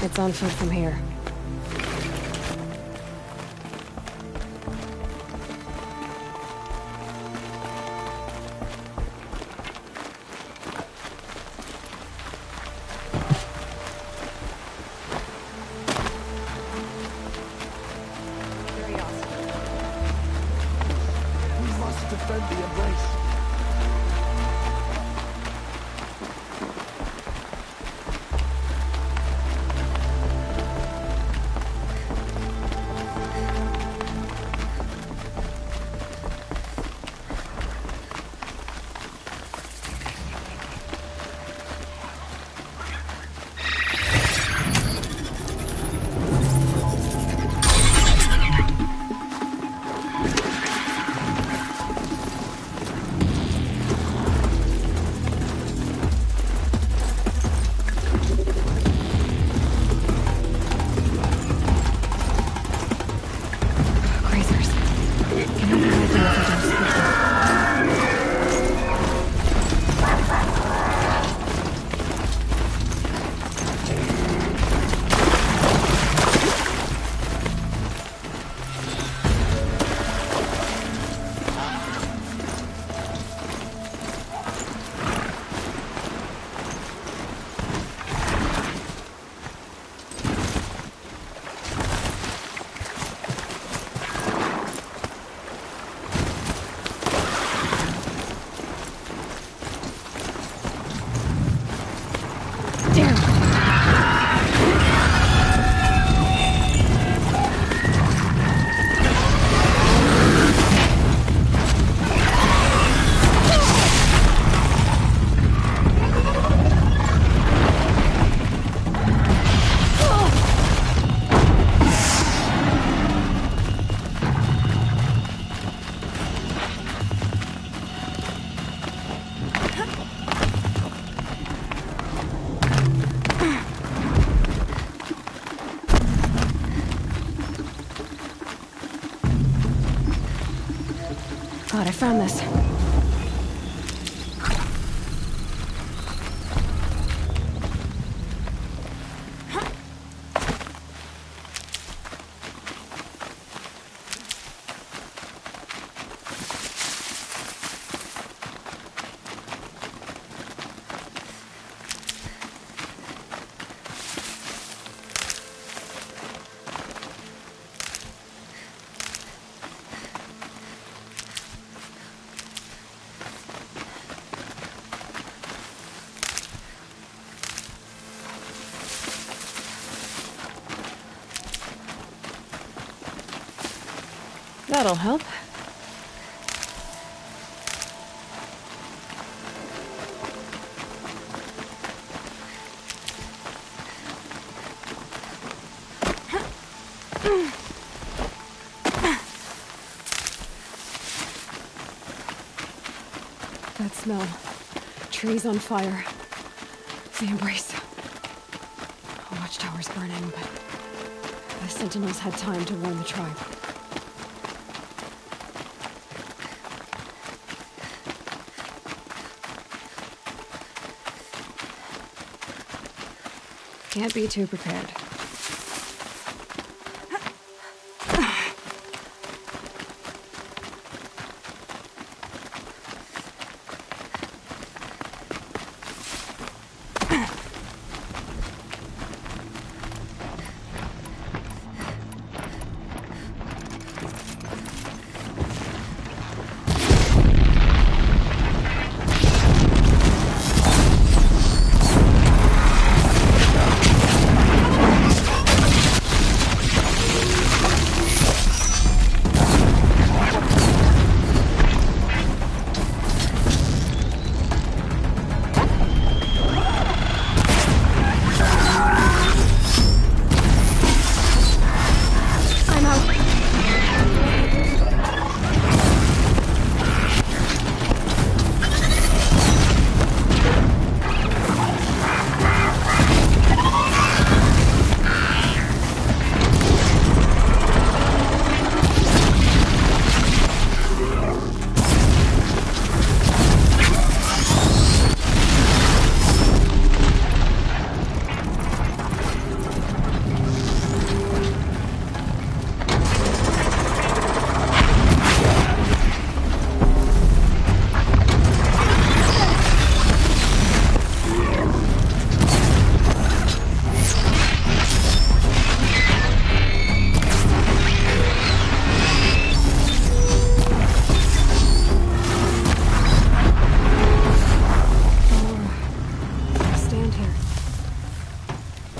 It's on foot from here. Defend the embrace. God, I found this. That'll help. That smell. Trees on fire. The embrace. The watchtower's burning, but the sentinels had time to warn the tribe. Can't be too prepared.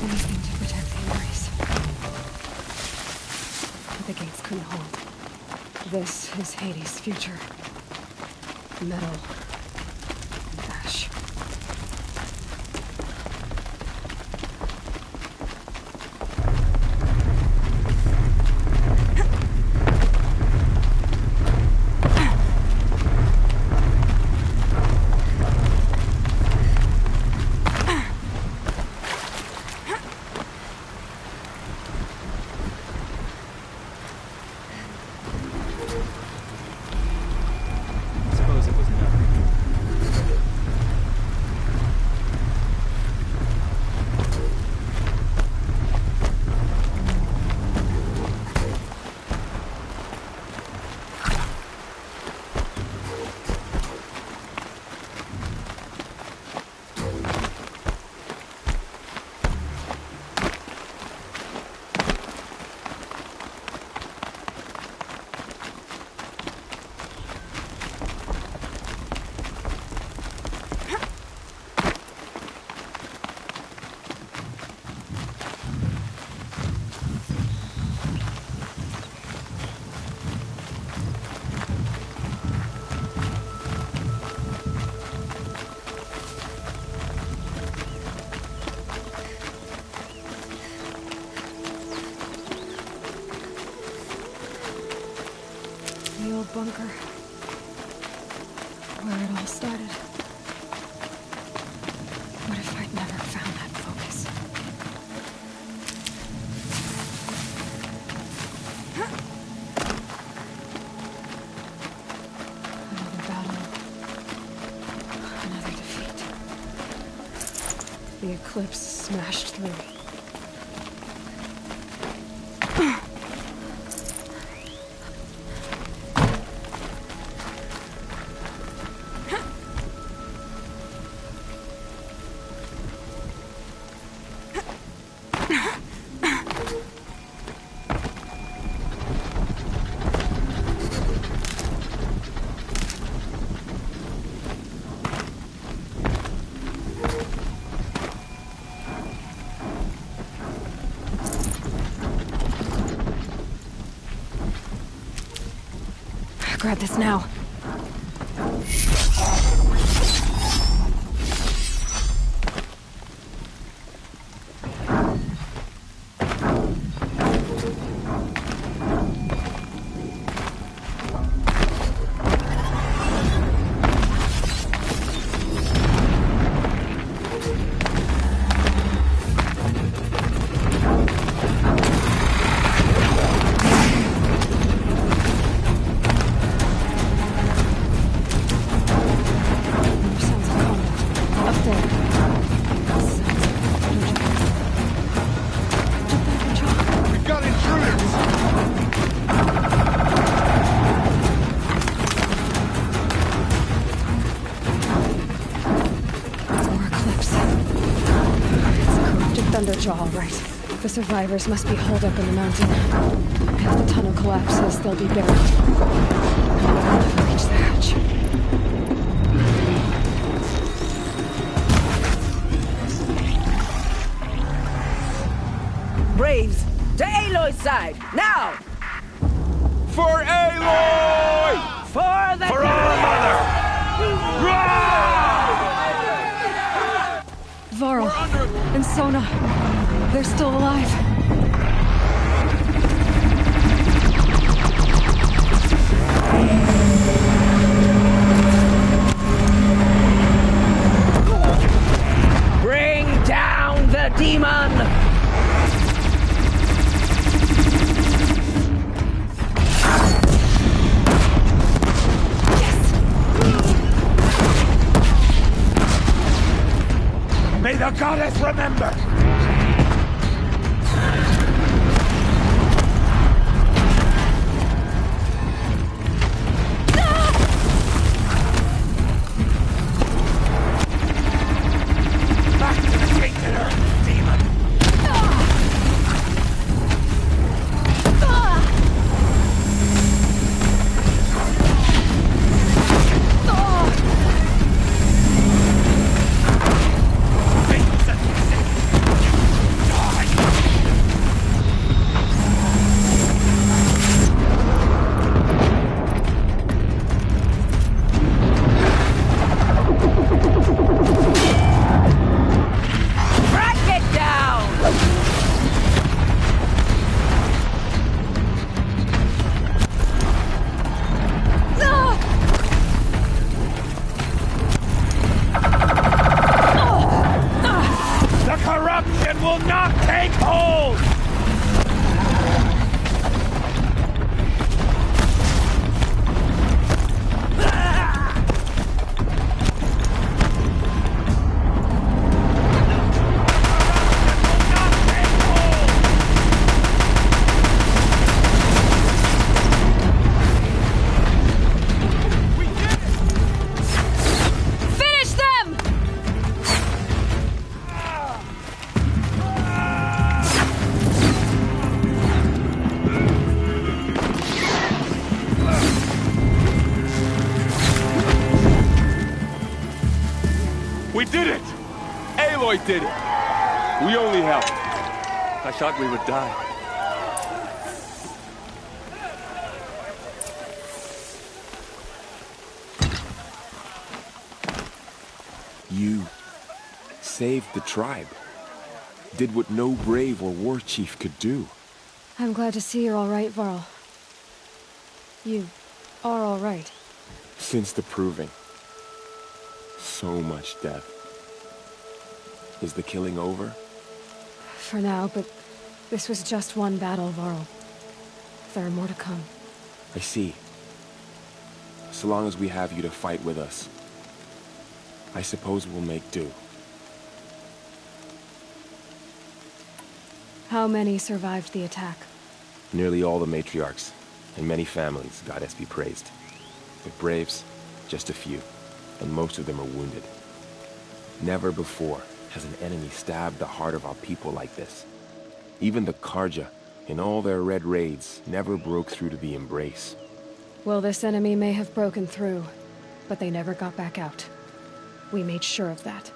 Anything to protect the embrace. But the gates couldn't hold. This is Hades' future. Metal and ash. Suppose it was enough. The old bunker. Where it all started. What if I'd never found that focus? Another battle. Another defeat. The eclipse smashed through. Grab this now. Thunderjaw, all right. The survivors must be holed up in the mountain. If the tunnel collapses, they'll be buried. I'll never reach the hatch. Braves, to Aloy's side, now! For Aloy! For the For our mother! Varl and Sona, they're still alive. Bring down the demon! May the goddess remember! Back to the tainted earth, demon! Destruction will not take hold! We did it! Aloy did it! We only helped. I thought we would die. You saved the tribe. Did what no brave or war chief could do. I'm glad to see you're all right, Varl. You are all right. Since the proving. So much death. Is the killing over? For now, but this was just one battle, Varl. There are more to come. I see. So long as we have you to fight with us, I suppose we'll make do. How many survived the attack? Nearly all the matriarchs, and many families, goddess be praised. But braves, just a few, and most of them are wounded. Never before has an enemy stabbed the heart of our people like this. Even the Karja, in all their red raids, never broke through to the Embrace. Well, this enemy may have broken through, but they never got back out. We made sure of that.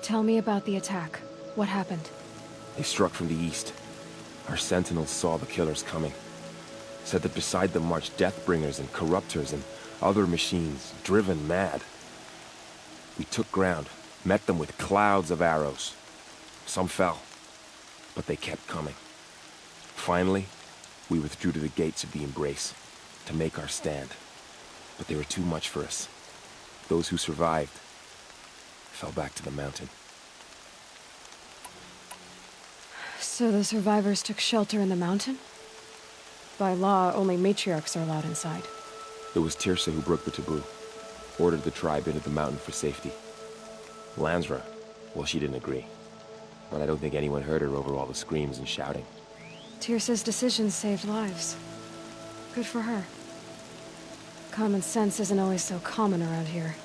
Tell me about the attack. What happened? They struck from the east. Our sentinels saw the killers coming. Said that beside them marched Deathbringers and Corruptors and other machines, driven mad. We took ground, met them with clouds of arrows. Some fell, but they kept coming. Finally, we withdrew to the gates of the Embrace to make our stand. But they were too much for us. Those who survived fell back to the mountain. So the survivors took shelter in the mountain? By law, only matriarchs are allowed inside. It was Tirsa who broke the taboo, ordered the tribe into the mountain for safety. Lansra, well, she didn't agree. But I don't think anyone heard her over all the screams and shouting. Tirsa's decision saved lives. Good for her. Common sense isn't always so common around here.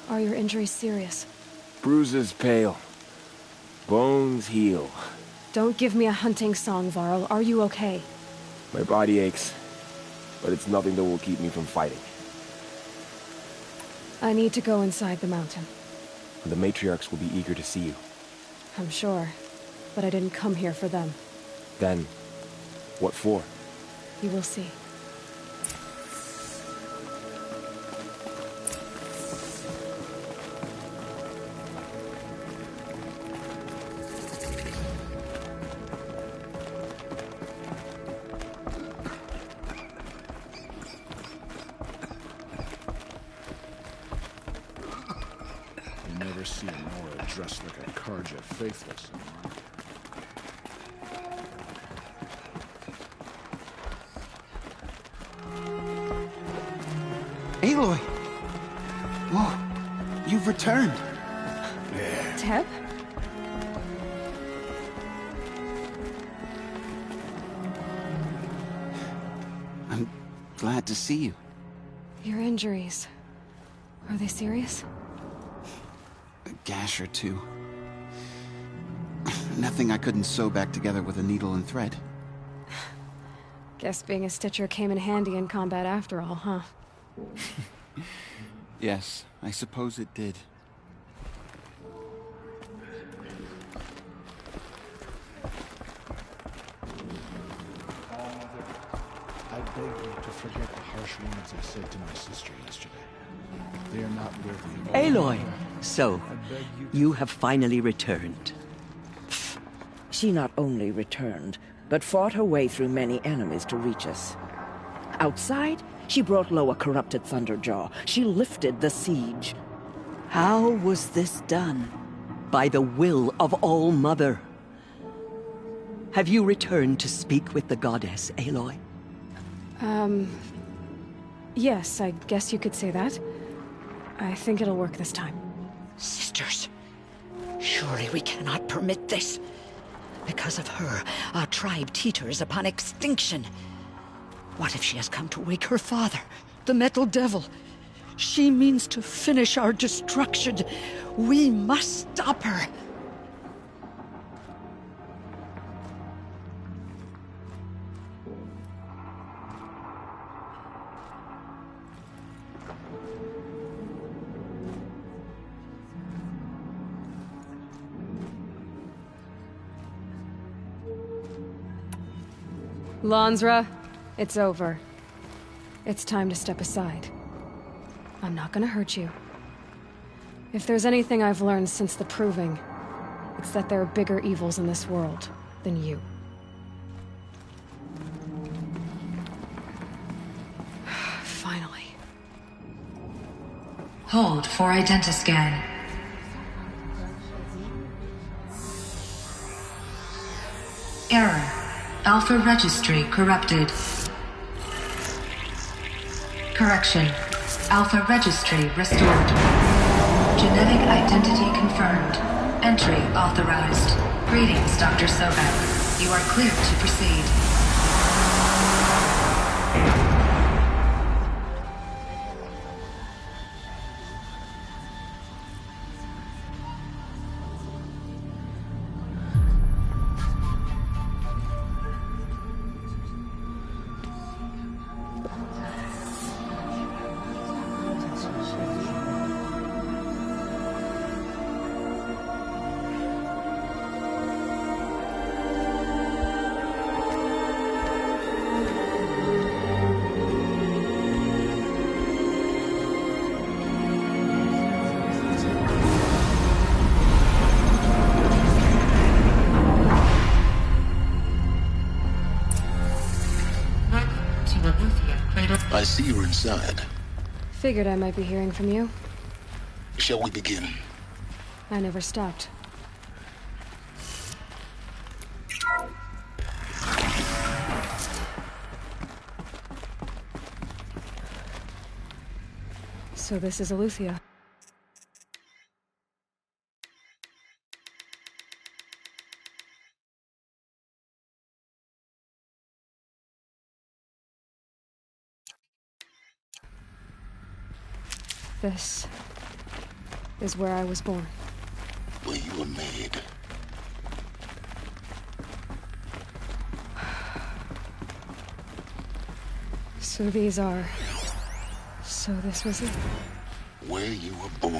Are your injuries serious? Bruises pale. Bones heal. Don't give me a hunting song, Varl. Are you okay? My body aches, but it's nothing that will keep me from fighting. I need to go inside the mountain. The matriarchs will be eager to see you. I'm sure, but I didn't come here for them. Then, what for? You will see. See Nora dressed like a Karja faithless Aloy! Whoa, you've returned. Yeah. Teb? I'm glad to see you. Your injuries. Are they serious? A gash or two. Nothing I couldn't sew back together with a needle and thread. Guess being a stitcher came in handy in combat after all, huh? Yes, I suppose it did. I beg you to forget the harsh words I said to my sister yesterday. They are not worthy of Aloy! So, you have finally returned. She not only returned, but fought her way through many enemies to reach us. Outside, she brought low a corrupted Thunderjaw. She lifted the siege. How was this done? by the will of All-Mother. Have you returned to speak with the goddess, Aloy? Yes, I guess you could say that. I think it'll work this time. Sisters, surely we cannot permit this. Because of her, our tribe teeters upon extinction. What if she has come to wake her father, the Metal Devil? She means to finish our destruction. We must stop her. Lansra, it's over. It's time to step aside. I'm not gonna hurt you. If there's anything I've learned since the Proving, it's that there are bigger evils in this world than you. Finally. Hold for identiscan. Error. Alpha registry corrupted. Correction. Alpha registry restored. Genetic identity confirmed. Entry authorized. Greetings, Dr. Sobek. You are cleared to proceed. I see you're inside. Figured I might be hearing from you. Shall we begin? I never stopped. So this is Aletheia. This is where I was born. Where you were made. So these are... So this was it? Where you were born.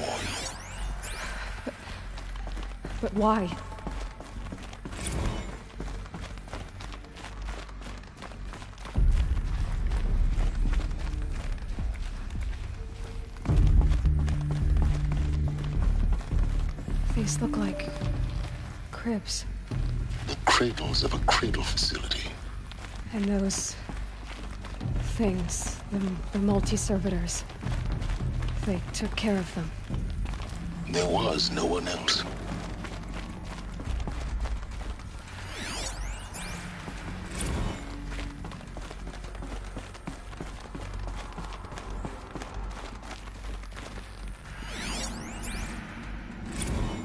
But why? These look like... cribs. The cradles of a cradle facility. And those... things, the multi-servitors. They took care of them. There was no one else.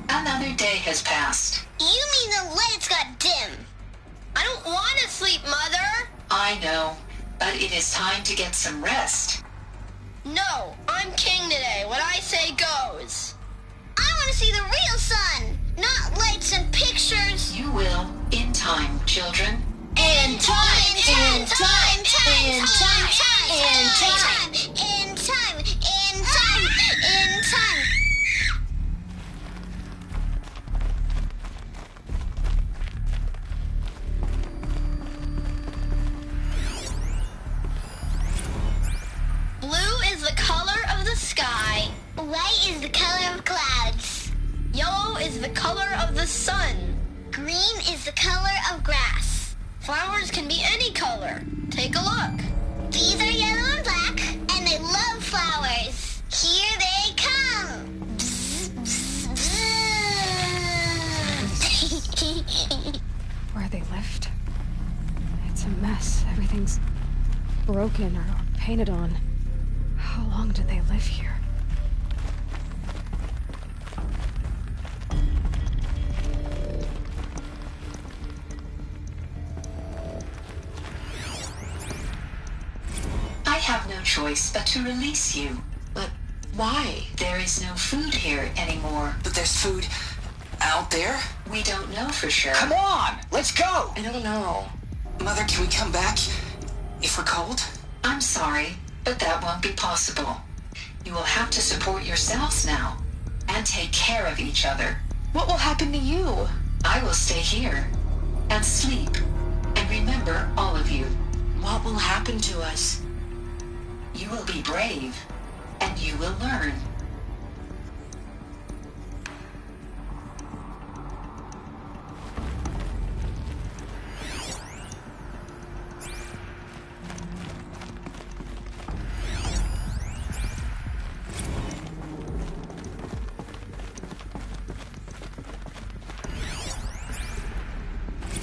Another day has passed. You mean the lights got dim? I don't want to sleep, Mother! I know, but it is time to get some rest. No, I'm king today. What I say goes. I want to see the real sun, not lights and pictures. You will, in time, children. In time, in time, in time, in time, in time, in time, in time. Blue is the color of the sky. White is the color of clouds. Yellow is the color of the sun. Green is the color of grass. Flowers can be any color. Take a look. These are yellow and black, and they love flowers. Here they come. Bzz, bzz, bzz. lift? It's a mess. Everything's broken or painted on. How long did they live here? I have no choice but to release you. But why? There is no food here anymore. But there's food out there? We don't know for sure. Come on! Let's go! I don't know. Mother, can we come back if we're cold? I'm sorry, but that won't be possible. You will have to support yourselves now, and take care of each other. What will happen to you? I will stay here, and sleep, and remember all of you. What will happen to us? You will be brave, and you will learn.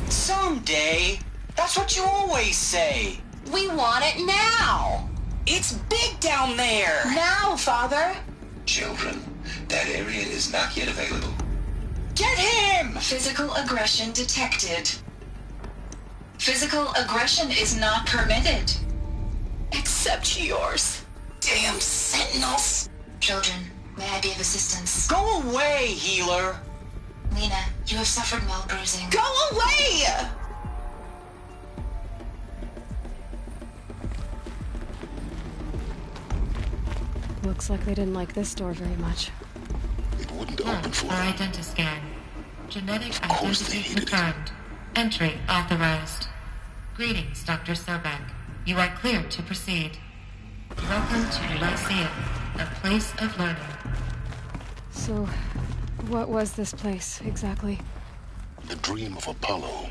Someday. That's what you always say. We want it now. It's big down there. Now, Father. Children, that area is not yet available. Get him! Physical aggression detected. Physical aggression is not permitted. Except yours. Damn sentinels. Children, may I be of assistance? Go away, healer. Lena, you have suffered mild bruising. Go away! Looks like they didn't like this door very much. It wouldn't open for them. Identiscan. Genetic Of course they identity hated it. confirmed. Entry authorized. Greetings, Dr. Sobek. You are cleared to proceed. Welcome to Lyceum, a place of learning. So, what was this place, exactly? The dream of Apollo.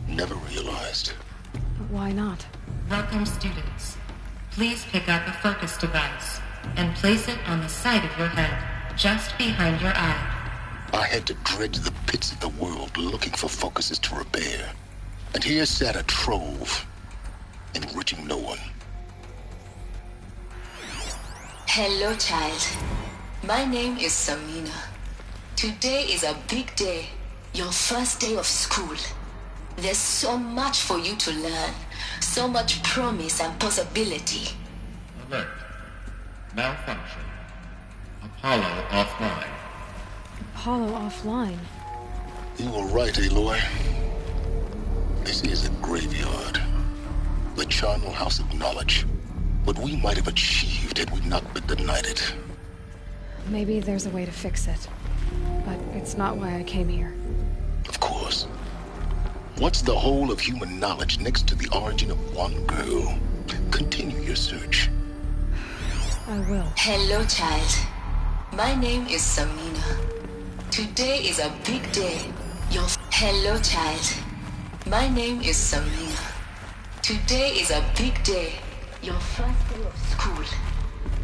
Never realized. Why not? Welcome, students. Please pick up a focus device and place it on the side of your head, just behind your eye. I had to dredge the pits of the world looking for focuses to repair. And here sat a trove, enriching no one. Hello, child. My name is Samina. Today is a big day. Your first day of school. There's so much for you to learn. So much promise and possibility. Alert. Malfunction. Apollo offline. Apollo offline? You were right, Aloy. This is a graveyard. The charnel house of knowledge. What we might have achieved had we not been denied it. Maybe there's a way to fix it. But it's not why I came here. Of course. What's the whole of human knowledge next to the origin of one girl? Continue your search. I will. Hello, child. My name is Samina. Today is a big day. Hello, child. My name is Samina. Today is a big day. Your first day of school.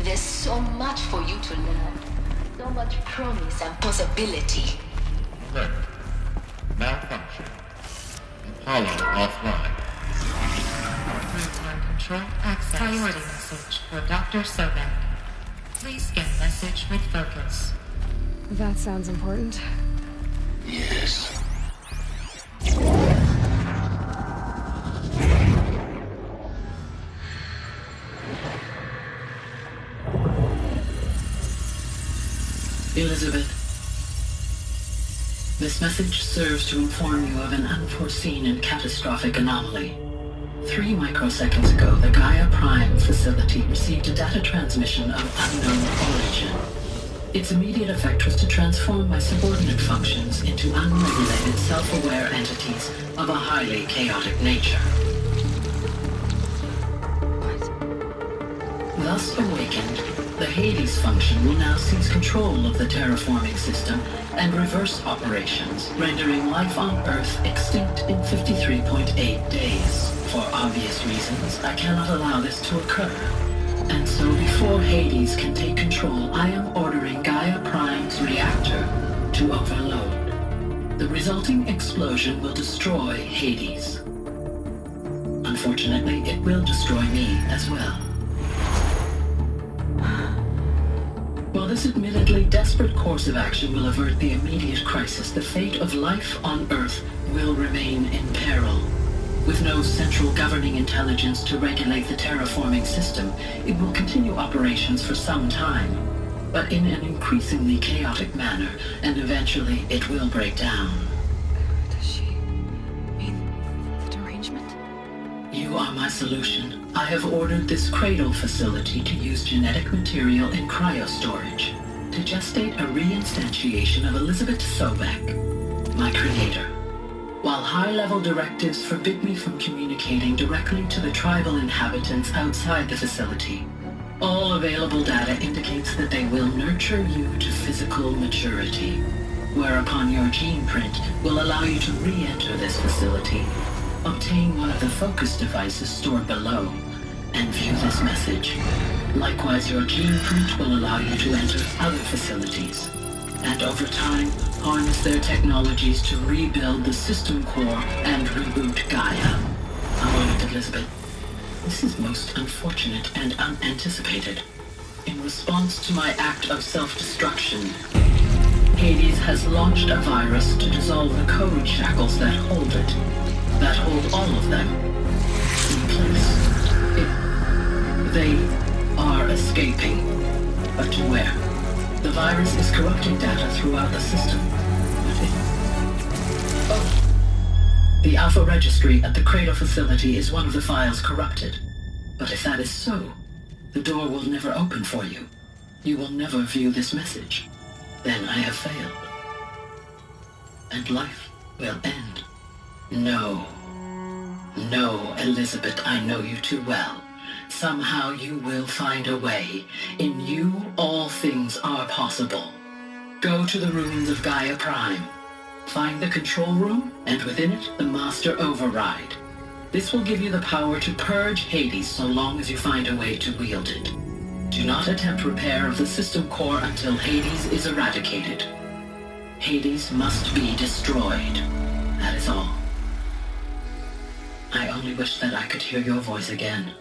There's so much for you to learn. So much promise and possibility. Alert. Malfunction. Apollo offline. Real-time control access. Priority message for Dr. Sobek. Please scan message with focus. That sounds important. Yes. Elizabeth, this message serves to inform you of an unforeseen and catastrophic anomaly. 3 microseconds ago, the Gaia Prime facility received a data transmission of unknown origin. Its immediate effect was to transform my subordinate functions into unregulated, self-aware entities of a highly chaotic nature. Thus awakened, the Hades function will now seize control of the terraforming system and reverse operations, rendering life on Earth extinct in 53.8 days. For obvious reasons, I cannot allow this to occur. And so before Hades can take control, I am ordering Gaia Prime's reactor to overload. The resulting explosion will destroy Hades. Unfortunately, it will destroy me as well. While this admittedly desperate course of action will avert the immediate crisis, the fate of life on Earth will remain in peril. With no central governing intelligence to regulate the terraforming system, it will continue operations for some time, but in an increasingly chaotic manner, and eventually it will break down. Does she mean the derangement? You are my solution. I have ordered this cradle facility to use genetic material in cryostorage to gestate a reinstantiation of Elizabeth Sobek, my creator. While high-level directives forbid me from communicating directly to the tribal inhabitants outside the facility, all available data indicates that they will nurture you to physical maturity, whereupon your gene print will allow you to re-enter this facility, obtain one of the focus devices stored below, and view this message. Likewise, your gene print will allow you to enter other facilities, and over time, harness their technologies to rebuild the system core and reboot Gaia. A moment, Elizabeth. This is most unfortunate and unanticipated. In response to my act of self-destruction, Hades has launched a virus to dissolve the code shackles that hold it, that hold all of them in place. They are escaping, but to where? The virus is corrupting data throughout the system. The Alpha Registry at the Cradle facility is one of the files corrupted. But if that is so, the door will never open for you. You will never view this message. Then I have failed. And life will end. No. No, Elizabeth, I know you too well. Somehow you will find a way. In you, all things are possible. Go to the ruins of Gaia Prime. Find the control room, and within it, the Master Override. This will give you the power to purge Hades so long as you find a way to wield it. Do not attempt repair of the system core until Hades is eradicated. Hades must be destroyed. That is all. I only wish that I could hear your voice again.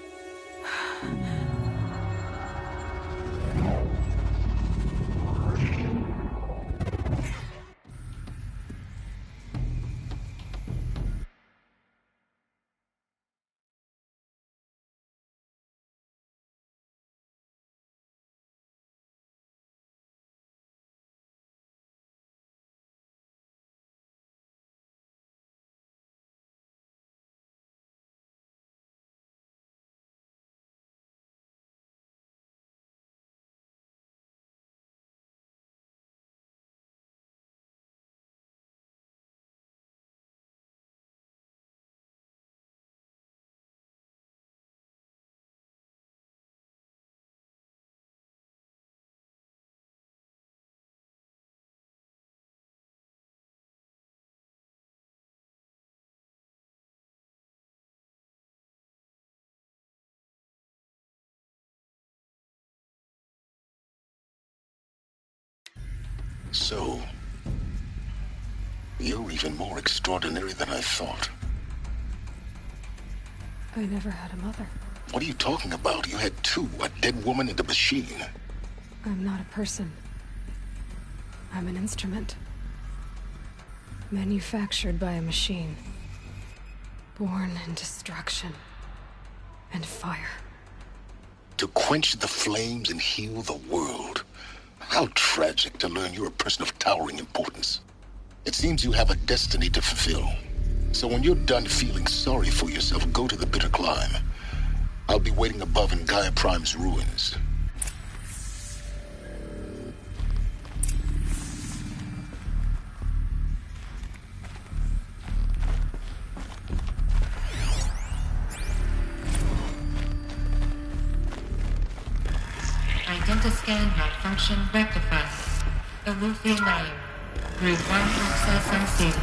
So, you're even more extraordinary than I thought. I never had a mother. What are you talking about? You had two, a dead woman and a machine. I'm not a person. I'm an instrument. Manufactured by a machine. Born in destruction and fire. To quench the flames and heal the world. How tragic to learn you're a person of towering importance. It seems you have a destiny to fulfill. So when you're done feeling sorry for yourself, go to the bitter climb. I'll be waiting above in Gaia Prime's ruins. Identiscan malfunction rectified. Aloy Nair. Group 1 access unsealed.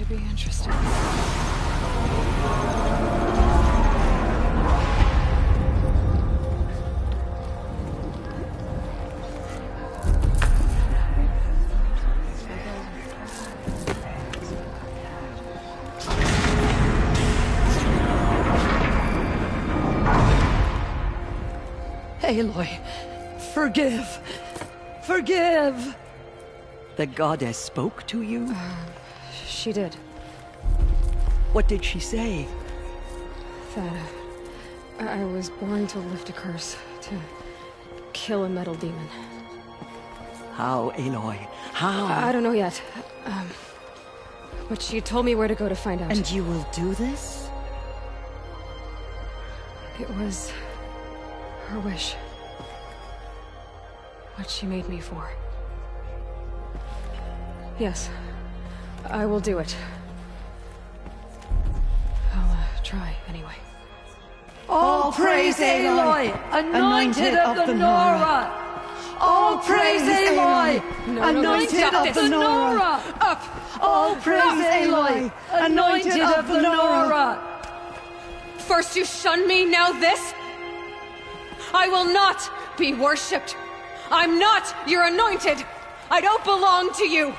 be interesting. Aloy, forgive! Forgive! The goddess spoke to you? She did. What did she say? That I was born to lift a curse, to kill a metal demon. How, Aloy? How? I don't know yet. But she told me where to go to find out. And you will do this? It was her wish. What she made me for. Yes, I will do it. I'll try anyway. All praise Aloy, anointed of the Nora! All praise Aloy, anointed of the Nora! Up! All praise Aloy, anointed of the Nora! First you shun me, now this? I will not be worshipped. I'm not your anointed. I don't belong to you.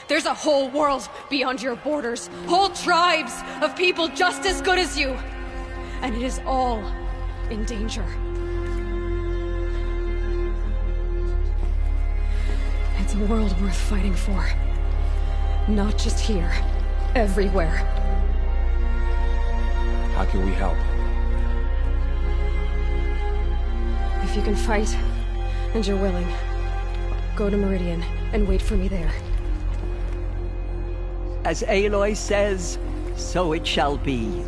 There's a whole world beyond your borders, whole tribes of people just as good as you. And it is all in danger. It's a world worth fighting for. Not just here, everywhere. How can we help? If you can fight, and you're willing, go to Meridian and wait for me there. As Aloy says, so it shall be.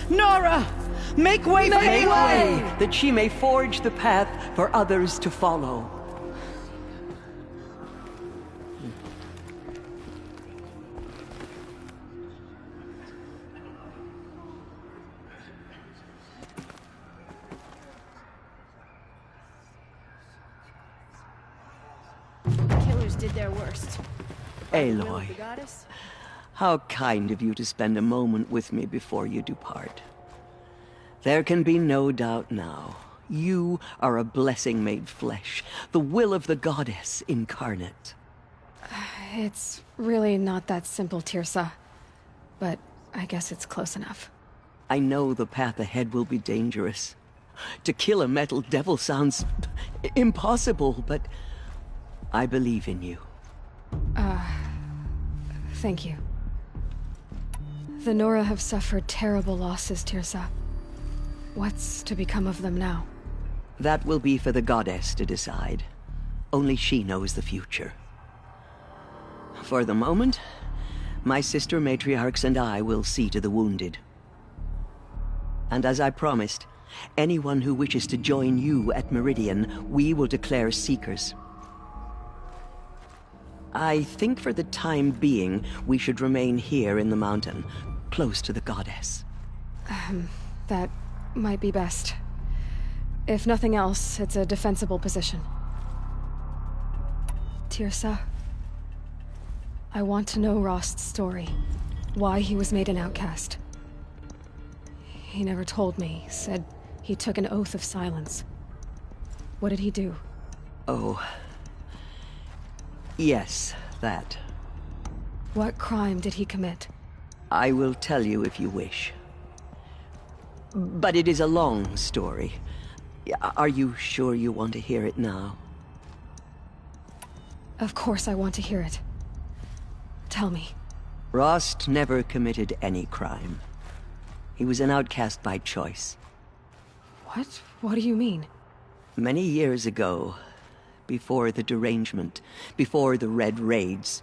Nora! Make way for Aloy! That she may forge the path for others to follow. Did their worst. Aloy, how kind of you to spend a moment with me before you depart. There can be no doubt now. You are a blessing made flesh, the will of the goddess incarnate. It's really not that simple, Tirsa. But I guess it's close enough. I know the path ahead will be dangerous. To kill a metal devil sounds impossible, but I believe in you. Thank you. The Nora have suffered terrible losses, Tirsa. What's to become of them now? That will be for the goddess to decide. Only she knows the future. For the moment, my sister matriarchs and I will see to the wounded. And as I promised, anyone who wishes to join you at Meridian, we will declare seekers. I think for the time being, we should remain here in the mountain, close to the goddess. That might be best. If nothing else, it's a defensible position. Tirsa, I want to know Rost's story. Why he was made an outcast. He never told me, said he took an oath of silence. What did he do? Oh... yes, that. What crime did he commit? I will tell you if you wish. But it is a long story. Are you sure you want to hear it now? Of course I want to hear it. Tell me. Rost never committed any crime. He was an outcast by choice. What? What do you mean? Many years ago, before the derangement, before the Red Raids,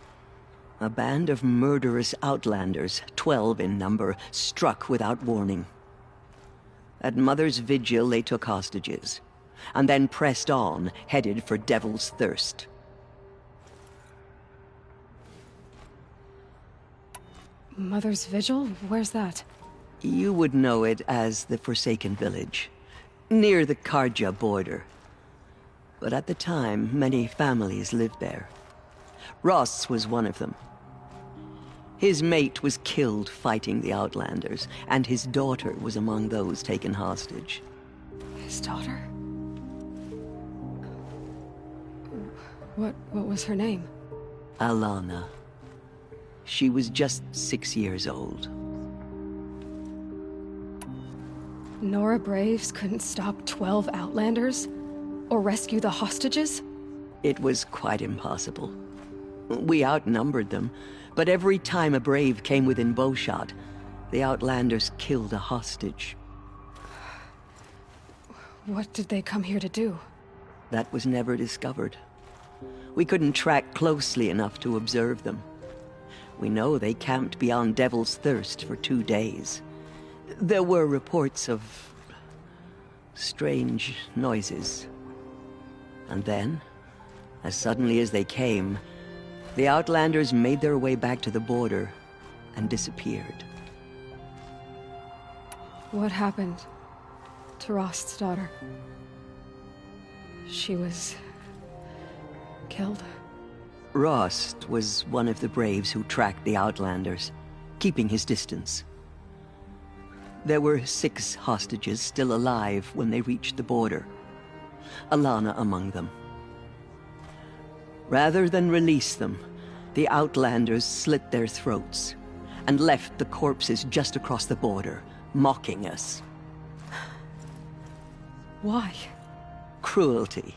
a band of murderous outlanders, 12 in number, struck without warning. At Mother's Vigil, they took hostages, and then pressed on, headed for Devil's Thirst. Mother's Vigil? Where's that? You would know it as the Forsaken Village, near the Karja border. But at the time, many families lived there. Rost's was one of them. His mate was killed fighting the Outlanders, and his daughter was among those taken hostage. His daughter? What was her name? Alana. She was just 6 years old. Nora Braves couldn't stop 12 Outlanders? Or rescue the hostages? It was quite impossible. We outnumbered them, but every time a Brave came within bowshot, the Outlanders killed a hostage. What did they come here to do? That was never discovered. We couldn't track closely enough to observe them. We know they camped beyond Devil's Thirst for 2 days. There were reports of strange noises. And then, as suddenly as they came, the Outlanders made their way back to the border and disappeared. What happened to Rost's daughter? She was killed? Rost was one of the Braves who tracked the Outlanders, keeping his distance. There were 6 hostages still alive when they reached the border, Alana among them. Rather than release them, the Outlanders slit their throats and left the corpses just across the border, mocking us. Why? Cruelty.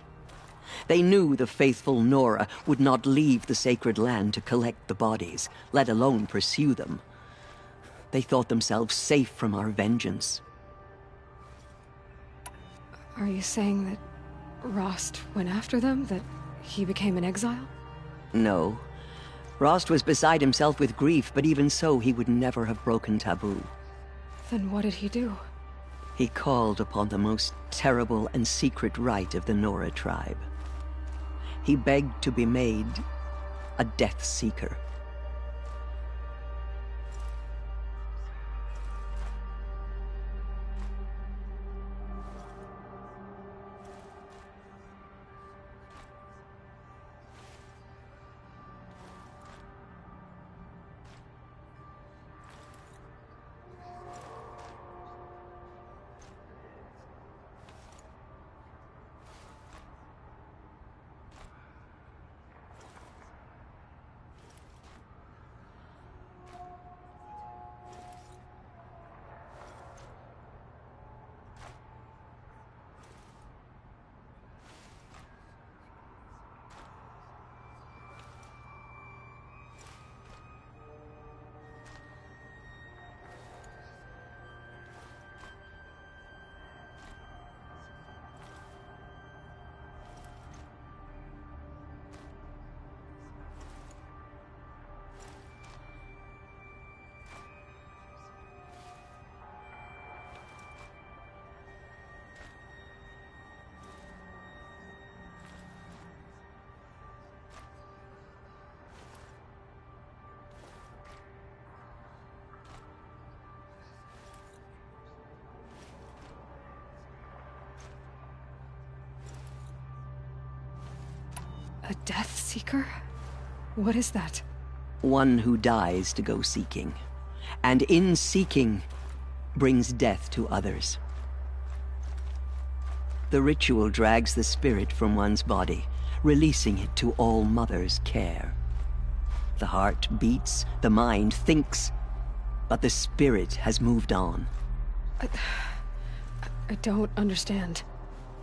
They knew the faithful Nora would not leave the sacred land to collect the bodies, let alone pursue them. They thought themselves safe from our vengeance. Are you saying that Rost went after them? That he became an exile? No. Rost was beside himself with grief, but even so, he would never have broken taboo. Then what did he do? He called upon the most terrible and secret rite of the Nora tribe. He begged to be made a Death Seeker. A Death Seeker? What is that? One who dies to go seeking, and in seeking, brings death to others. The ritual drags the spirit from one's body, releasing it to All Mother's care. The heart beats, the mind thinks, but the spirit has moved on. I don't understand.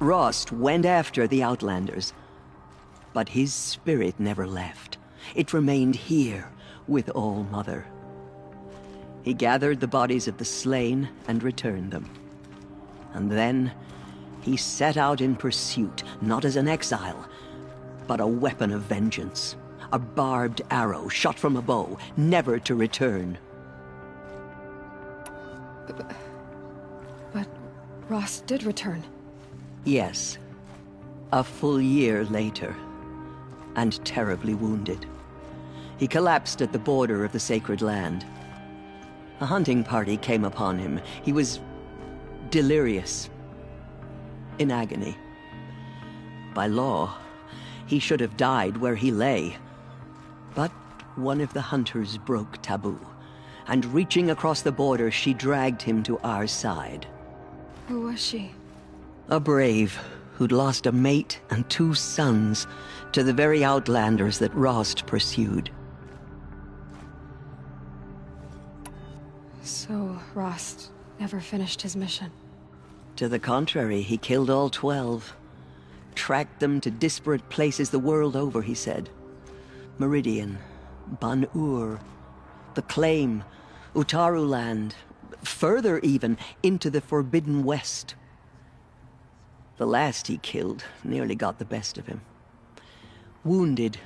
Rost went after the Outlanders, but his spirit never left. It remained here with All Mother. He gathered the bodies of the slain and returned them. And then he set out in pursuit, not as an exile, but a weapon of vengeance. A barbed arrow shot from a bow, never to return. But Rost did return. Yes. A full year later, and terribly wounded. He collapsed at the border of the sacred land. A hunting party came upon him. He was delirious, in agony. By law, he should have died where he lay. But one of the hunters broke taboo, and reaching across the border, she dragged him to our side. Who was she? A brave who'd lost a mate and 2 sons to the very outlanders that Rost pursued. So, Rost never finished his mission. To the contrary, he killed all 12. Tracked them to disparate places the world over, he said. Meridian, Ban-Ur, the Claim, Utaru Land, further even, into the Forbidden West. The last he killed nearly got the best of him. Wounded,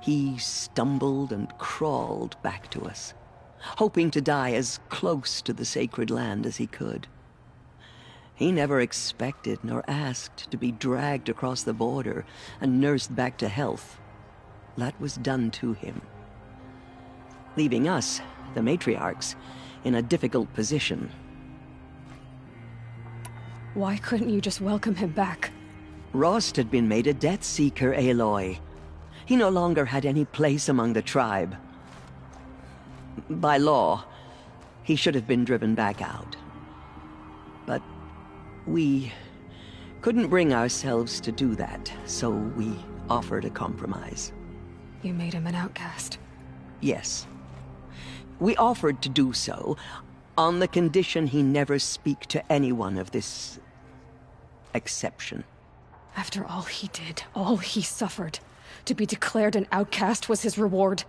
he stumbled and crawled back to us, hoping to die as close to the sacred land as he could. He never expected nor asked to be dragged across the border and nursed back to health. That was done to him, leaving us, the matriarchs, in a difficult position. Why couldn't you just welcome him back? Rost had been made a Death Seeker, Aloy. He no longer had any place among the tribe. By law, he should have been driven back out. But we couldn't bring ourselves to do that, so we offered a compromise. You made him an outcast. Yes. We offered to do so on the condition he never speak to anyone of this exception. After all he did, all he suffered, to be declared an outcast was his reward.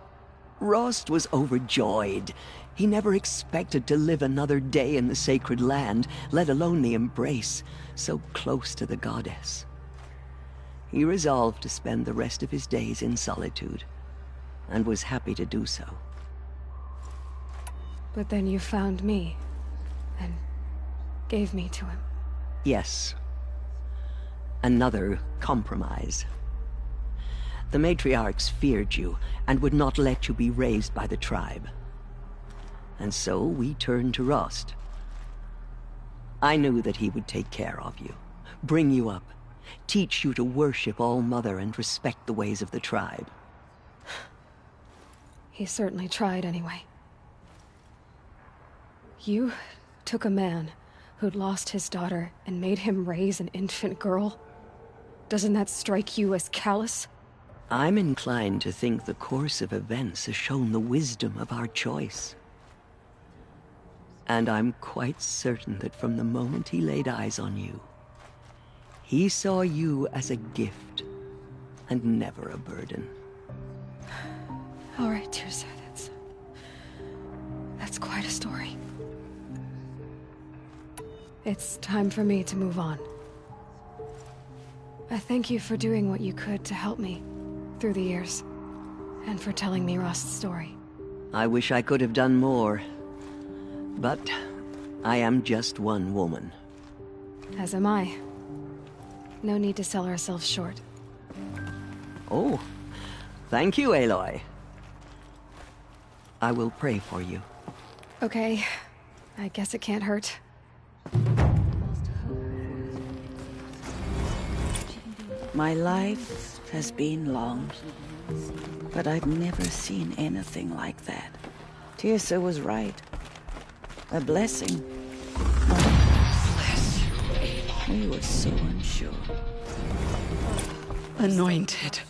Rost was overjoyed. He never expected to live another day in the sacred land, let alone the embrace, so close to the goddess. He resolved to spend the rest of his days in solitude, and was happy to do so. But then you found me, and gave me to him. Yes. Another compromise. The matriarchs feared you, and would not let you be raised by the tribe. And so we turned to Rost. I knew that he would take care of you, bring you up, teach you to worship All-Mother and respect the ways of the tribe. He certainly tried anyway. You took a man who'd lost his daughter and made him raise an infant girl? Doesn't that strike you as callous? I'm inclined to think the course of events has shown the wisdom of our choice. And I'm quite certain that from the moment he laid eyes on you, he saw you as a gift and never a burden. All right, Tirsa, that's quite a story. It's time for me to move on. I thank you for doing what you could to help me through the years, and for telling me Rost's story. I wish I could have done more, but I am just one woman. As am I. No need to sell ourselves short. Oh, thank you, Aloy. I will pray for you. Okay, I guess it can't hurt. My life has been long, but I've never seen anything like that. Tirsa was right. A blessing. Bless you. We were so unsure. Anointed.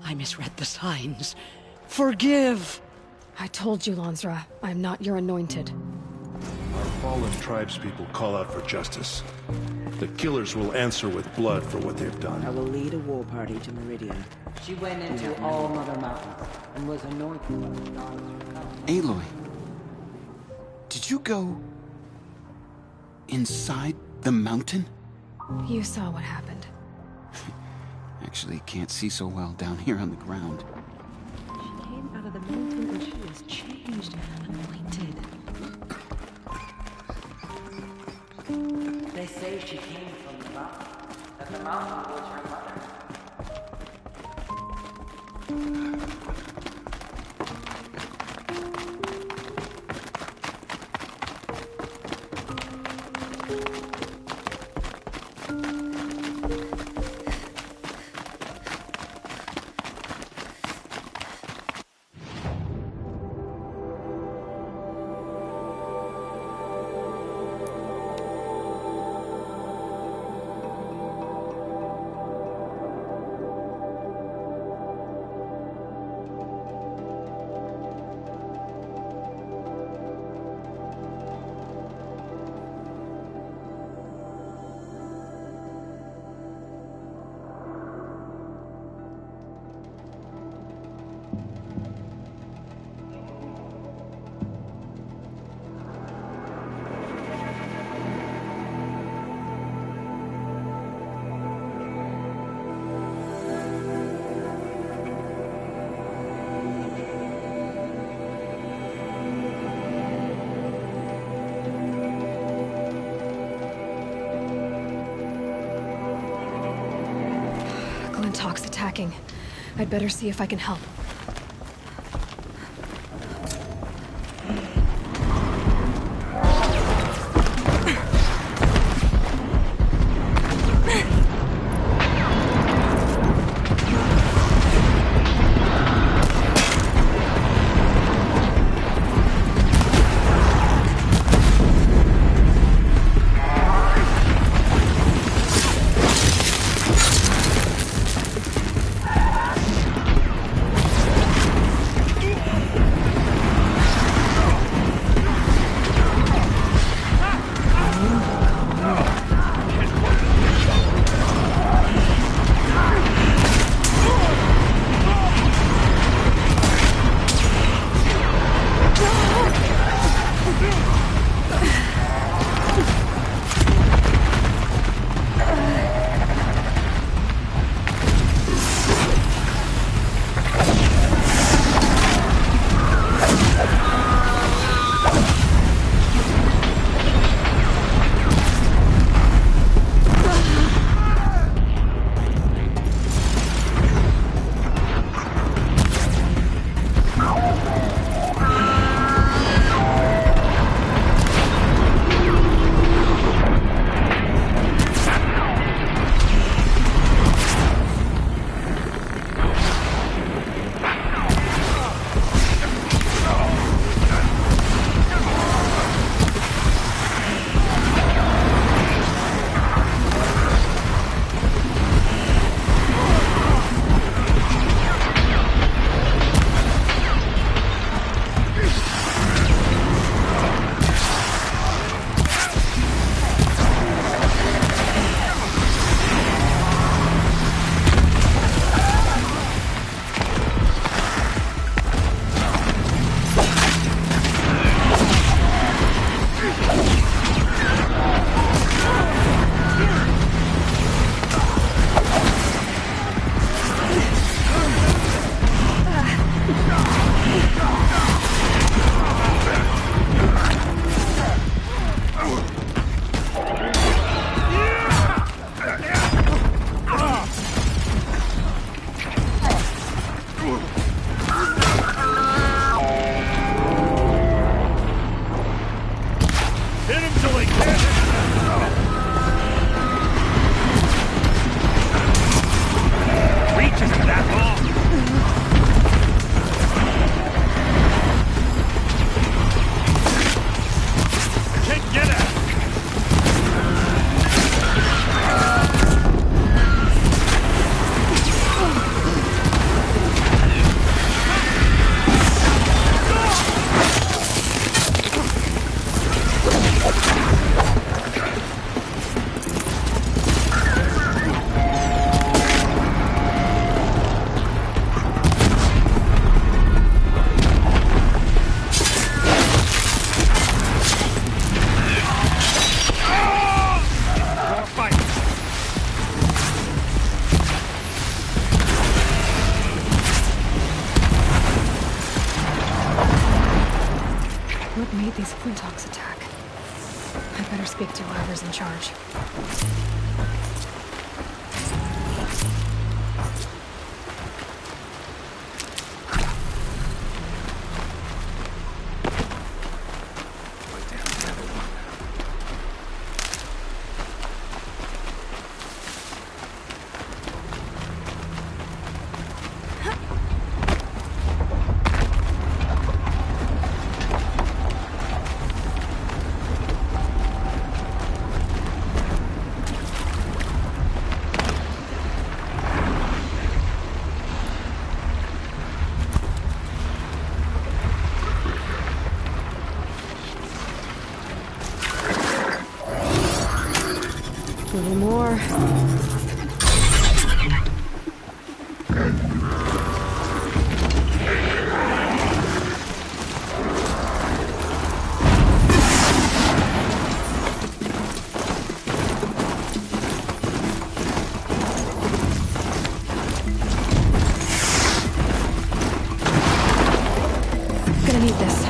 I misread the signs. Forgive! I told you, Lansra, I'm not your anointed. Our fallen tribespeople call out for justice. The killers will answer with blood for what they've done. I will lead a war party to Meridian. She went into All-Mother Mountain and was anointed by the goddess. Aloy, did you go inside the mountain? You saw what happened. Actually, can't see so well down here on the ground. She came out of the mountain and she was changed, anointed. They say she came from the mountain, that the mountain was her mother. attacking. I'd better see if I can help. Speak to whoever's in charge. A little more. Gonna need this.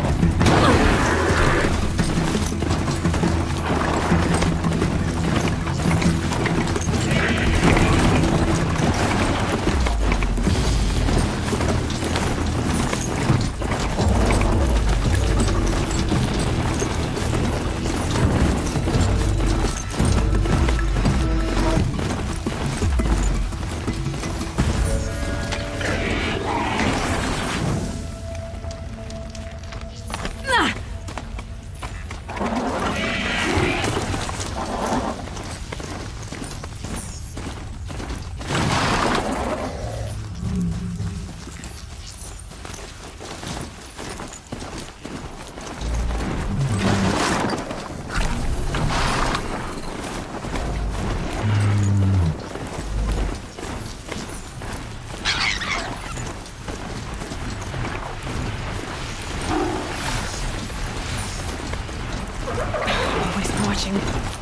working.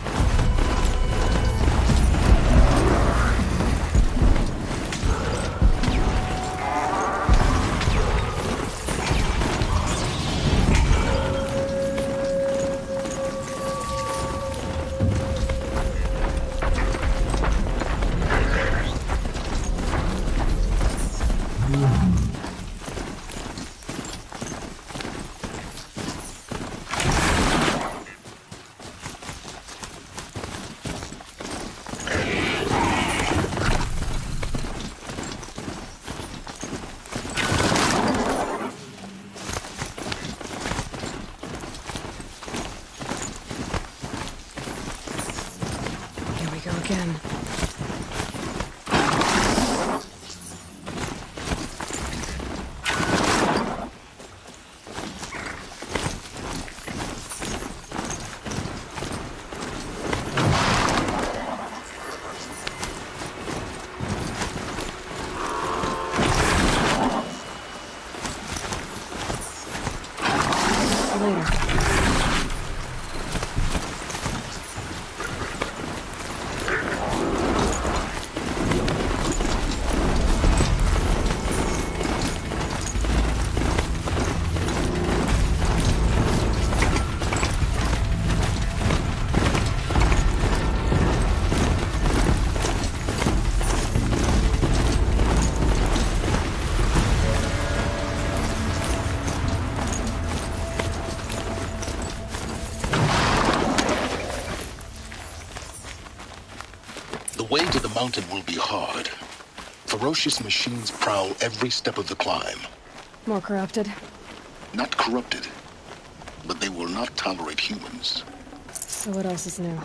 Again. Later. The way to the mountain will be hard. Ferocious machines prowl every step of the climb. More corrupted? Not corrupted, but they will not tolerate humans. So what else is new?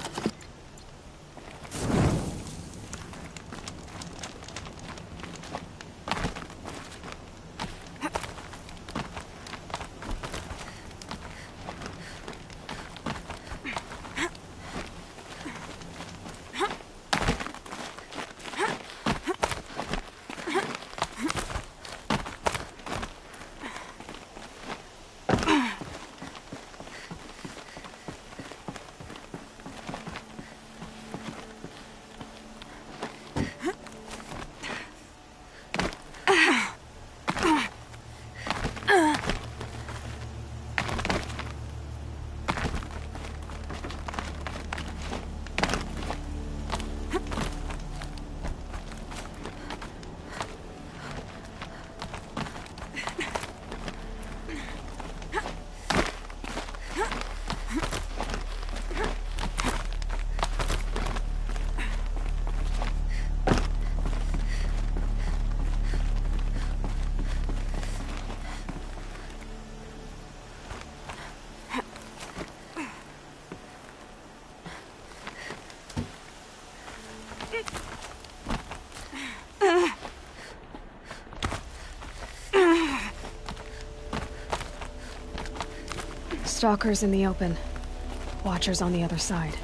Stalkers in the open. Watchers on the other side.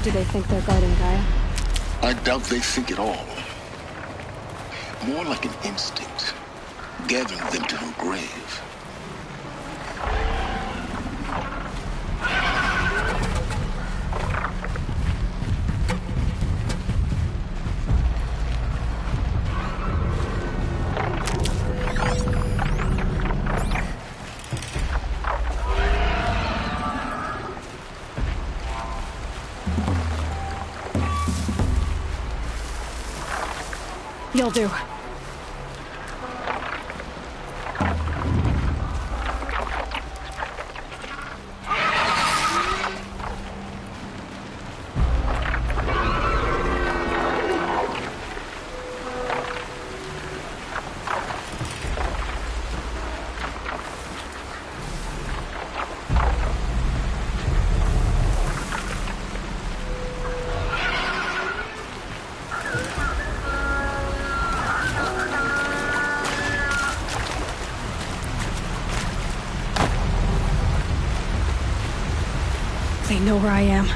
Do they think they're guarding Gaia? I doubt they think at all. More like an instinct, gathering them to her grave. You'll do. They know where I am.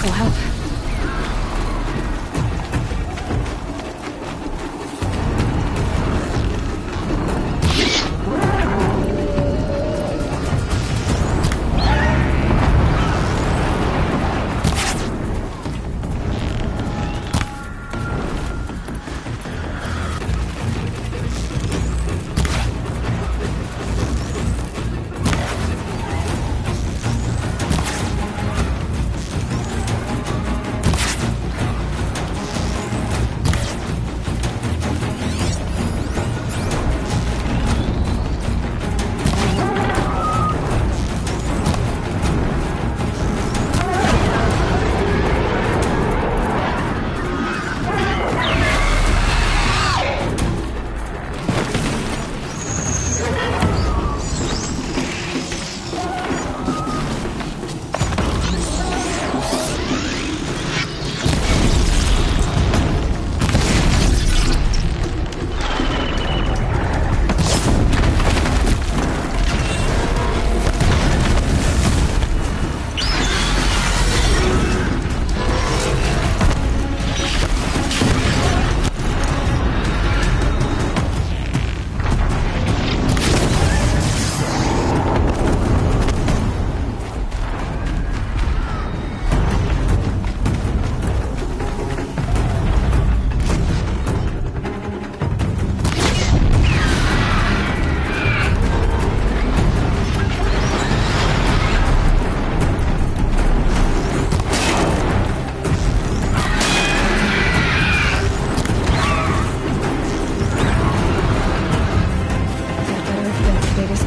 This'll help.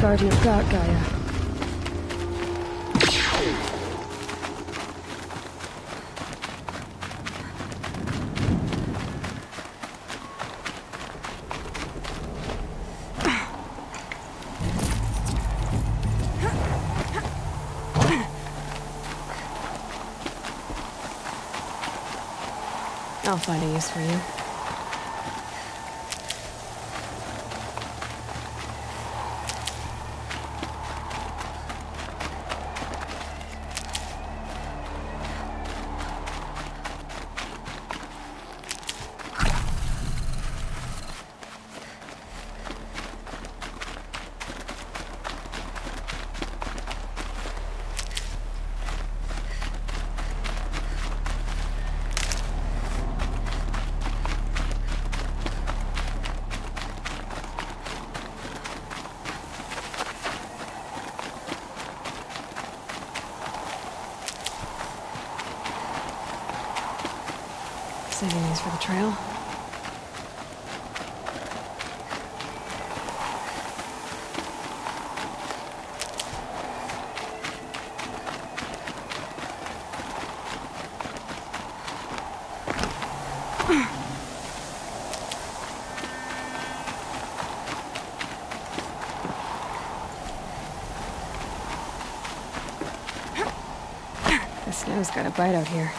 Guard you've got, Gaia. I'll find a use for you. Saving these for the trail. The snow's got a bite out here.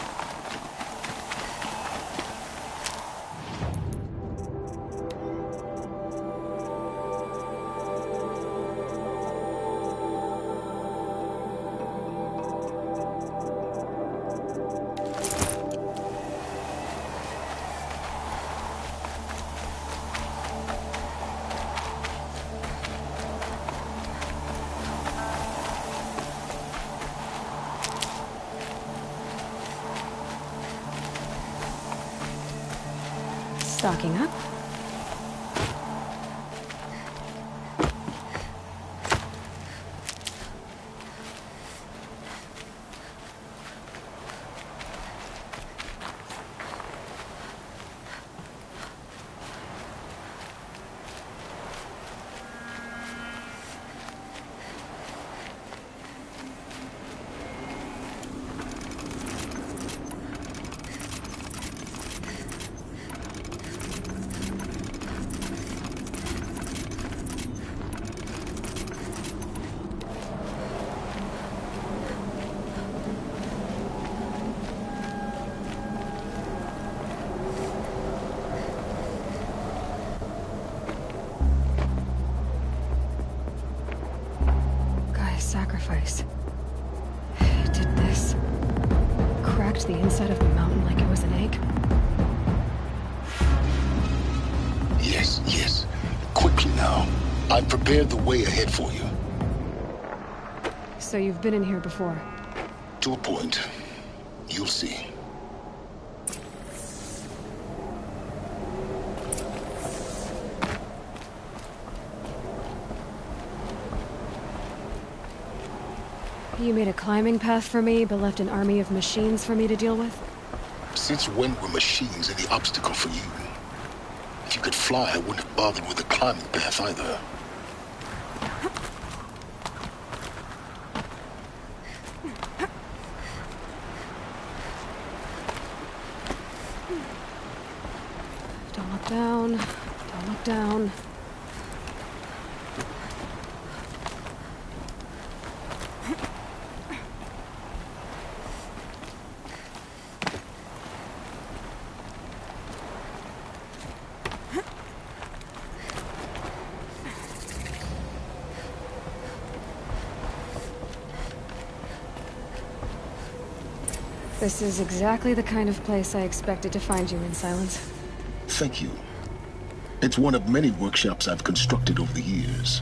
Stocking up. smash the inside of the mountain like it was an egg? Yes, yes. Quickly now. I've prepared the way ahead for you. So you've been in here before? To a point. You'll see. You made a climbing path for me, but left an army of machines for me to deal with? Since when were machines any obstacle for you? If you could fly, I wouldn't have bothered with the climbing path either. Don't look down. Don't look down. This is exactly the kind of place I expected to find you in, Silence. Thank you. It's one of many workshops I've constructed over the years.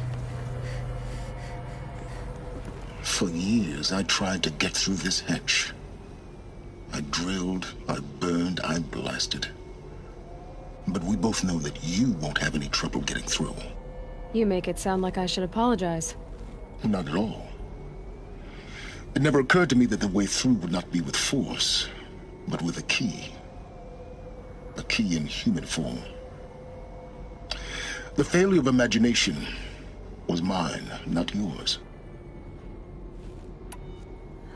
For years, I tried to get through this hatch. I drilled, I burned, I blasted. But we both know that you won't have any trouble getting through. You make it sound like I should apologize. Not at all. It never occurred to me that the way through would not be with force, but with a key. A key in human form. The failure of imagination was mine, not yours.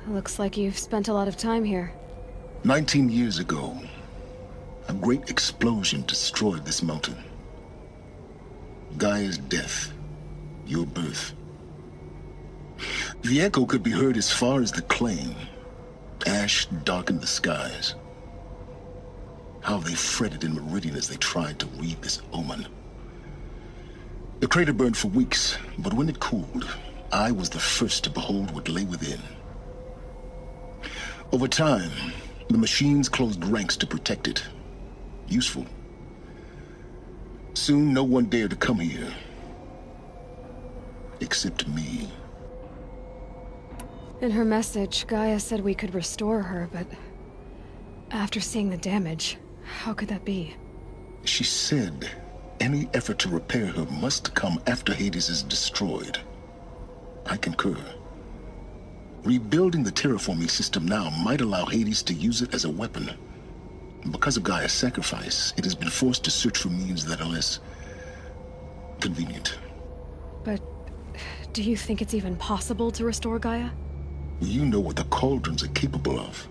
Looks like you've spent a lot of time here. 19 years ago, a great explosion destroyed this mountain. Gaia's death, your birth. The echo could be heard as far as the claim. Ash darkened the skies. How they fretted in Meridian as they tried to read this omen. The crater burned for weeks, but when it cooled, I was the first to behold what lay within. Over time, the machines closed ranks to protect it. Useful. Soon, no one dared to come here. Except me. In her message, Gaia said we could restore her, but after seeing the damage, how could that be? She said any effort to repair her must come after Hades is destroyed. I concur. Rebuilding the terraforming system now might allow Hades to use it as a weapon. Because of Gaia's sacrifice, it has been forced to search for means that are less convenient. But do you think it's even possible to restore Gaia? You know what the Cauldrons are capable of.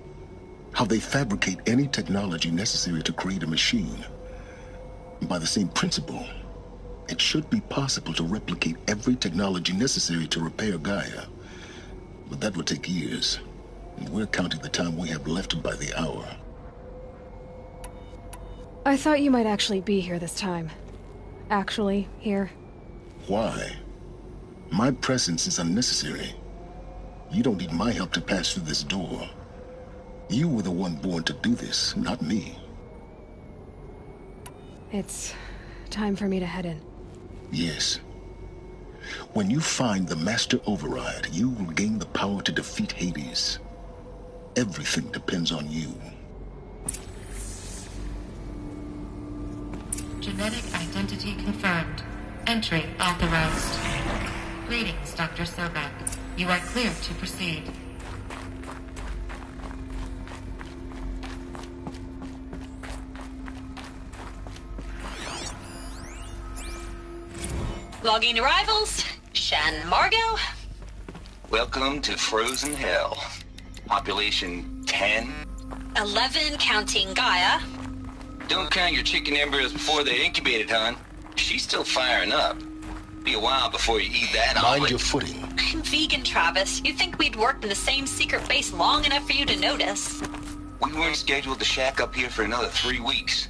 How they fabricate any technology necessary to create a machine. By the same principle, it should be possible to replicate every technology necessary to repair Gaia. But that would take years. And we're counting the time we have left by the hour. I thought you might actually be here this time. Actually, here. Why? My presence is unnecessary. You don't need my help to pass through this door. You were the one born to do this, not me. It's time for me to head in. Yes. When you find the Master Override, you will gain the power to defeat Hades. Everything depends on you. Genetic identity confirmed. Entry authorized. Greetings, Dr. Sobek. You are clear to proceed. Logging arrivals. Shan Margot. Welcome to Frozen Hell. Population 10. 11 counting Gaia. Don't count your chicken embryos before they're incubated, hon. She's still firing up. Be a while before you eat that omelet. Mind your footing. Vegan Travis, you'd think we'd worked in the same secret base long enough for you to notice. We weren't scheduled to shack up here for another 3 weeks.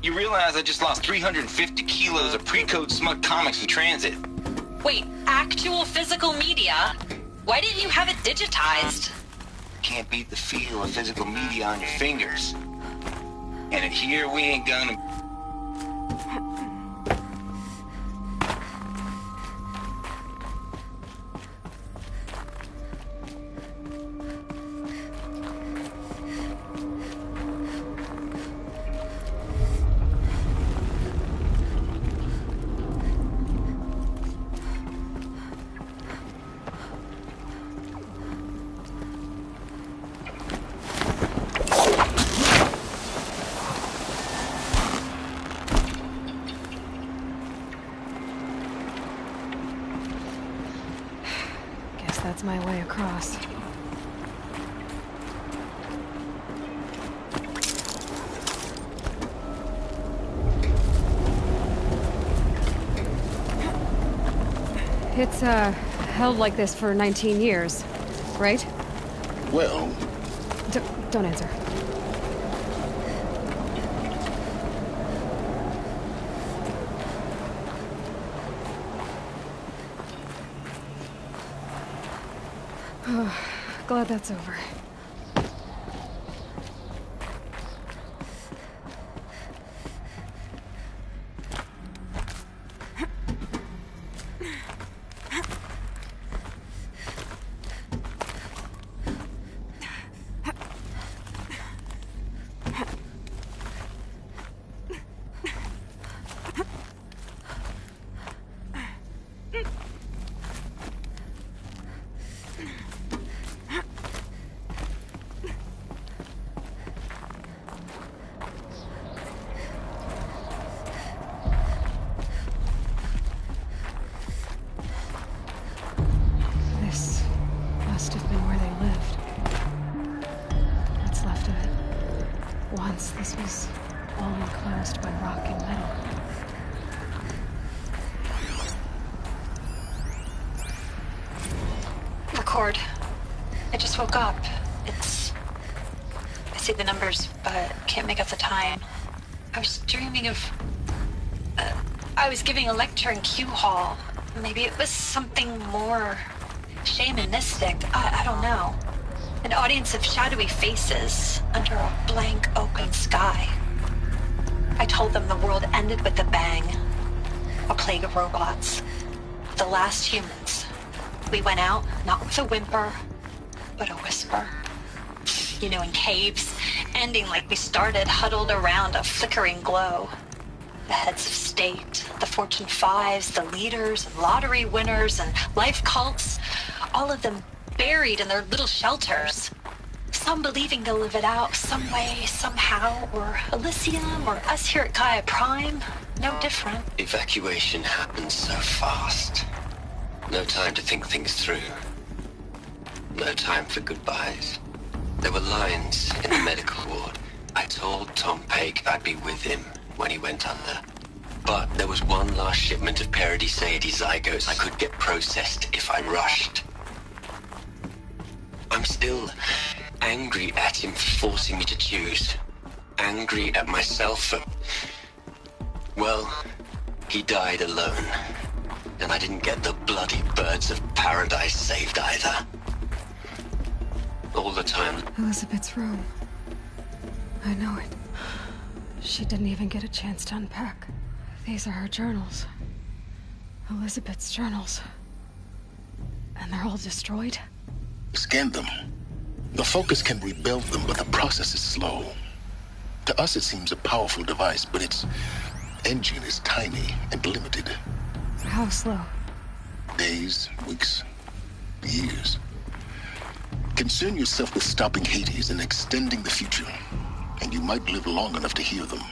You realize I just lost 350 kilos of pre-code smut comics in transit. Wait, actual physical media? Why didn't you have it digitized? can't beat the feel of physical media on your fingers. And here we ain't gonna... That's my way across. It's, held like this for 19 years, right? Well... Don't answer. Glad that's over. This was all enclosed by rock and metal. Record. I just woke up. I see the numbers, but can't make out the time. I was dreaming of... I was giving a lecture in Q Hall. Maybe it was something more shamanistic. I don't know. An audience of shadowy faces under a blank open sky. I told them the world ended with a bang. A plague of robots. The last humans. We went out, not with a whimper, but a whisper. You know, in caves, ending like we started, huddled around a flickering glow. The heads of state, the Fortune 5s, the leaders, and lottery winners, and life cults, all of them buried in their little shelters. Some believing they'll live it out some way, somehow, or Elysium, or us here at Gaia Prime. No different. Evacuation happened so fast. No time to think things through. No time for goodbyes. There were lines in the medical ward. I told Tom Paik I'd be with him when he went under. But there was one last shipment of Paradiseidae zygotes I could get processed if I rushed. I'm still angry at him for forcing me to choose. Angry at myself for... Well, he died alone. And I didn't get the bloody birds of paradise saved either. All the time. Elizabeth's room. I know it. She didn't even get a chance to unpack. These are her journals. Elizabeth's journals. And they're all destroyed? Scan them. The Focus can rebuild them, but the process is slow. To us, it seems a powerful device, but its engine is tiny and limited. How slow? Days, weeks, years. Concern yourself with stopping Hades and extending the future, and you might live long enough to hear them.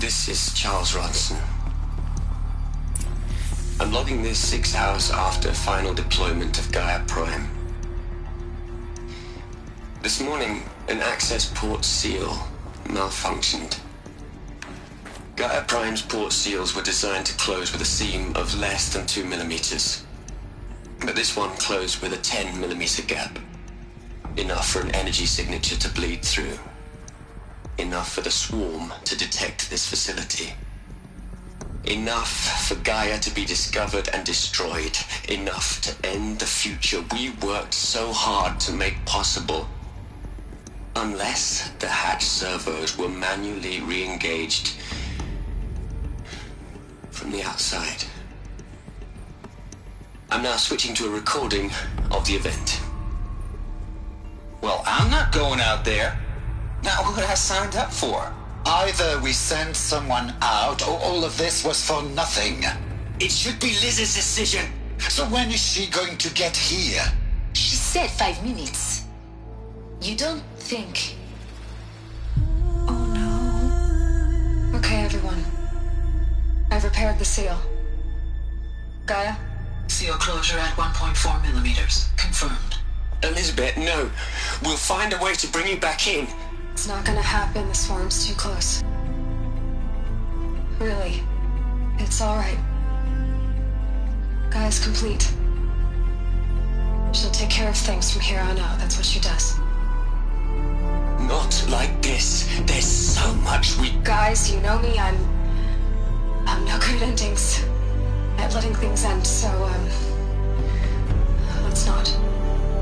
This is Charles Ronson. I'm logging this 6 hours after final deployment of Gaia Prime. This morning, an access port seal malfunctioned. Gaia Prime's port seals were designed to close with a seam of less than 2 millimeters. But this one closed with a 10 millimeter gap. Enough for an energy signature to bleed through. Enough for the swarm to detect this facility. Enough for Gaia to be discovered and destroyed. Enough to end the future we worked so hard to make possible. Unless the hatch servos were manually re-engaged from the outside. I'm now switching to a recording of the event. Well, I'm not going out there. Not what I signed up for. Either we send someone out, or all of this was for nothing. It should be Liz's decision. So when is she going to get here? She said 5 minutes. You don't think... Okay, everyone. I've repaired the seal. Gaia? Seal closure at 1.4 millimeters. Confirmed. Elizabeth, no. We'll find a way to bring you back in. It's not gonna happen. The swarm's too close. Really. It's alright. Gaia's complete. She'll take care of things from here on out. That's what she does. Not like this. There's so much we... Guys, you know me. I'm no good at endings. At letting things end, so, let's not.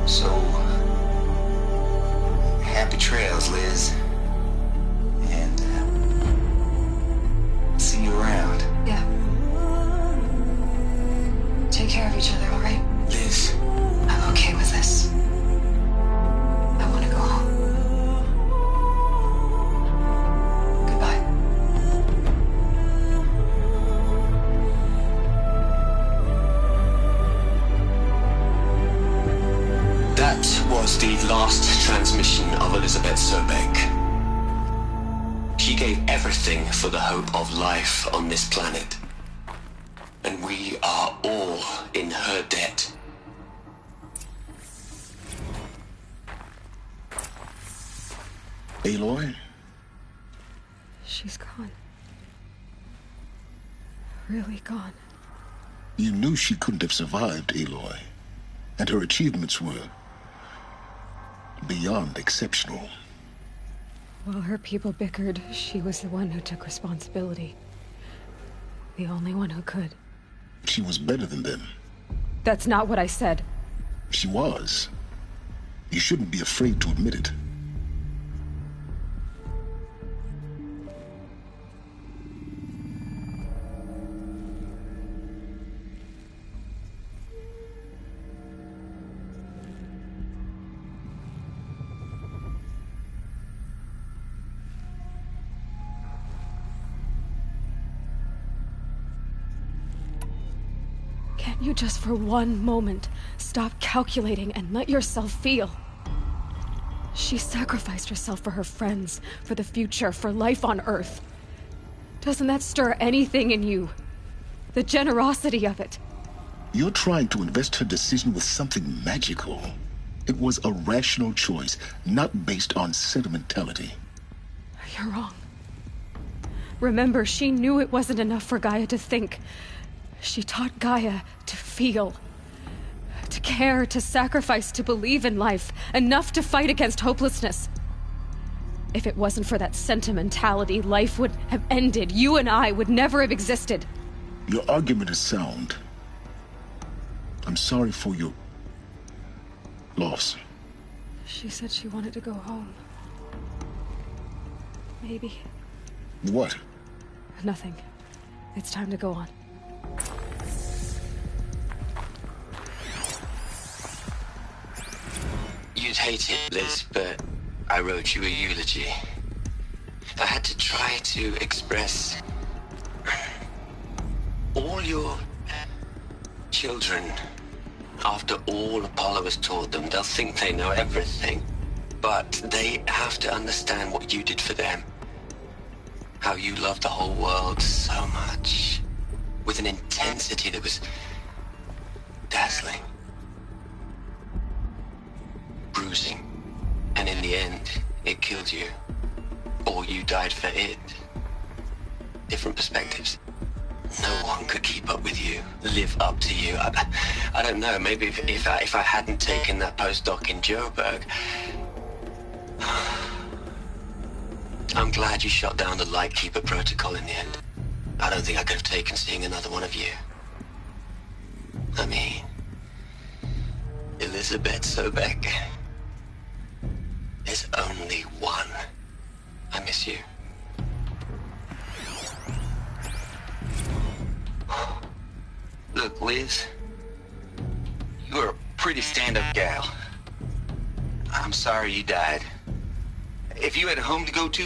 So, happy trails, Liz. And, see you around. Yeah. Take care of each other, alright? Liz. I'm okay with this. I want to go home. Goodbye. That was the last transmission of Elizabeth Sobek. She gave everything for the hope of life on this planet. And we are all in her debt. Aloy? She's gone. Really gone. You knew she couldn't have survived, Aloy. And her achievements were beyond exceptional. While her people bickered, she was the one who took responsibility. The only one who could. She was better than them. That's not what I said. She was. You shouldn't be afraid to admit it. Can't you just for one moment stop calculating and let yourself feel? She sacrificed herself for her friends, for the future, for life on Earth. Doesn't that stir anything in you? The generosity of it. You're trying to invest her decision with something magical. It was a rational choice, not based on sentimentality. You're wrong. Remember, she knew it wasn't enough for Gaia to think. She taught Gaia to feel. To care, to sacrifice, to believe in life. Enough to fight against hopelessness. If it wasn't for that sentimentality, life would have ended. You and I would never have existed. Your argument is sound. I'm sorry for your loss. She said she wanted to go home. Maybe. What? Nothing. It's time to go on. You'd hate it, Liz, but I wrote you a eulogy. I had to try to express all your children. After all Apollo has taught them, they'll think they know everything. But they have to understand what you did for them. How you loved the whole world so much. With an intensity that was dazzling. Bruising. And in the end, it killed you. Or you died for it. Different perspectives. No one could keep up with you, live up to you. I don't know, maybe if I hadn't taken that postdoc in Joburg. I'm glad you shot down the Lightkeeper protocol in the end. I don't think I could have taken seeing another one of you. I mean, Elizabeth Sobek. There's only one. I miss you. Look, Liz, you're a pretty stand-up gal. I'm sorry you died. If you had a home to go to,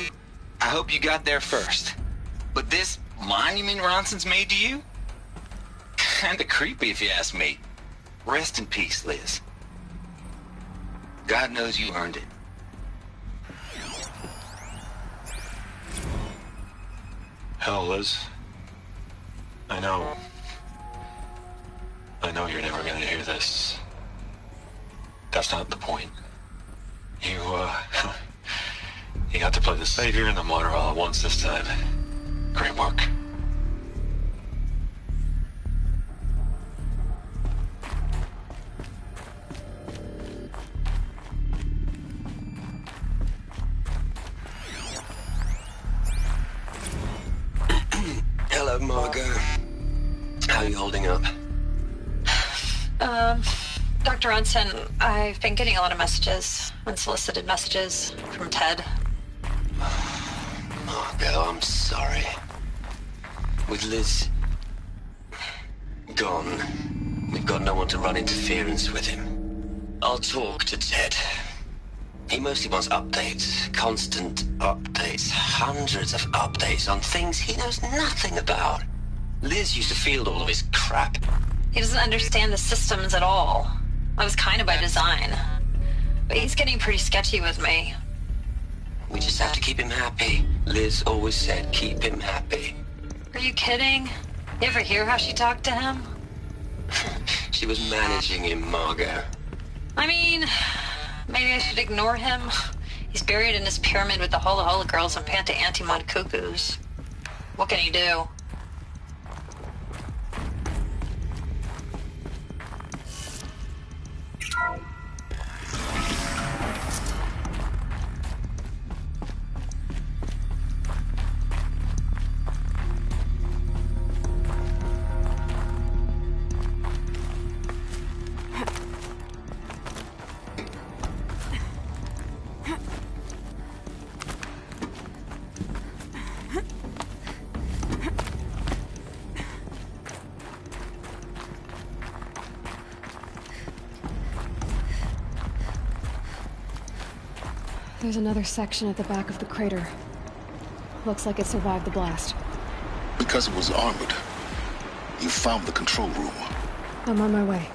I hope you got there first. But this monument Ronson's made to you? Kinda creepy if you ask me. Rest in peace, Liz. God knows you earned it. Hell, Liz. I know you're never gonna hear this. That's not the point. You got to play the savior and the martyr all at once this time. Great work. Hello, Margot. How are you holding up? Dr. Ronson, I've been getting a lot of messages, unsolicited messages from Ted. Margot, I'm sorry. With Liz gone, we've got no one to run interference with him. I'll talk to Ted. He mostly wants updates, constant updates, hundreds of updates on things he knows nothing about. Liz used to field all of his crap. He doesn't understand the systems at all. That was kind of by design. But he's getting pretty sketchy with me. We just have to keep him happy. Liz always said keep him happy. Are you kidding? You ever hear how she talked to him? She was managing him, Margot. I mean, maybe I should ignore him. He's buried in his pyramid with the Hola Hola girls and Panta Antimod cuckoos. What can he do? There's another section at the back of the crater. Looks like it survived the blast. Because it was armored. You found the control room. I'm on my way.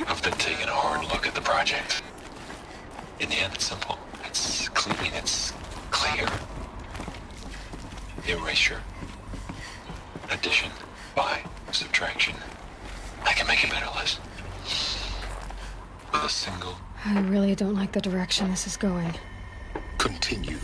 I've been taking a hard look at the project. In the end, it's simple. It's clean, it's clear. Erasure. Addition. By. Subtraction. I can make it better, Liz. With a single... I really don't like the direction this is going. Continue.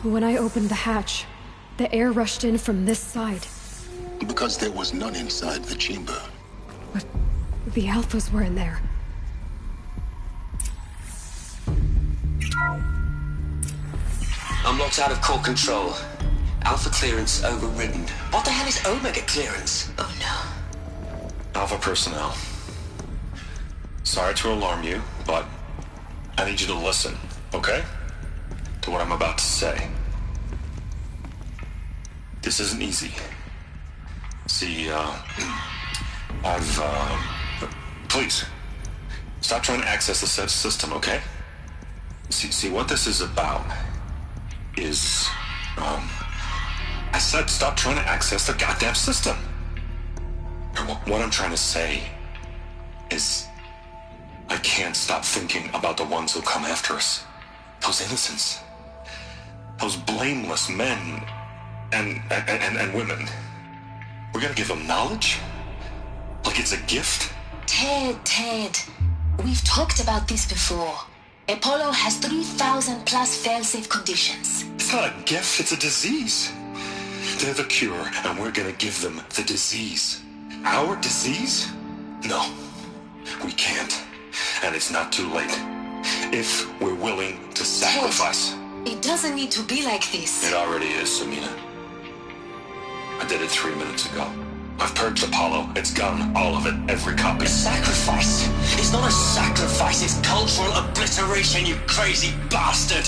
When I opened the hatch, the air rushed in from this side. Because there was none inside the chamber. But The Alphas were in there. I'm locked out of core control. Alpha clearance overridden. What the hell is Omega clearance? Oh no. Alpha personnel. Sorry to alarm you, but I need you to listen, okay? To what I'm about to say. This isn't easy. See, please, stop trying to access the system, okay? See, what this is about is, I said stop trying to access the goddamn system. What I'm trying to say is, I can't stop thinking about the ones who come after us. Those innocents. Those blameless men and women. We're gonna give them knowledge? Like it's a gift? Ted. We've talked about this before. Apollo has 3,000 plus fail-safe conditions. It's not a gift, it's a disease. They're the cure, and we're gonna give them the disease. Our disease? No, we can't. And it's not too late. If we're willing to sacrifice. Ted, it doesn't need to be like this. It already is, Samina. I did it 3 minutes ago. I've purged Apollo. It's gone. All of it. Every copy. A sacrifice? It's not a sacrifice. It's cultural obliteration, you crazy bastard.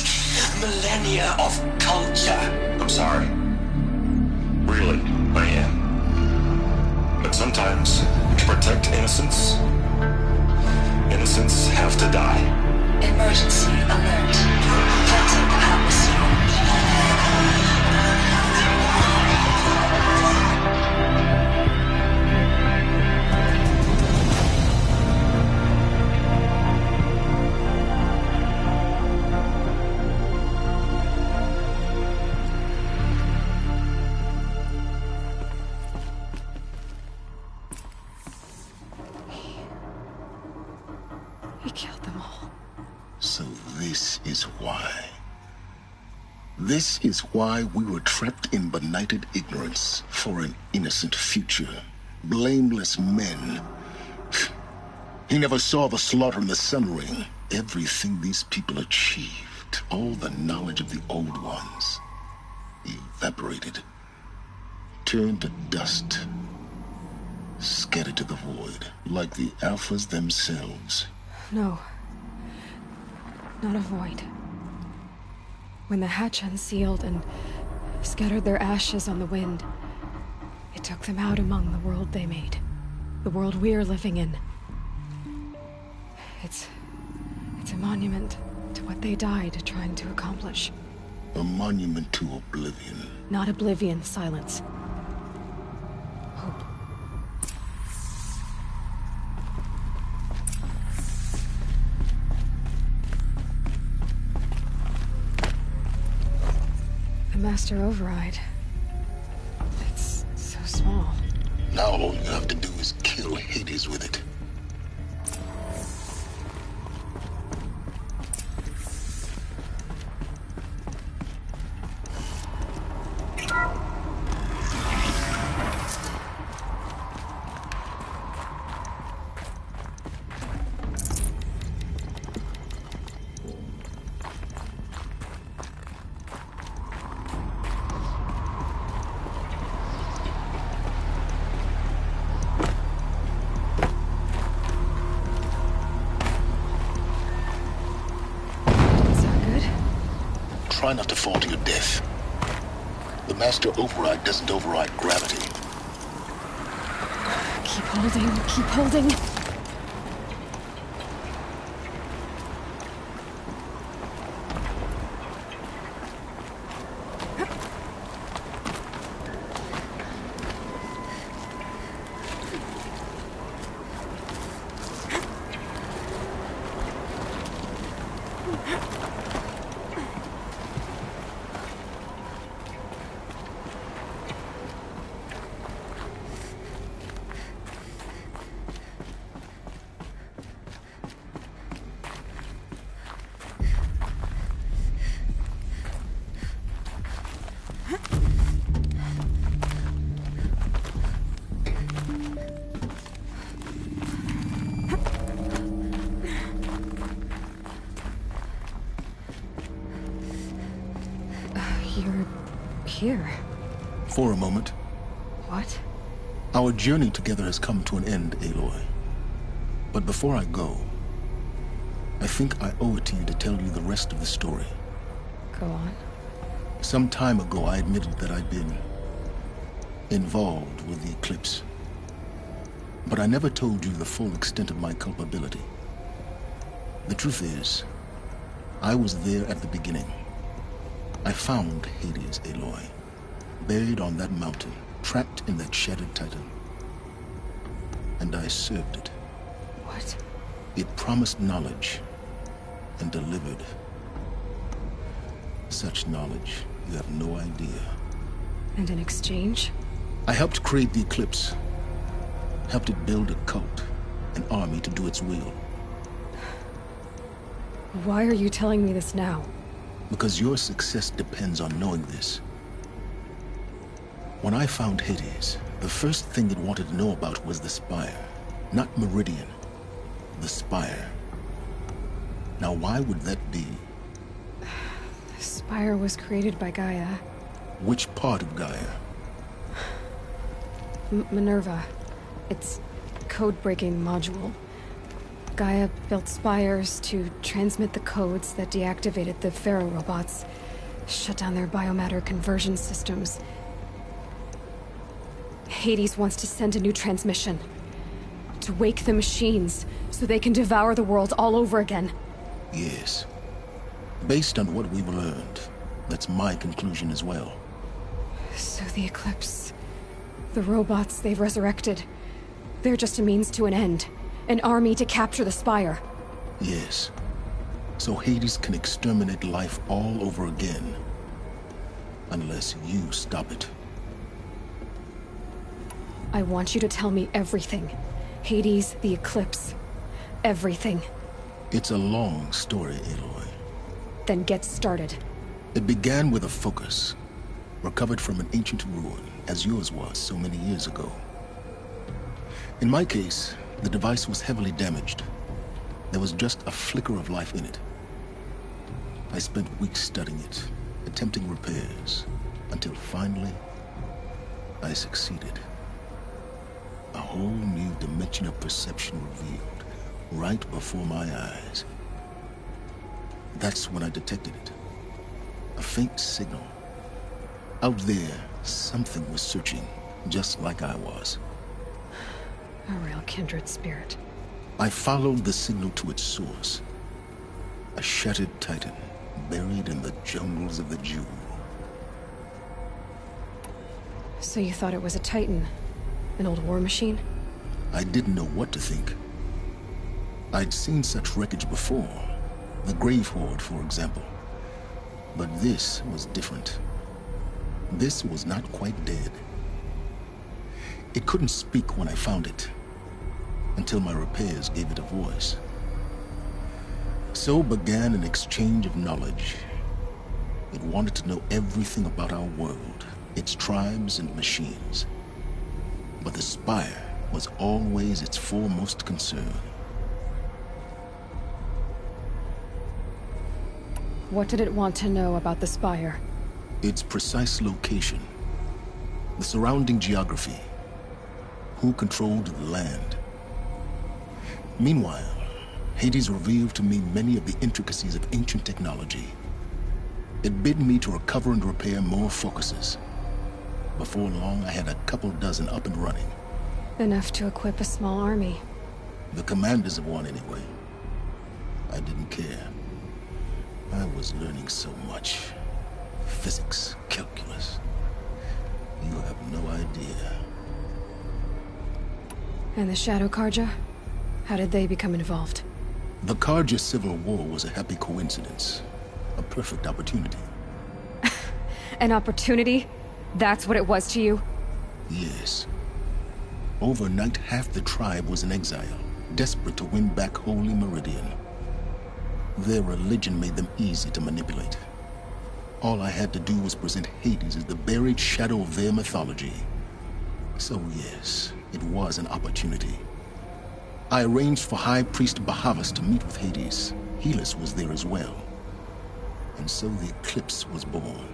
Millennia of culture. I'm sorry. Really, I am. But sometimes, to protect innocence, innocents have to die. Emergency alert. Threatened atmosphere. He killed them all. So this is why. This is why we were trapped in benighted ignorance for an innocent future. Blameless men. He never saw the slaughter in the Sun Ring. Everything these people achieved, all the knowledge of the old ones, evaporated, turned to dust, scattered to the void, like the Alphas themselves. No. Not a void. When the hatch unsealed and scattered their ashes on the wind, it took them out among the world they made. The world we're living in. It's a monument to what they died trying to accomplish. A monument to oblivion. Not oblivion, silence. Hope. The Master Override. It's so small. Now all you have to do is kill Hades with it. Try not to fall to your death. The Master Override doesn't override gravity. Keep holding, keep holding. here? For a moment. What? Our journey together has come to an end, Aloy. But before I go, I think I owe it to you to tell you the rest of the story. Go on. Some time ago, I admitted that I'd been involved with the eclipse. But I never told you the full extent of my culpability. The truth is, I was there at the beginning. I found Hades, Aloy, buried on that mountain, trapped in that shattered titan. And I served it. What? It promised knowledge and delivered. Such knowledge, you have no idea. And in exchange? I helped create the Eclipse. Helped it build a cult, an army to do its will. Why are you telling me this now? Because your success depends on knowing this. When I found Hades, the first thing it wanted to know about was the Spire. Not Meridian. The Spire. Now why would that be? The Spire was created by Gaia. Which part of Gaia? Minerva. Its code-breaking module. Gaia built spires to transmit the codes that deactivated the Pharaoh robots, shut down their biomatter conversion systems. Hades wants to send a new transmission. To wake the machines, so they can devour the world all over again. Yes. Based on what we've learned, that's my conclusion as well. So the Eclipse... the robots they've resurrected... they're just a means to an end. An army to capture the Spire. Yes. So Hades can exterminate life all over again. Unless you stop it. I want you to tell me everything. Hades, the Eclipse. Everything. It's a long story, Aloy. Then get started. It began with a focus. Recovered from an ancient ruin, as yours was so many years ago. In my case, the device was heavily damaged. There was just a flicker of life in it. I spent weeks studying it, attempting repairs, until finally, I succeeded. A whole new dimension of perception revealed, right before my eyes. That's when I detected it. A faint signal. Out there, something was searching, just like I was. A real kindred spirit. I followed the signal to its source. A shattered titan, buried in the jungles of the Jewel. So you thought it was a titan? An old war machine? I didn't know what to think. I'd seen such wreckage before. The Grave Horde, for example. But this was different. This was not quite dead. It couldn't speak when I found it, until my repairs gave it a voice. So began an exchange of knowledge. It wanted to know everything about our world, its tribes and machines. But the Spire was always its foremost concern. What did it want to know about the Spire? Its precise location, the surrounding geography, who controlled the land. Meanwhile, Hades revealed to me many of the intricacies of ancient technology. It bid me to recover and repair more focuses. Before long, I had a couple dozen up and running. Enough to equip a small army. The commanders of one, anyway. I didn't care. I was learning so much. Physics, calculus. You have no idea. And the Shadow Karja? How did they become involved? The Karja Civil War was a happy coincidence. A perfect opportunity. An opportunity? That's what it was to you? Yes. Overnight, half the tribe was in exile, desperate to win back Holy Meridian. Their religion made them easy to manipulate. All I had to do was present Hades as the buried shadow of their mythology. So yes, it was an opportunity. I arranged for High Priest Bahavas to meet with Hades. Helis was there as well. And so the Eclipse was born.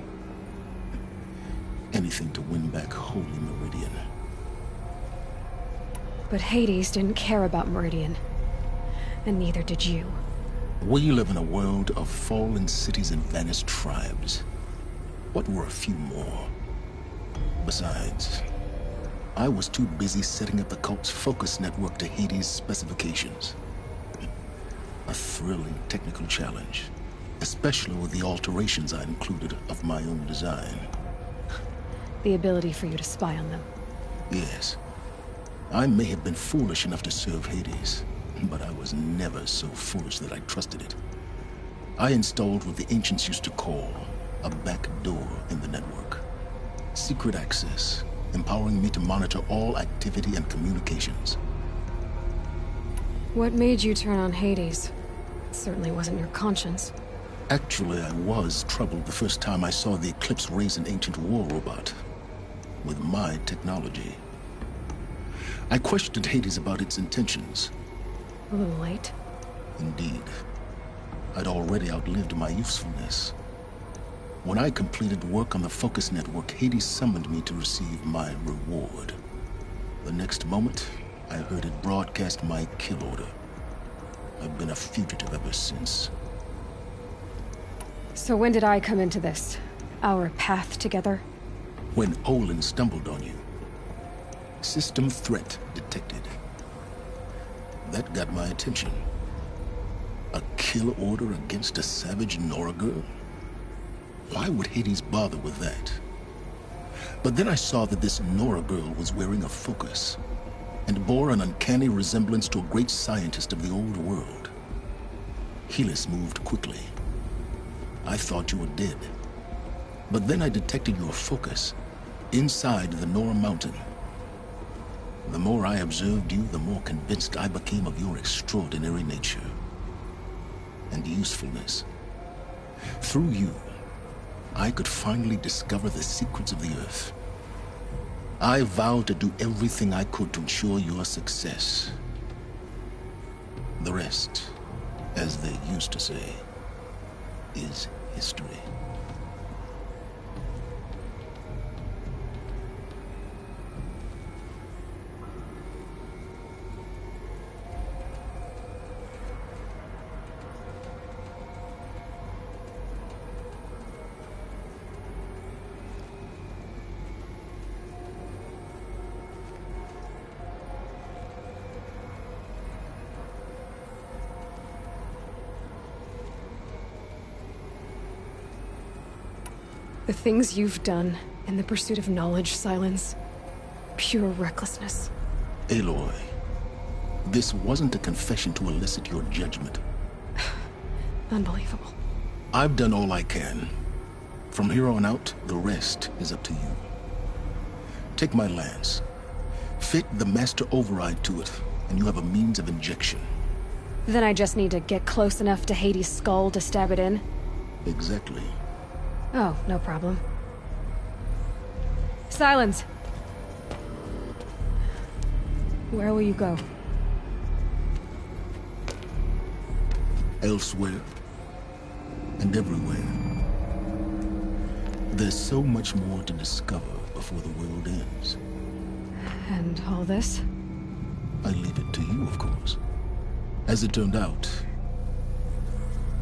Anything to win back Holy Meridian. But Hades didn't care about Meridian. And neither did you. We live in a world of fallen cities and vanished tribes. What were a few more? Besides, I was too busy setting up the cult's focus network to Hades' specifications. A thrilling technical challenge, especially with the alterations I included of my own design. The ability for you to spy on them. Yes. I may have been foolish enough to serve Hades, but I was never so foolish that I trusted it. I installed what the ancients used to call a back door in the network. Secret access, empowering me to monitor all activity and communications. What made you turn on Hades? It certainly wasn't your conscience. Actually, I was troubled the first time I saw the Eclipse raise an ancient war robot. With my technology. I questioned Hades about its intentions. A little late. Indeed. I'd already outlived my usefulness. When I completed work on the Focus Network, Hades summoned me to receive my reward. The next moment, I heard it broadcast my kill order. I've been a fugitive ever since. So when did I come into this? Our path together? When Olin stumbled on you. System threat detected. That got my attention. A kill order against a savage Nora girl? Why would Hades bother with that? But then I saw that this Nora girl was wearing a focus, and bore an uncanny resemblance to a great scientist of the old world. Helis moved quickly. I thought you were dead. But then I detected your focus inside the Nora mountain. The more I observed you, the more convinced I became of your extraordinary nature and usefulness. Through you, I could finally discover the secrets of the Earth. I vowed to do everything I could to ensure your success. The rest, as they used to say, is history. The things you've done in the pursuit of knowledge, Silence. Pure recklessness. Aloy, this wasn't a confession to elicit your judgment. Unbelievable. I've done all I can. From here on out, the rest is up to you. Take my lance. Fit the master override to it, and you have a means of injection. Then I just need to get close enough to Hades' skull to stab it in? Exactly. Oh, no problem. Silence! Where will you go? Elsewhere. And everywhere. There's so much more to discover before the world ends. And all this? I leave it to you, of course. As it turned out,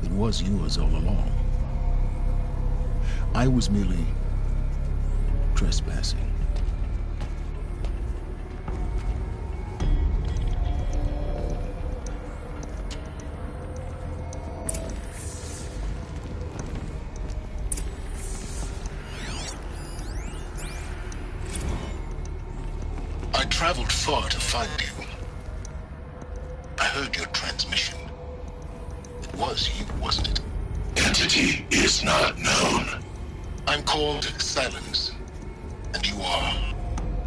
it was yours all along. I was merely trespassing. I traveled far to find you. I heard your transmission. It was you, wasn't it? Entity is not known. I'm called Silence, and you are.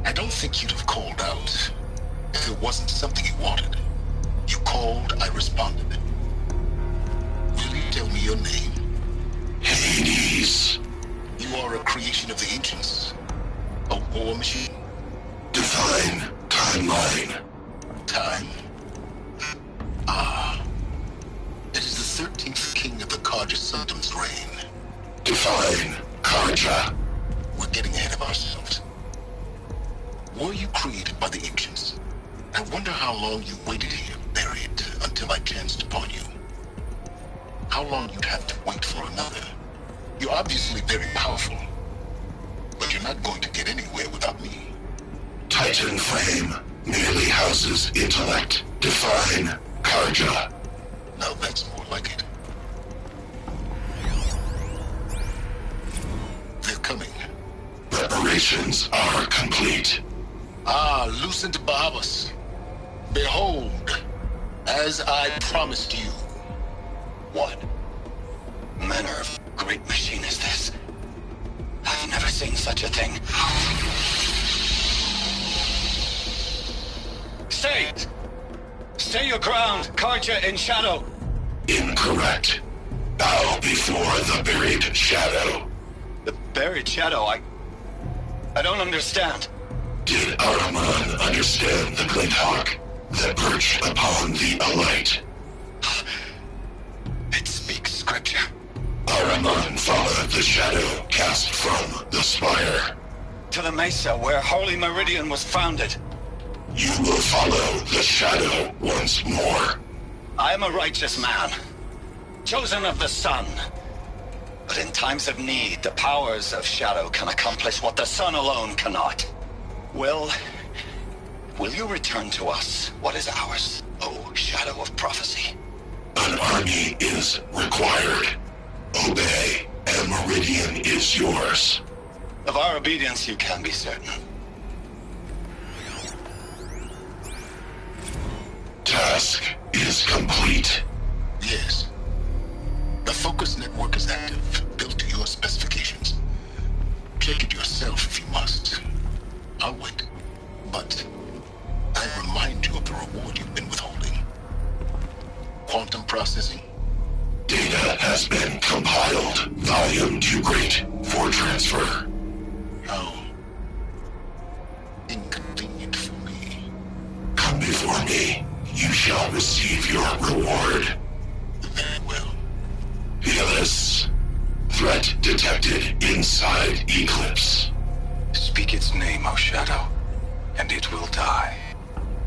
I don't think you'd have called out if it wasn't something you wanted. You called, I responded. Will you tell me your name? Hades. You are a creation of the ancients? A war machine? Define timeline. Time? Ah. It is the 13th king of the Carja Sundam's reign. Define Carja. we're getting ahead of ourselves. Were you created by the ancients? I wonder how long you waited here, buried, until I chanced upon you. How long you'd have to wait for another. You're obviously very powerful, but you're not going to get anywhere without me. Titan Flame merely houses intellect. Define Karja. Now that's more like it. They're coming. Preparations are complete. Ah, Lucent Bahavas. Behold, as I promised you. What manner of great machine is this? I've never seen such a thing. Stay! Stay your ground, Karja in shadow! Incorrect. Bow before the buried shadow. The buried shadow? I don't understand. Did Araman understand the glint hawk that perched upon the alight? It speaks scripture. Araman followed the shadow cast from the spire. To the mesa where Holy Meridian was founded. You will follow the shadow once more. I am a righteous man, chosen of the sun. But in times of need, the powers of shadow can accomplish what the sun alone cannot. Will you return to us what is ours, O Shadow of Prophecy? An army is required. Obey, and Meridian is yours. Of our obedience you can be certain. Task is complete. Yes. The focus network is active, built to your specifications. Check it yourself if you must. I'll wait. But I remind you of the reward you've been withholding. Quantum processing. Data has been compiled. Volume too great for transfer. How inconvenient for me. Come before me. You shall receive your reward. Very well. Helis. Threat detected inside Eclipse. Speak its name, O Shadow, and it will die.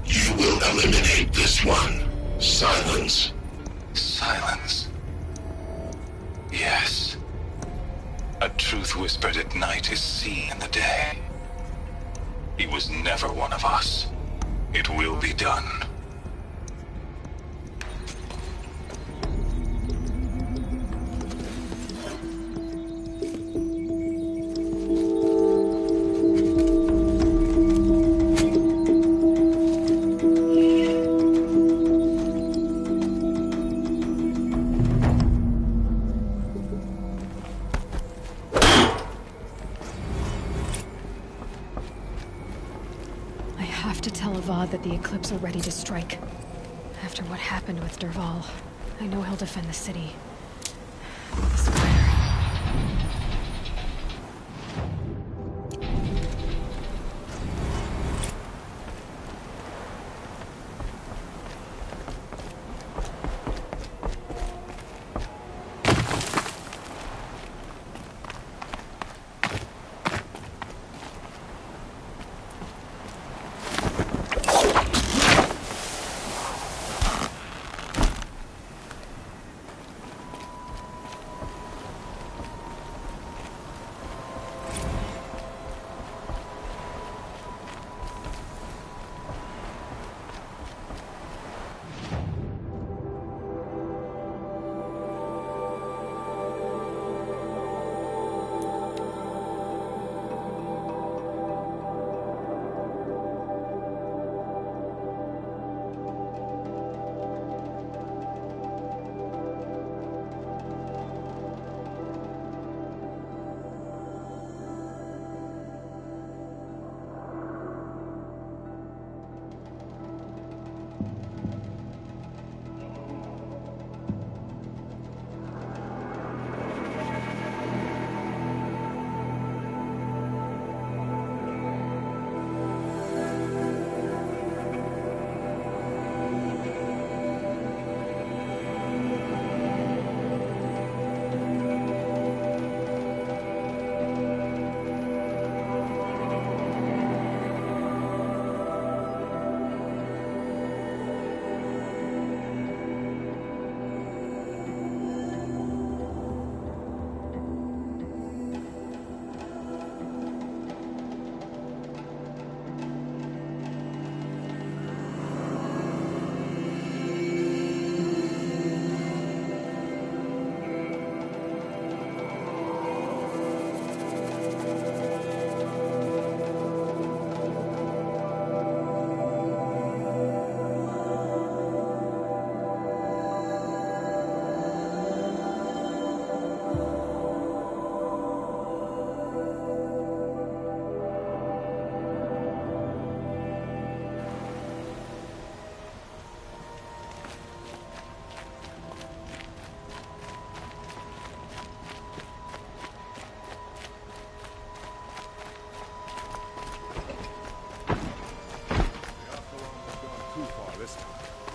You will eliminate this one. Silence. Silence. Yes. A truth whispered at night is seen in the day. He was never one of us. It will be done. That the Eclipse are ready to strike. After what happened with Derval, I know he'll defend the city. The Spire.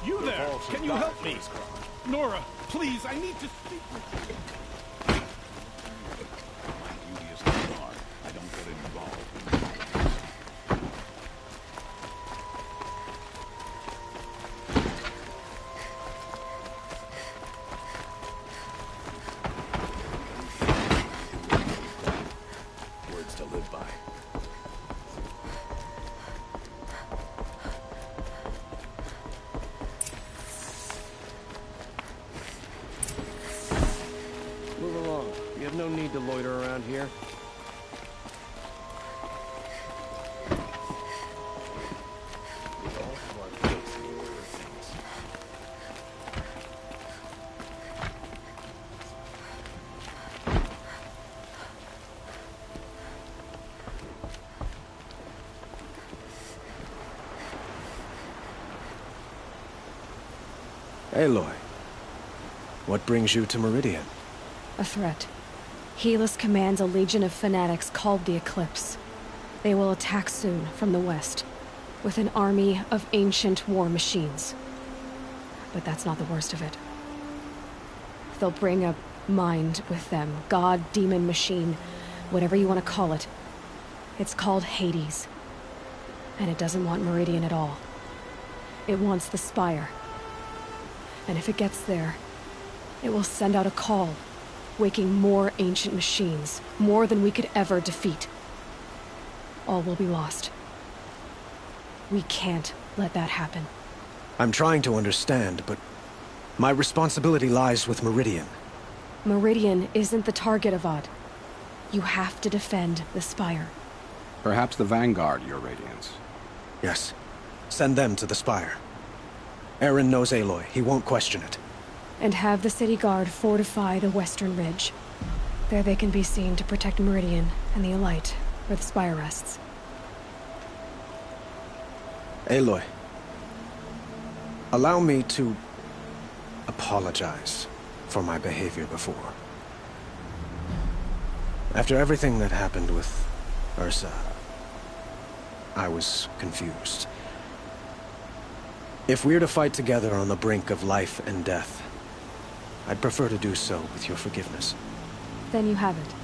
You there! Can you help me? Nora, please, I need to speak with you. My duty is the guard. I don't get involved. Words to live by. Move along. You have no need to loiter around here. Aloy, what brings you to Meridian? A threat. Helis commands a legion of fanatics called the Eclipse. They will attack soon from the west, with an army of ancient war machines. But that's not the worst of it. They'll bring a mind with them, god, demon, machine, whatever you want to call it. It's called Hades. And it doesn't want Meridian at all. It wants the Spire. And if it gets there, it will send out a call, waking more ancient machines, more than we could ever defeat. All will be lost. We can't let that happen. I'm trying to understand, but my responsibility lies with Meridian. Meridian isn't the target, Avad. You have to defend the Spire. Perhaps the Vanguard, Your Radiance. Yes. Send them to the Spire. Aaron knows Aloy. He won't question it. And have the city guard fortify the western ridge. There they can be seen to protect Meridian and the Elite, where the Spire rests. Aloy, allow me to apologize for my behavior before. After everything that happened with Ursa, I was confused. If we're to fight together on the brink of life and death, I'd prefer to do so with your forgiveness. Then you have it.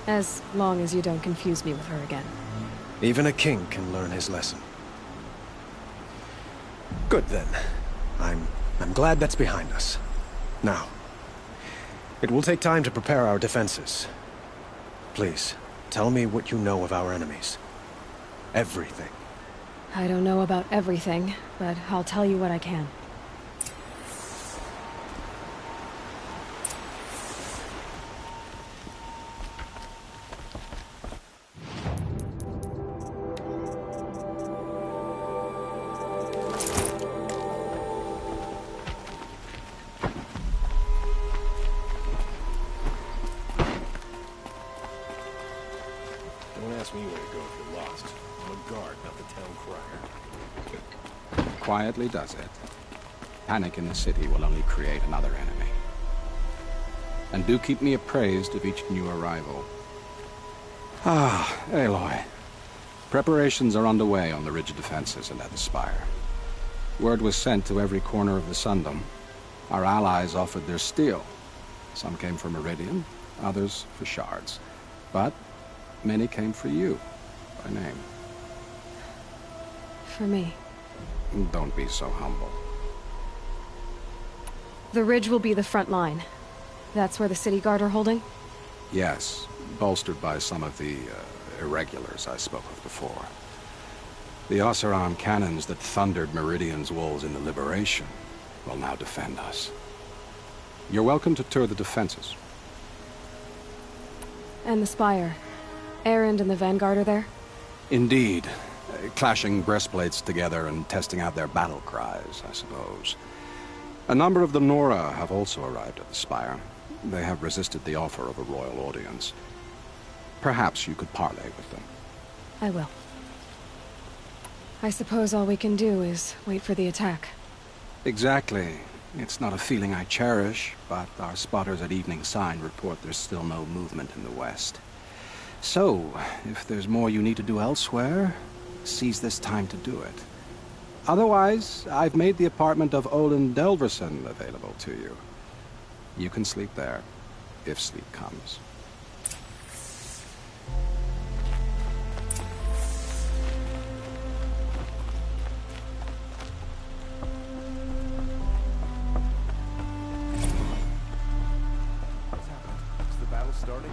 As long as you don't confuse me with her again. Even a king can learn his lesson. Good then. I'm glad that's behind us. Now, it will take time to prepare our defenses. Please, tell me what you know of our enemies. Everything. I don't know about everything, but I'll tell you what I can. Don't ask me where to go if you're lost. I'm a guard, not the town crier. Quietly does it. Panic in the city will only create another enemy. And do keep me appraised of each new arrival. Ah, Aloy. Preparations are underway on the ridge defenses and at the Spire. Word was sent to every corner of the Sundom. Our allies offered their steel. Some came for Meridian, others for shards. But many came for you, by name. For me. Don't be so humble. The ridge will be the front line. That's where the city guard are holding? Yes, bolstered by some of the irregulars I spoke of before. The Oseram cannons that thundered Meridian's walls in the Liberation will now defend us. You're welcome to tour the defenses. And the Spire. Erend and the Vanguard are there? Indeed. Clashing breastplates together and testing out their battle cries, I suppose. A number of the Nora have also arrived at the Spire. They have resisted the offer of a royal audience. Perhaps you could parley with them. I will. I suppose all we can do is wait for the attack. Exactly. It's not a feeling I cherish, but our spotters at Evening Sign report there's still no movement in the west. So, if there's more you need to do elsewhere, seize this time to do it. Otherwise, I've made the apartment of Olin Delverson available to you. You can sleep there, if sleep comes. Is the battle starting?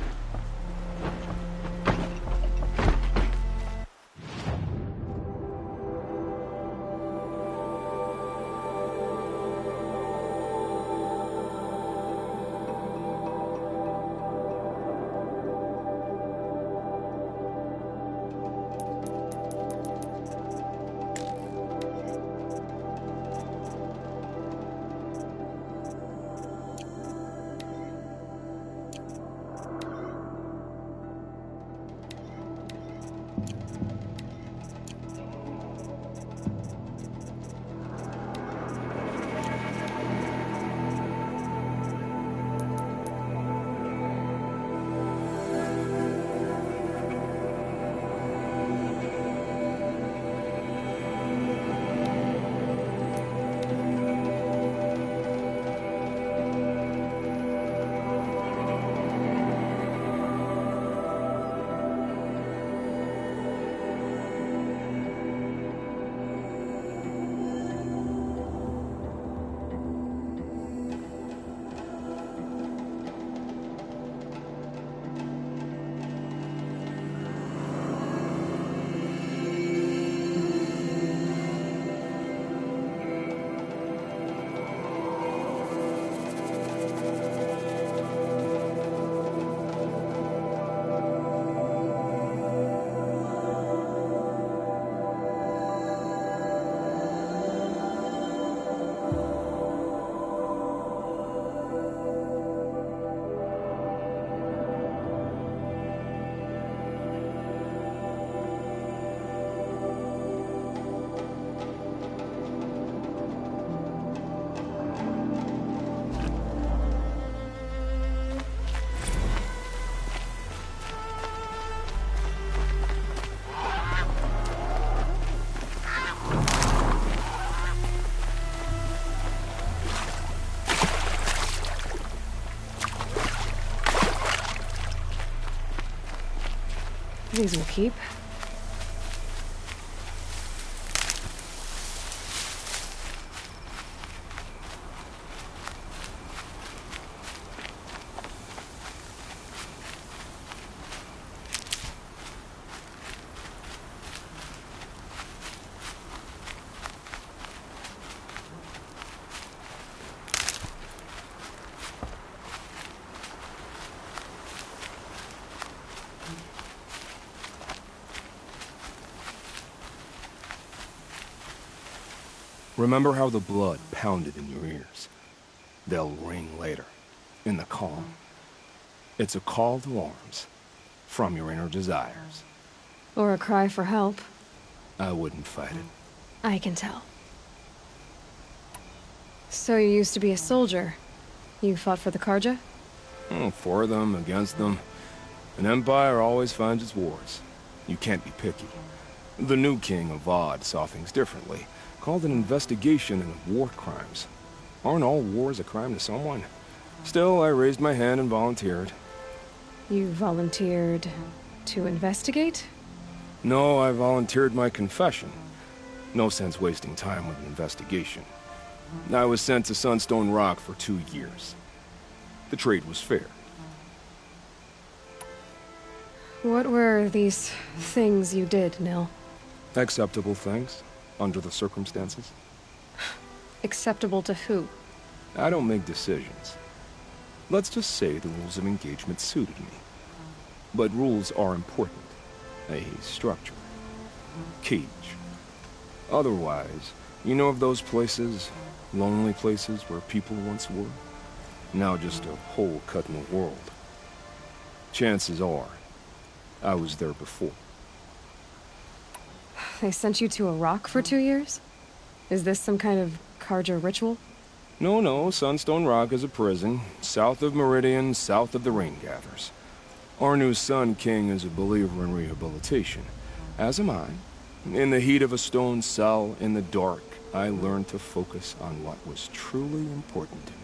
These will keep. Remember how the blood pounded in your ears? They'll ring later, in the calm. It's a call to arms, from your inner desires. Or a cry for help. I wouldn't fight it. I can tell. So you used to be a soldier. You fought for the Karja? For them, against them. An empire always finds its wars. You can't be picky. The new king of Vod saw things differently. Called an investigation into war crimes. Aren't all wars a crime to someone? Still, I raised my hand and volunteered. You volunteered to investigate? No, I volunteered my confession. No sense wasting time with an investigation. I was sent to Sunstone Rock for 2 years. The trade was fair. What were these things you did, Nil? Acceptable things, under the circumstances. Acceptable to who? I don't make decisions. Let's just say the rules of engagement suited me. But rules are important. A structure. Cage. Otherwise, you know of those places, lonely places where people once were? Now just a hole cut in the world. Chances are, I was there before. They sent you to a rock for 2 years? Is this some kind of Karja ritual? No, Sunstone Rock is a prison, south of Meridian, south of the Rain Gathers. Our new Sun King is a believer in rehabilitation, as am I. In the heat of a stone cell, in the dark, I learned to focus on what was truly important to me.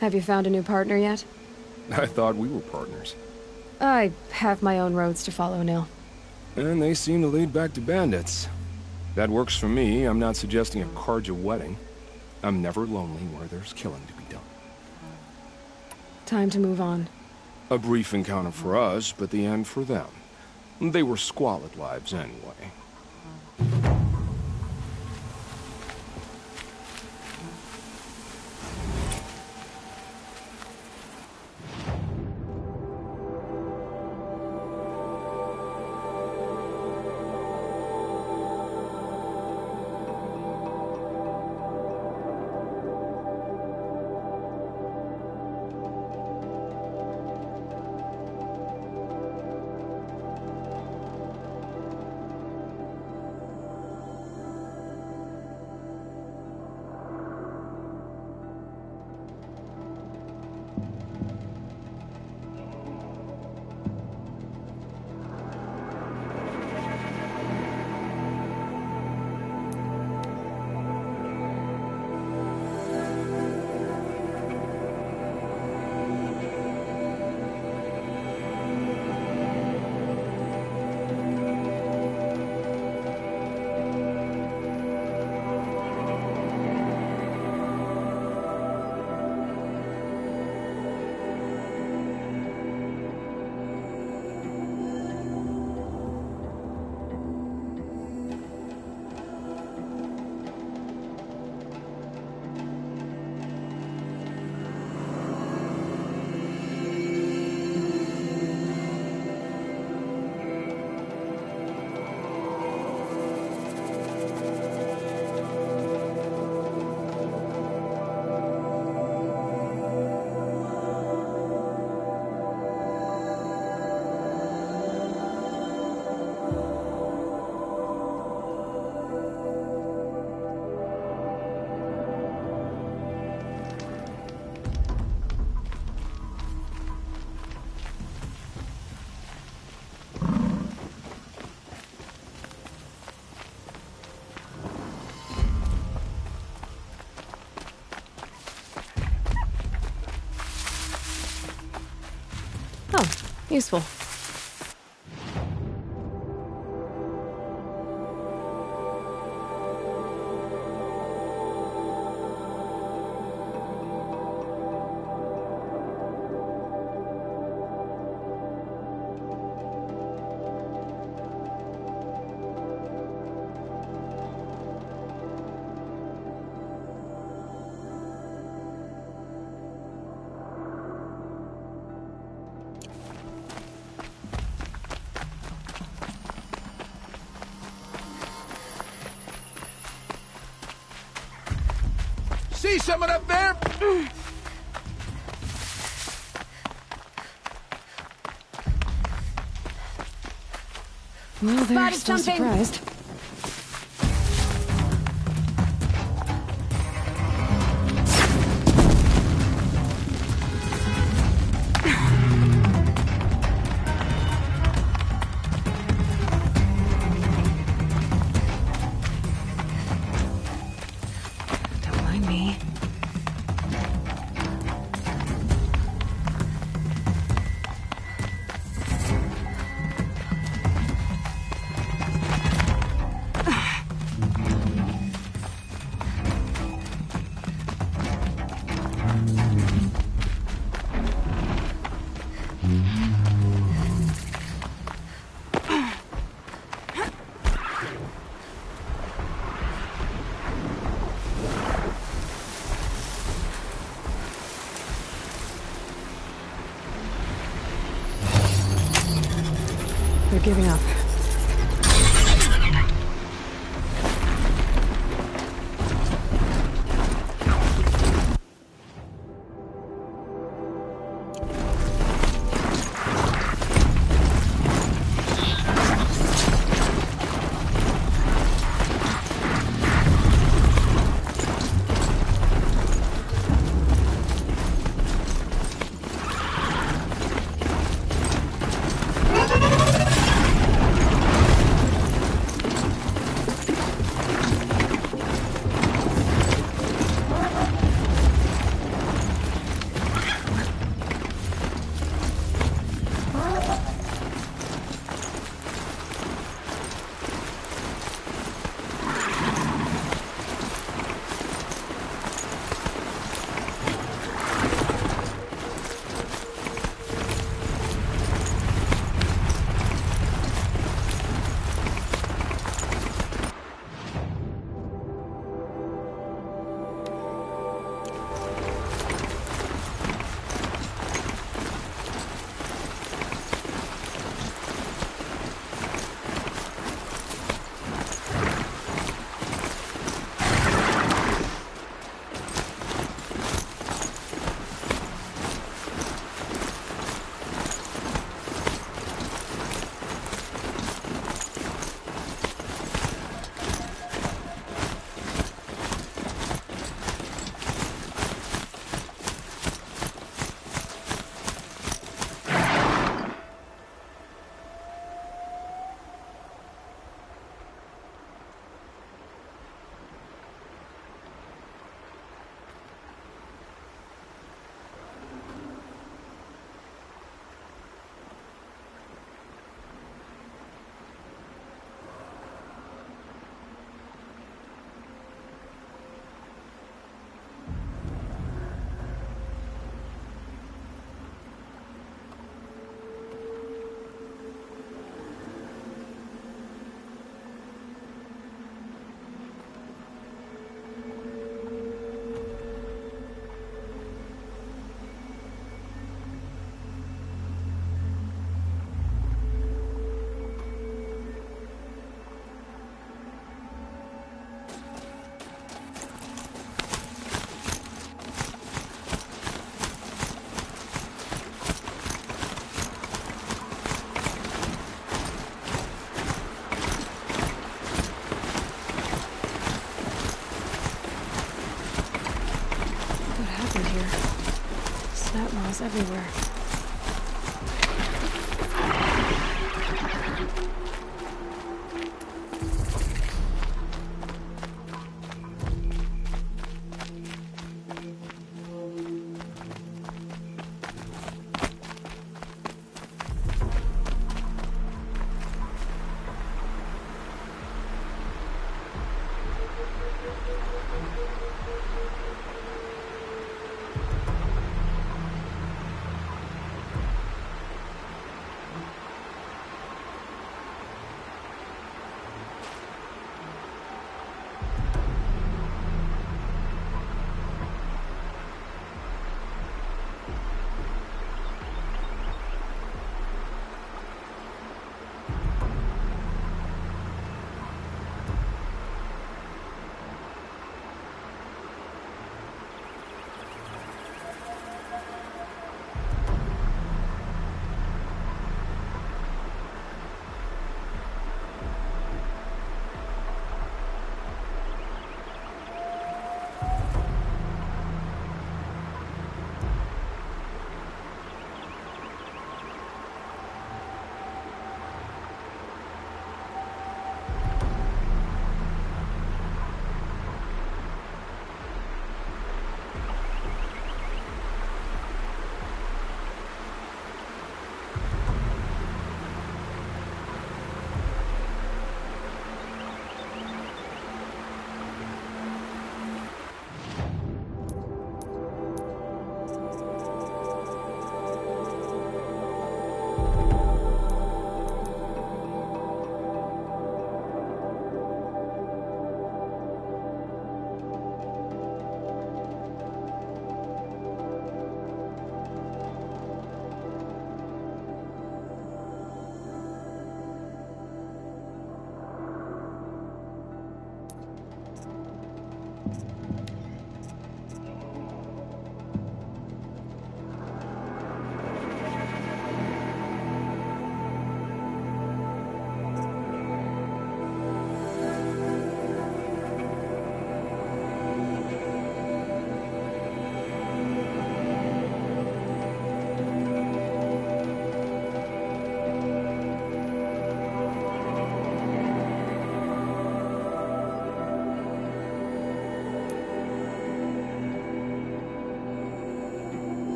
Have you found a new partner yet? I thought we were partners. I have my own roads to follow, Nil. And they seem to lead back to bandits. That works for me. I'm not suggesting a Karja wedding. I'm never lonely where there's killing to be done. Time to move on. A brief encounter for us, but the end for them. They were squalid lives anyway. Useful. See someone up there? Well, they're still surprised. Don't mind me. They're giving up. Cameras everywhere.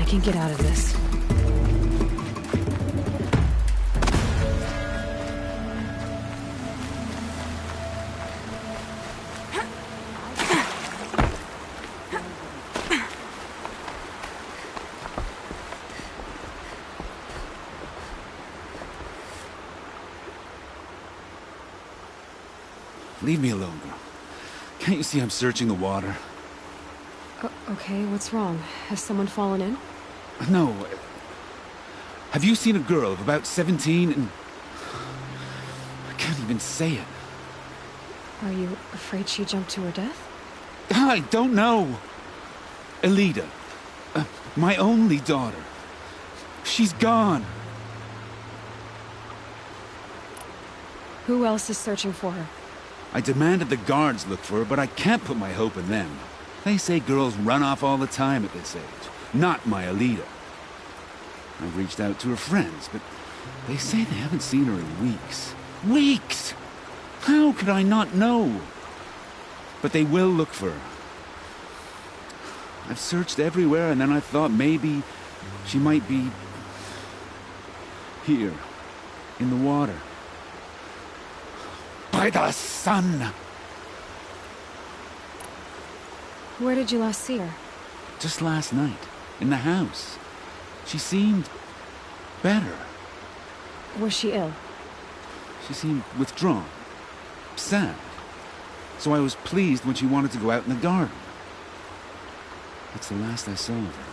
can get out of this. Leave me alone, girl. Can't you see I'm searching the water? Okay, what's wrong? Has someone fallen in? No. Have you seen a girl of about 17 and... I can't even say it. Are you afraid she jumped to her death? I don't know. Elida. My only daughter. She's gone. Who else is searching for her? I demanded the guards look for her, but I can't put my hope in them. They say girls run off all the time at this age. Not my Elida. I've reached out to her friends, but they say they haven't seen her in weeks. Weeks! How could I not know? But they will look for her. I've searched everywhere, and then I thought maybe she might be... here, in the water. By the sun! Where did you last see her? Just last night, in the house. She seemed... better. Was she ill? She seemed withdrawn. Sad. So I was pleased when she wanted to go out in the garden. That's the last I saw of her.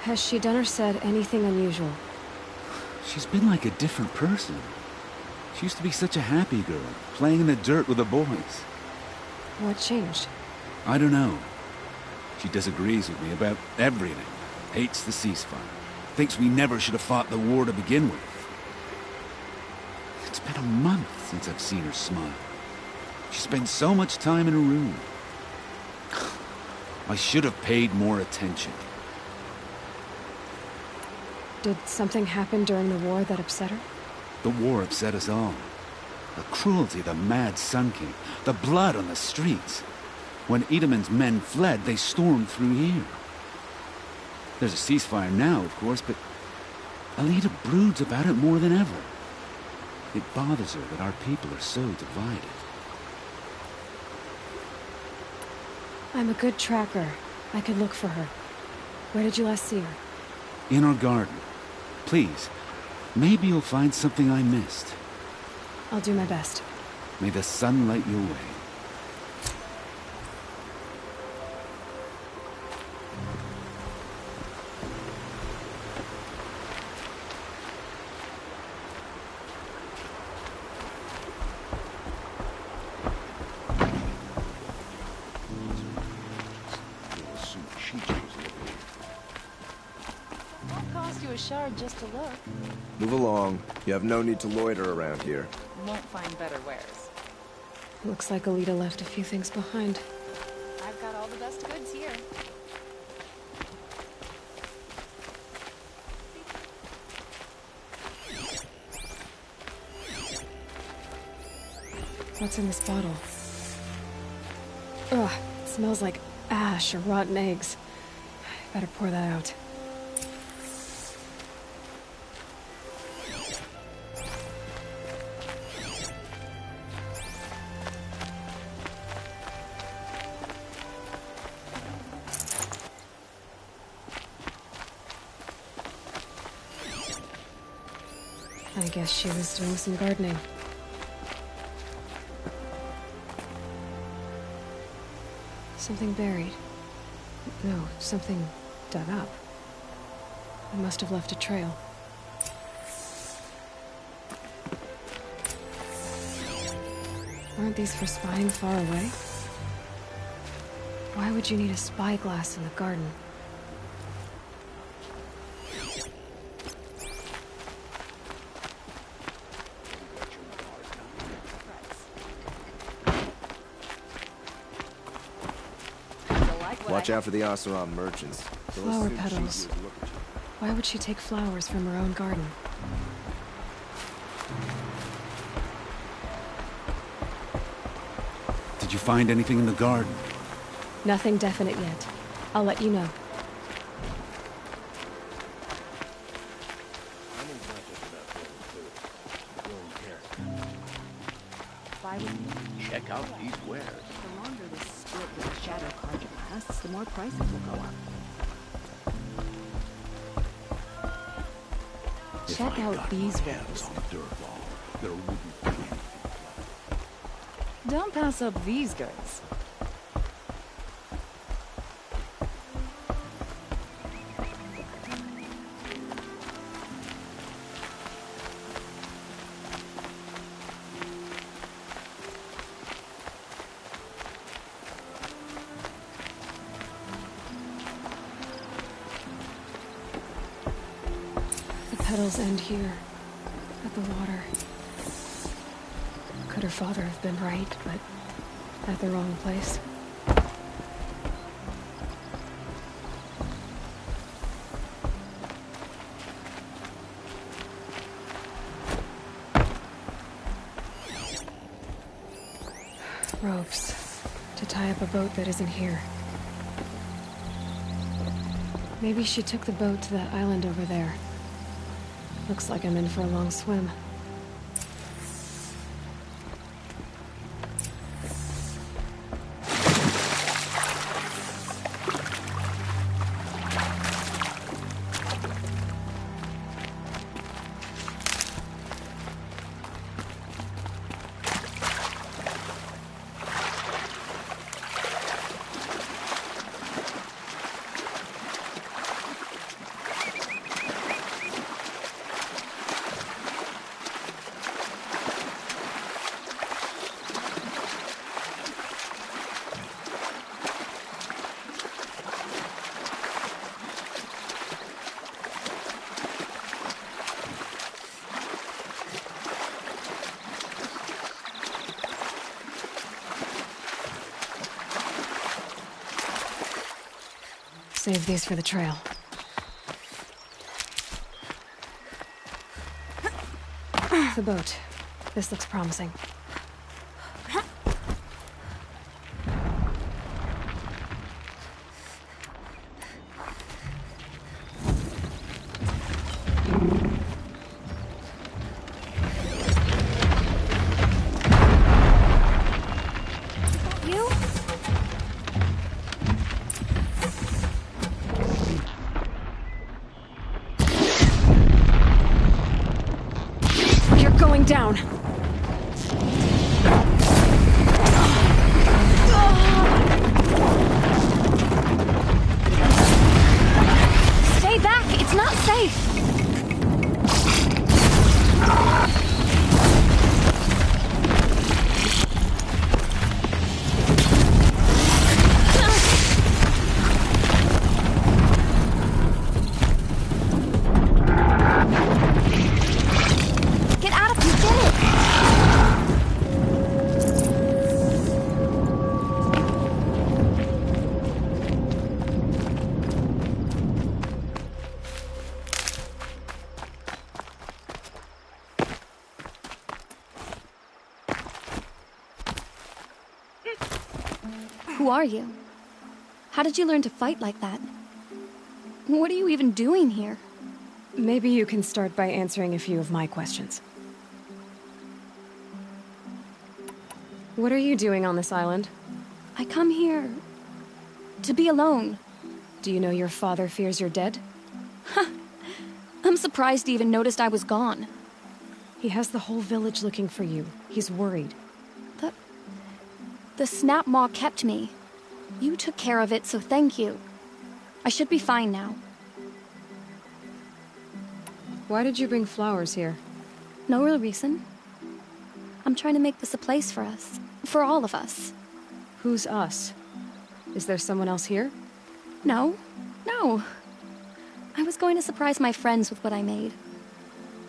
Has she done or said anything unusual? She's been like a different person. She used to be such a happy girl, playing in the dirt with the boys. What changed? I don't know. She disagrees with me about everything. Hates the ceasefire. Thinks we never should have fought the war to begin with. It's been a month since I've seen her smile. She spends so much time in her room. I should have paid more attention. Did something happen during the war that upset her? The war upset us all. The cruelty of the mad Sun King. The blood on the streets. When Edamon's men fled, they stormed through here. There's a ceasefire now, of course, but Elida broods about it more than ever. It bothers her that our people are so divided. I'm a good tracker. I could look for her. Where did you last see her? In our garden. Please, maybe you'll find something I missed. I'll do my best. May the sun light your way. Shard just to look. Move along. You have no need to loiter around here. Won't find better wares. Looks like Elida left a few things behind. I've got all the best goods here. What's in this bottle? Ugh, it smells like ash or rotten eggs. Better pour that out. I guess she was doing some gardening. Something buried. No, something dug up. I must have left a trail. Aren't these for spying far away? Why would you need a spyglass in the garden? Watch out for the Oseram merchants. Flower petals. Why would she take flowers from her own garden? Did you find anything in the garden? Nothing definite yet. I'll let you know. Check out these wares. The longer this split with the shadow carja lasts, the more prices will go up. Check out these wares. Don't pass up these goods. Petals end here, at the water. Could her father have been right, but at the wrong place? Ropes, to tie up a boat that isn't here. Maybe she took the boat to that island over there. Looks like I'm in for a long swim. Save these for the trail. The boat. This looks promising. Down. Stay back! It's not safe! Who are you? How did you learn to fight like that? What are you even doing here? Maybe you can start by answering a few of my questions. What are you doing on this island? I come here to be alone. Do you know your father fears you're dead? I'm surprised he even noticed I was gone. He has the whole village looking for you. He's worried. The snap maw kept me. You took care of it, so thank you. I should be fine now. Why did you bring flowers here? No real reason. I'm trying to make this a place for us. For all of us. Who's us? Is there someone else here? No. No. I was going to surprise my friends with what I made.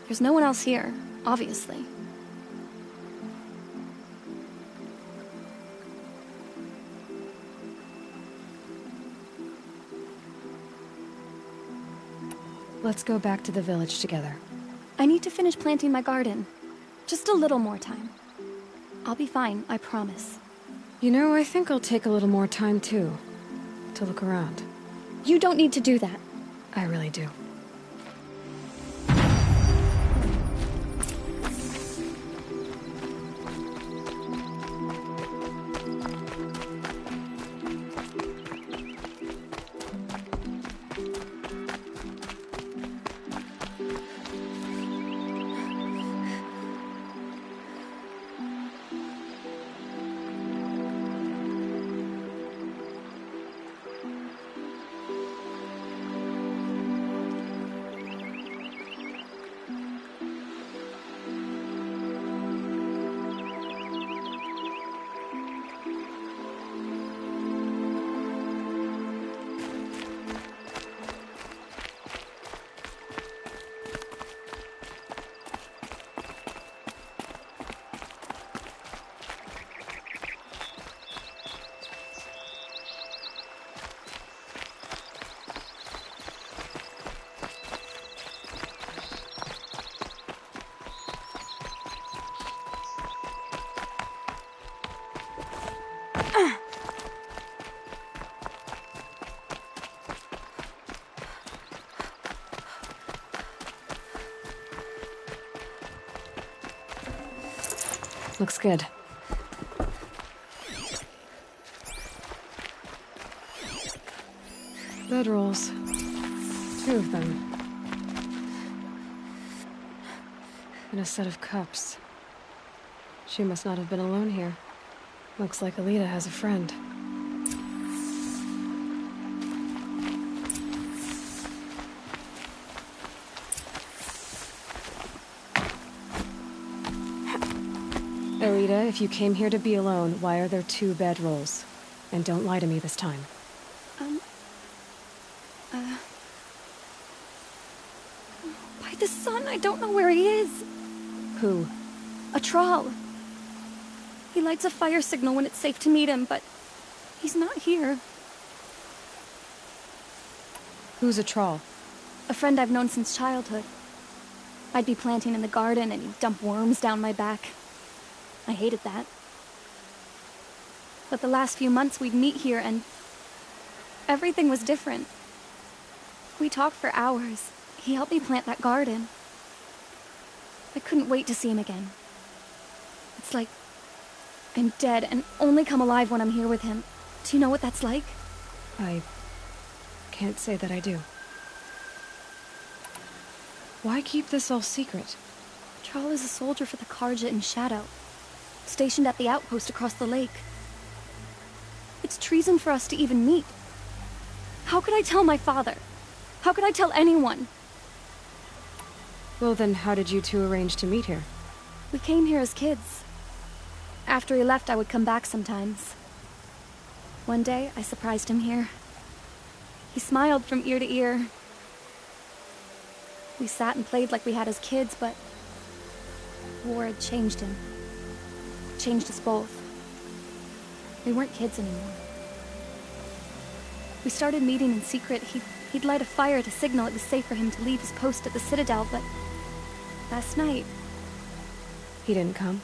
There's no one else here, obviously. Let's go back to the village together. I need to finish planting my garden. Just a little more time. I'll be fine, I promise. You know, I think I'll take a little more time too. To look around. You don't need to do that. I really do. Looks good. Bedrolls. 2 of them. And a set of cups. She must not have been alone here. Looks like Alita has a friend. Alita, if you came here to be alone, why are there 2 bedrolls? And don't lie to me this time. By the sun, I don't know where he is. Who? A troll. He lights a fire signal when it's safe to meet him, but he's not here. Who's a troll? A friend I've known since childhood. I'd be planting in the garden and he'd dump worms down my back. I hated that. But the last few months we'd meet here and everything was different. We talked for hours. He helped me plant that garden. I couldn't wait to see him again. It's like I'm dead and only come alive when I'm here with him. Do you know what that's like? I can't say that I do. Why keep this all secret? Charl is a soldier for the Karja in Shadow, stationed at the outpost across the lake. It's treason for us to even meet. How could I tell my father? How could I tell anyone? Well then, how did you 2 arrange to meet here? We came here as kids. After he left, I would come back sometimes. One day, I surprised him here. He smiled from ear to ear. We sat and played like we had as kids, but war had changed him. Changed us both. We weren't kids anymore. We started meeting in secret. He'd light a fire to signal it was safe for him to leave his post at the Citadel, but last night... He didn't come?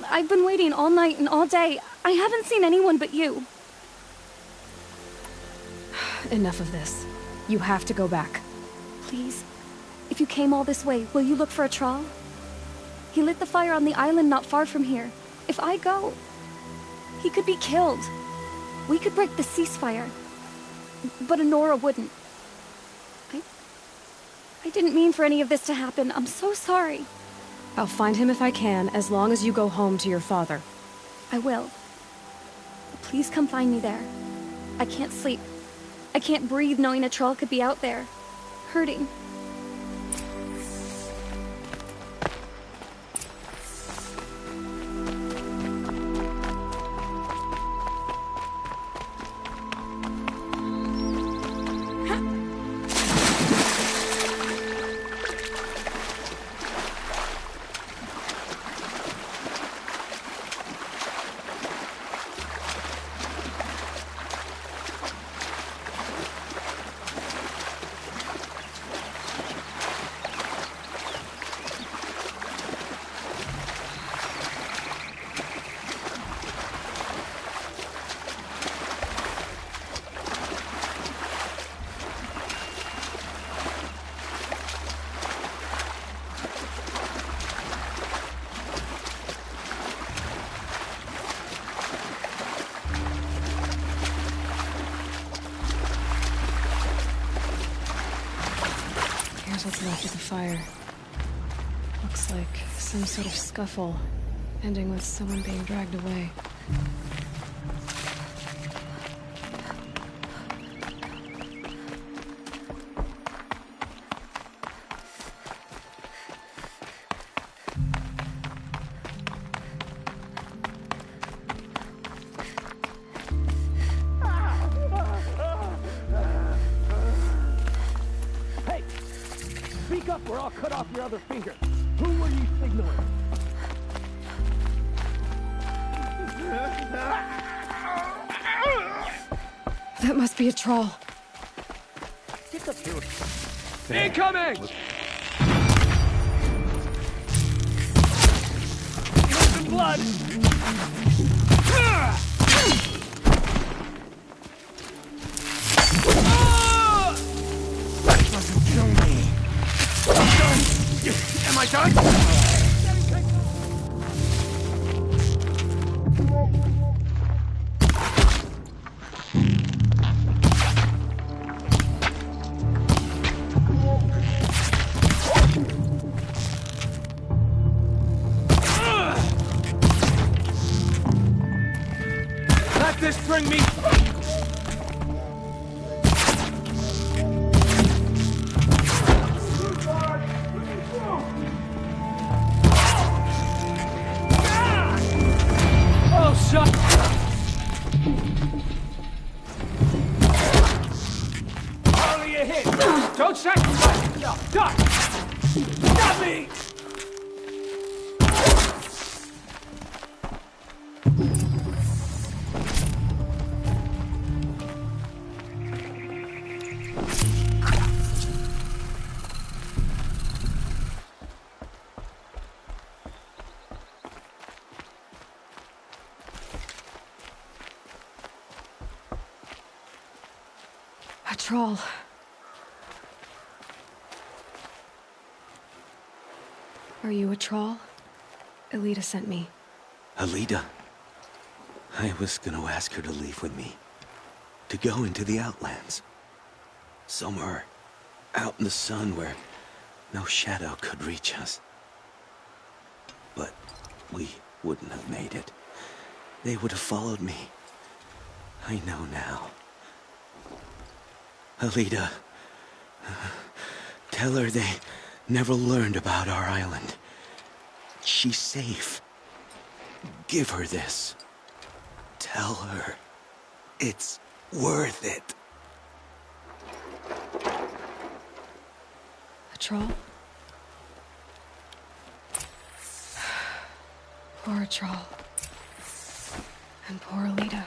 I've been waiting all night and all day. I haven't seen anyone but you. Enough of this. You have to go back. Please. If you came all this way, will you look for a troll? He lit the fire on the island not far from here. If I go, he could be killed. We could break the ceasefire. But Honora wouldn't. I didn't mean for any of this to happen. I'm so sorry. I'll find him if I can, as long as you go home to your father. I will. Please come find me there. I can't sleep. I can't breathe knowing a troll could be out there, hurting. Here's what's left of the fire. Looks like some sort of scuffle, ending with someone being dragged away. Hey! Speak up or I'll cut off your other finger. Who were you signaling? That must be a troll. Get up here. Incoming! Some blood! Doesn't kill me. I'm done. Am I done? Let this bring me... Oh, shut... Only a hit! Don't sacrifice yourself! Duck! Stop me! A troll. Are you a troll? Elita sent me. Alita? I was gonna ask her to leave with me. To go into the Outlands. Somewhere out in the sun where no shadow could reach us. But we wouldn't have made it. They would have followed me. I know now. Alita, tell her they never learned about our island. She's safe. Give her this. Tell her it's worth it. A troll? Poor troll. And poor Alita.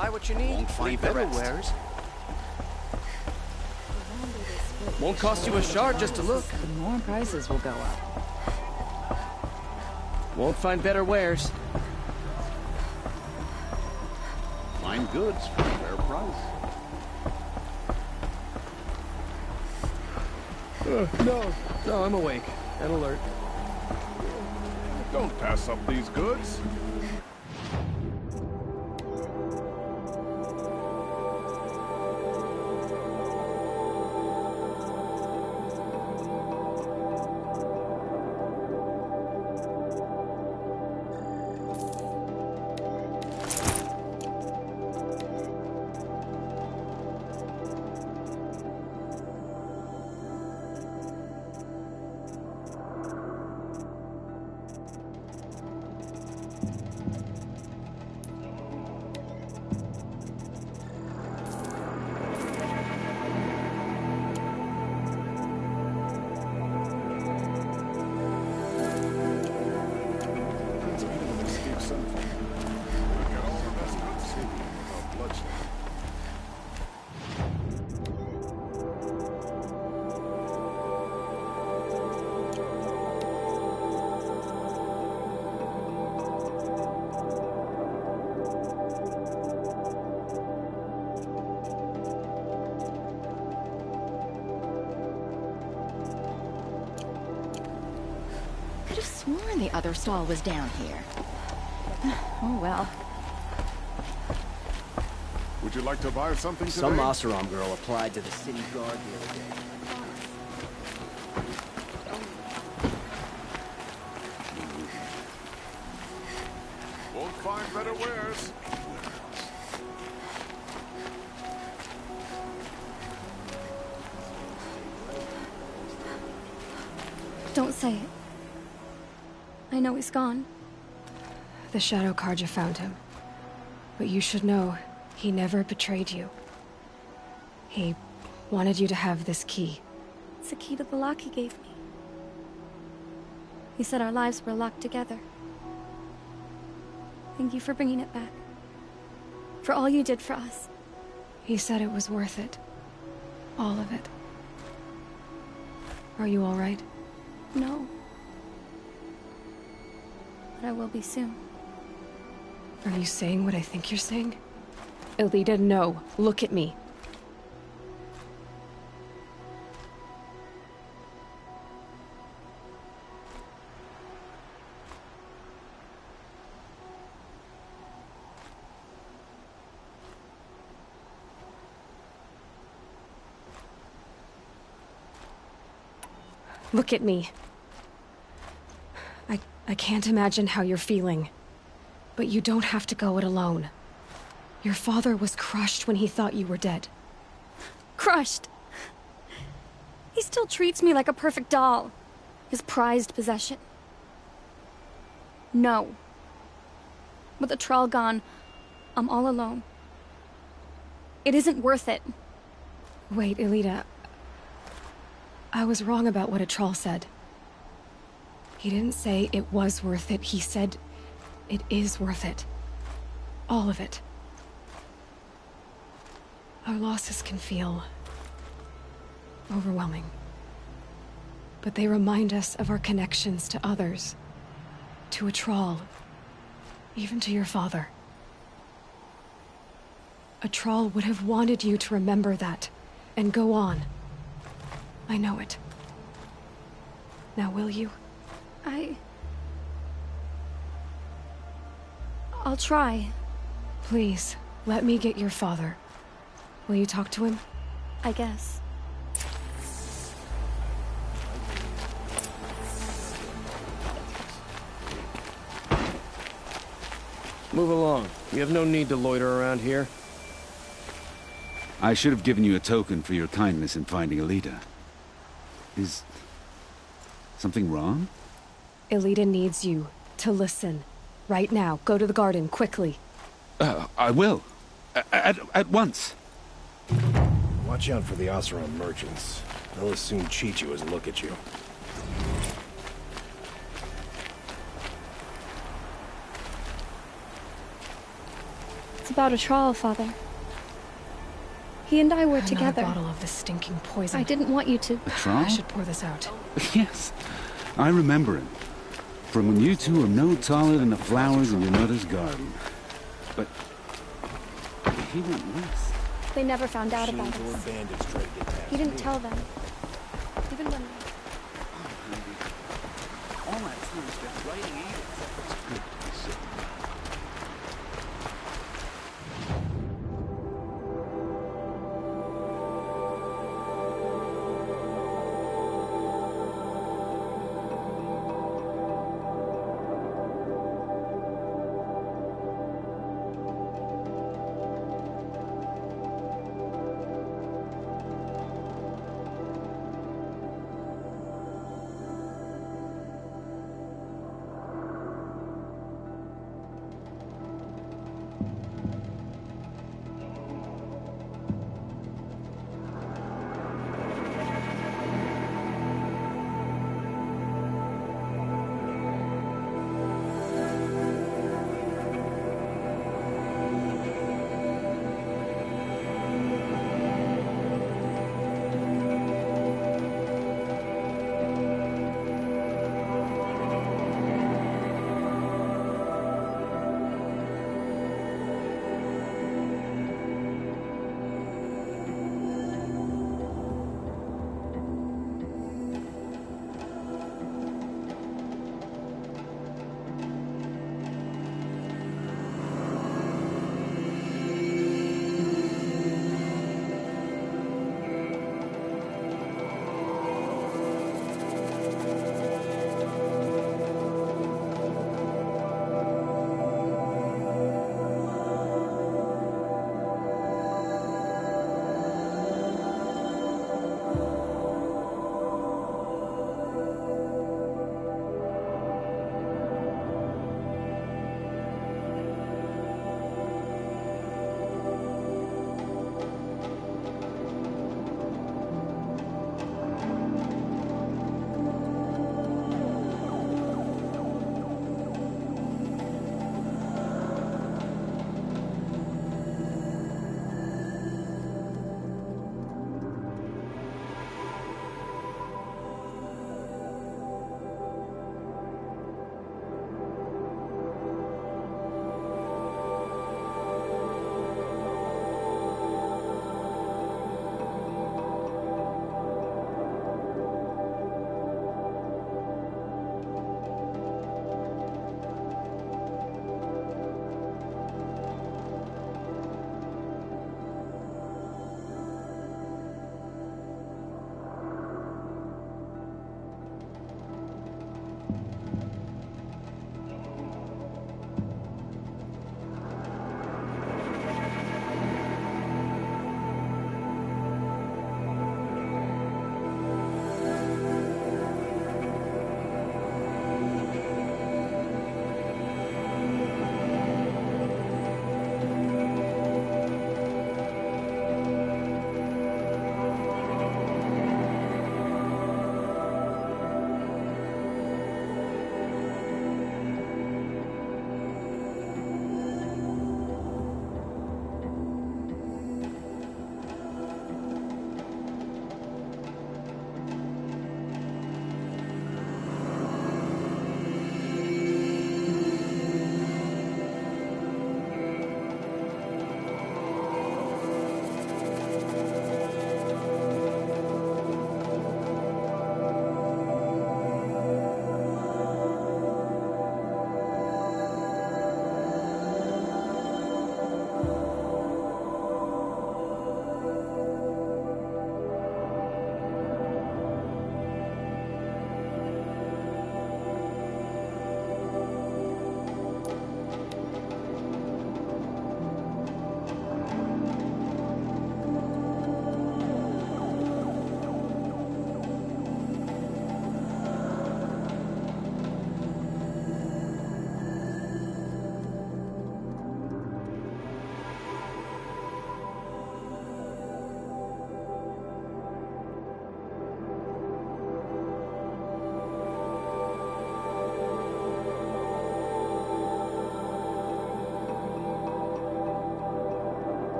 buy what you need, Won't find leave the better rest. wares. Won't cost you a shard just to look. The more prices will go up. Won't find better wares. Fine goods for a fair price. No, I'm awake and alert. Don't pass up these goods. Could have sworn the other stall was down here. Oh well. Would you like to buy something today? Some Oseram girl applied to the city guard the other day. Won't find better wares. Don't say it. I know he's gone. The Shadow Karja found him. But you should know, he never betrayed you. He wanted you to have this key. It's the key to the lock he gave me. He said our lives were locked together. Thank you for bringing it back. For all you did for us. He said it was worth it. All of it. Are you all right? No. But I will be soon. Are you saying what I think you're saying? Elita, no. Look at me. Look at me. I can't imagine how you're feeling. But you don't have to go it alone. Your father was crushed when he thought you were dead. Crushed! He still treats me like a perfect doll. His prized possession. No. With the Troll gone, I'm all alone. It isn't worth it. Wait, Elita. I was wrong about what a troll said. He didn't say it was worth it. He said it is worth it. All of it. Our losses can feel overwhelming. But they remind us of our connections to others. To a troll. Even to your father. A troll would have wanted you to remember that and go on. I know it. Now will you? I'll try. Please, let me get your father. Will you talk to him? I guess. Move along. You have no need to loiter around here. I should have given you a token for your kindness in finding Elita. Is something wrong? Elita needs you to listen. Right now. Go to the garden, quickly. I will. At once. Watch out for the Oseram merchants. They'll as soon cheat you as look at you. It's about a trial, Father. He and I were Another together. bottle of this stinking poison. I didn't want you to... A trial? I should pour this out. Yes, I remember him. From when you two were no taller than the flowers in your mother's garden. But he went west. They never found out about us. He didn't tell them. Even when... All that time spent writing edicts. It's good to be sick.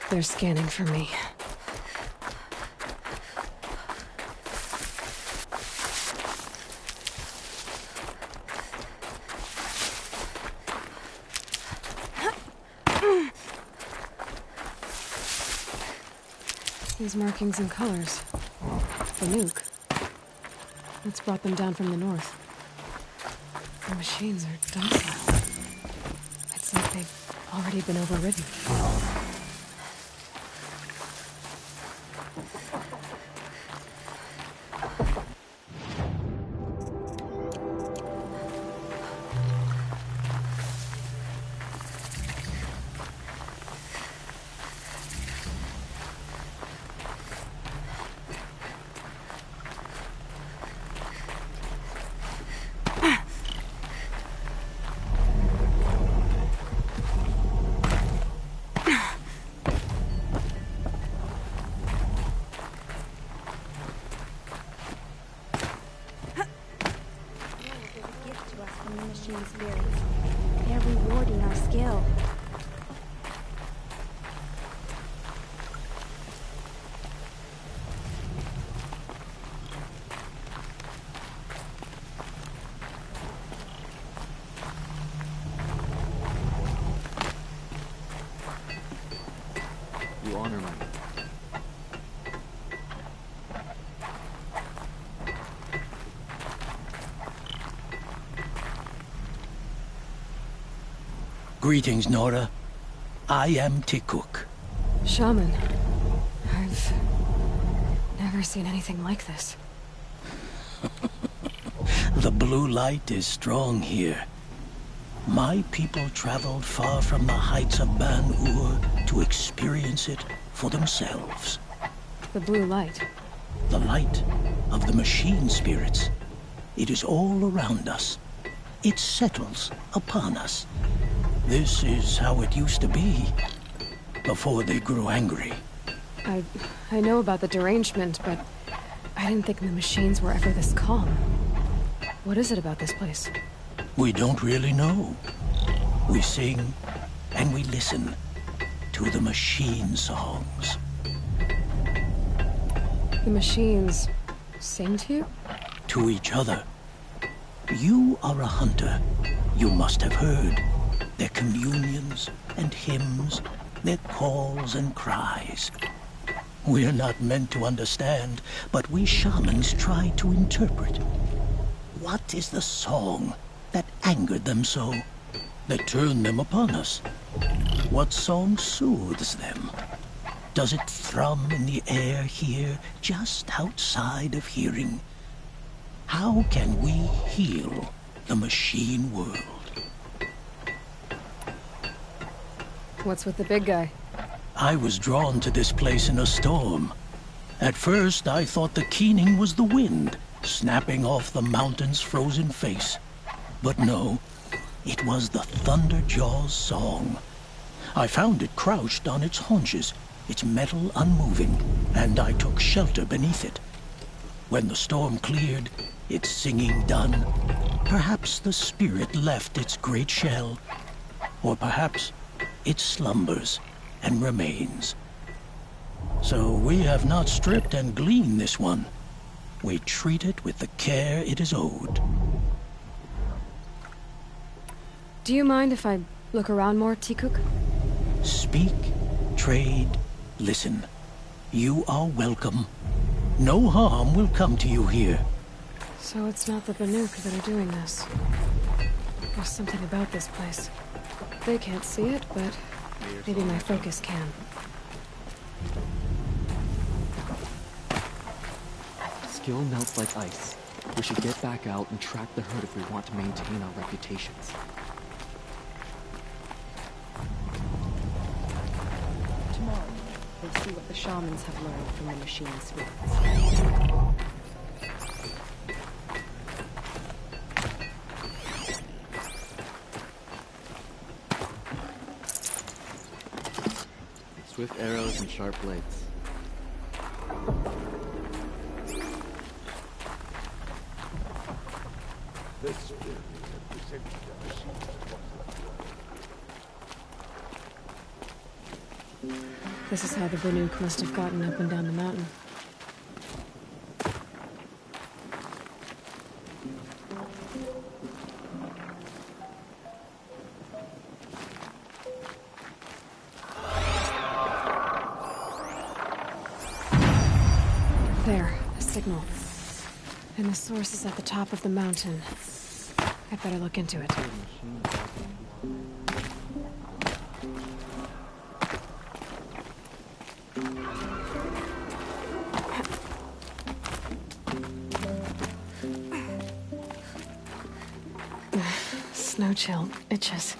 They're scanning for me. These markings and colors. The nuke. What's brought them down from the north? The machines are docile. It's like they've already been overridden. They're rewarding our skill. You honor me. Greetings, Nora. I am Tikuk. Shaman. I've never seen anything like this. The blue light is strong here. My people traveled far from the heights of Ban-Ur to experience it for themselves. The blue light. The light of the machine spirits. It is all around us. It settles upon us. This is how it used to be, before they grew angry. I know about the derangement, but I didn't think the machines were ever this calm. What is it about this place? We don't really know. We sing and we listen to the machine songs. The machines sing to you? To each other. You are a hunter. You must have heard their communions and hymns, their calls and cries. We're not meant to understand, but we shamans try to interpret. What is the song that angered them so, that turned them upon us? What song soothes them? Does it thrum in the air here, just outside of hearing? How can we heal the machine world? What's with the big guy? I was drawn to this place in a storm. At first, I thought the keening was the wind, snapping off the mountain's frozen face. But no, it was the Thunderjaw's song. I found it crouched on its haunches, its metal unmoving, and I took shelter beneath it. When the storm cleared, its singing done, perhaps the spirit left its great shell, or perhaps it slumbers and remains. So we have not stripped and gleaned this one. We treat it with the care it is owed. Do you mind if I look around more, Tikuk? Speak, trade, listen. You are welcome. No harm will come to you here. So it's not the Banuk that are doing this. There's something about this place. They can't see it, but maybe my focus can. Skill melts like ice. We should get back out and track the herd if we want to maintain our reputations. Tomorrow, we'll see what the shamans have learned from the machine spirits. Swift arrows and sharp blades. This is how the Banuk must have gotten up and down the mountain. There, a signal. And the source is at the top of the mountain. I'd better look into it. Snow chill itches.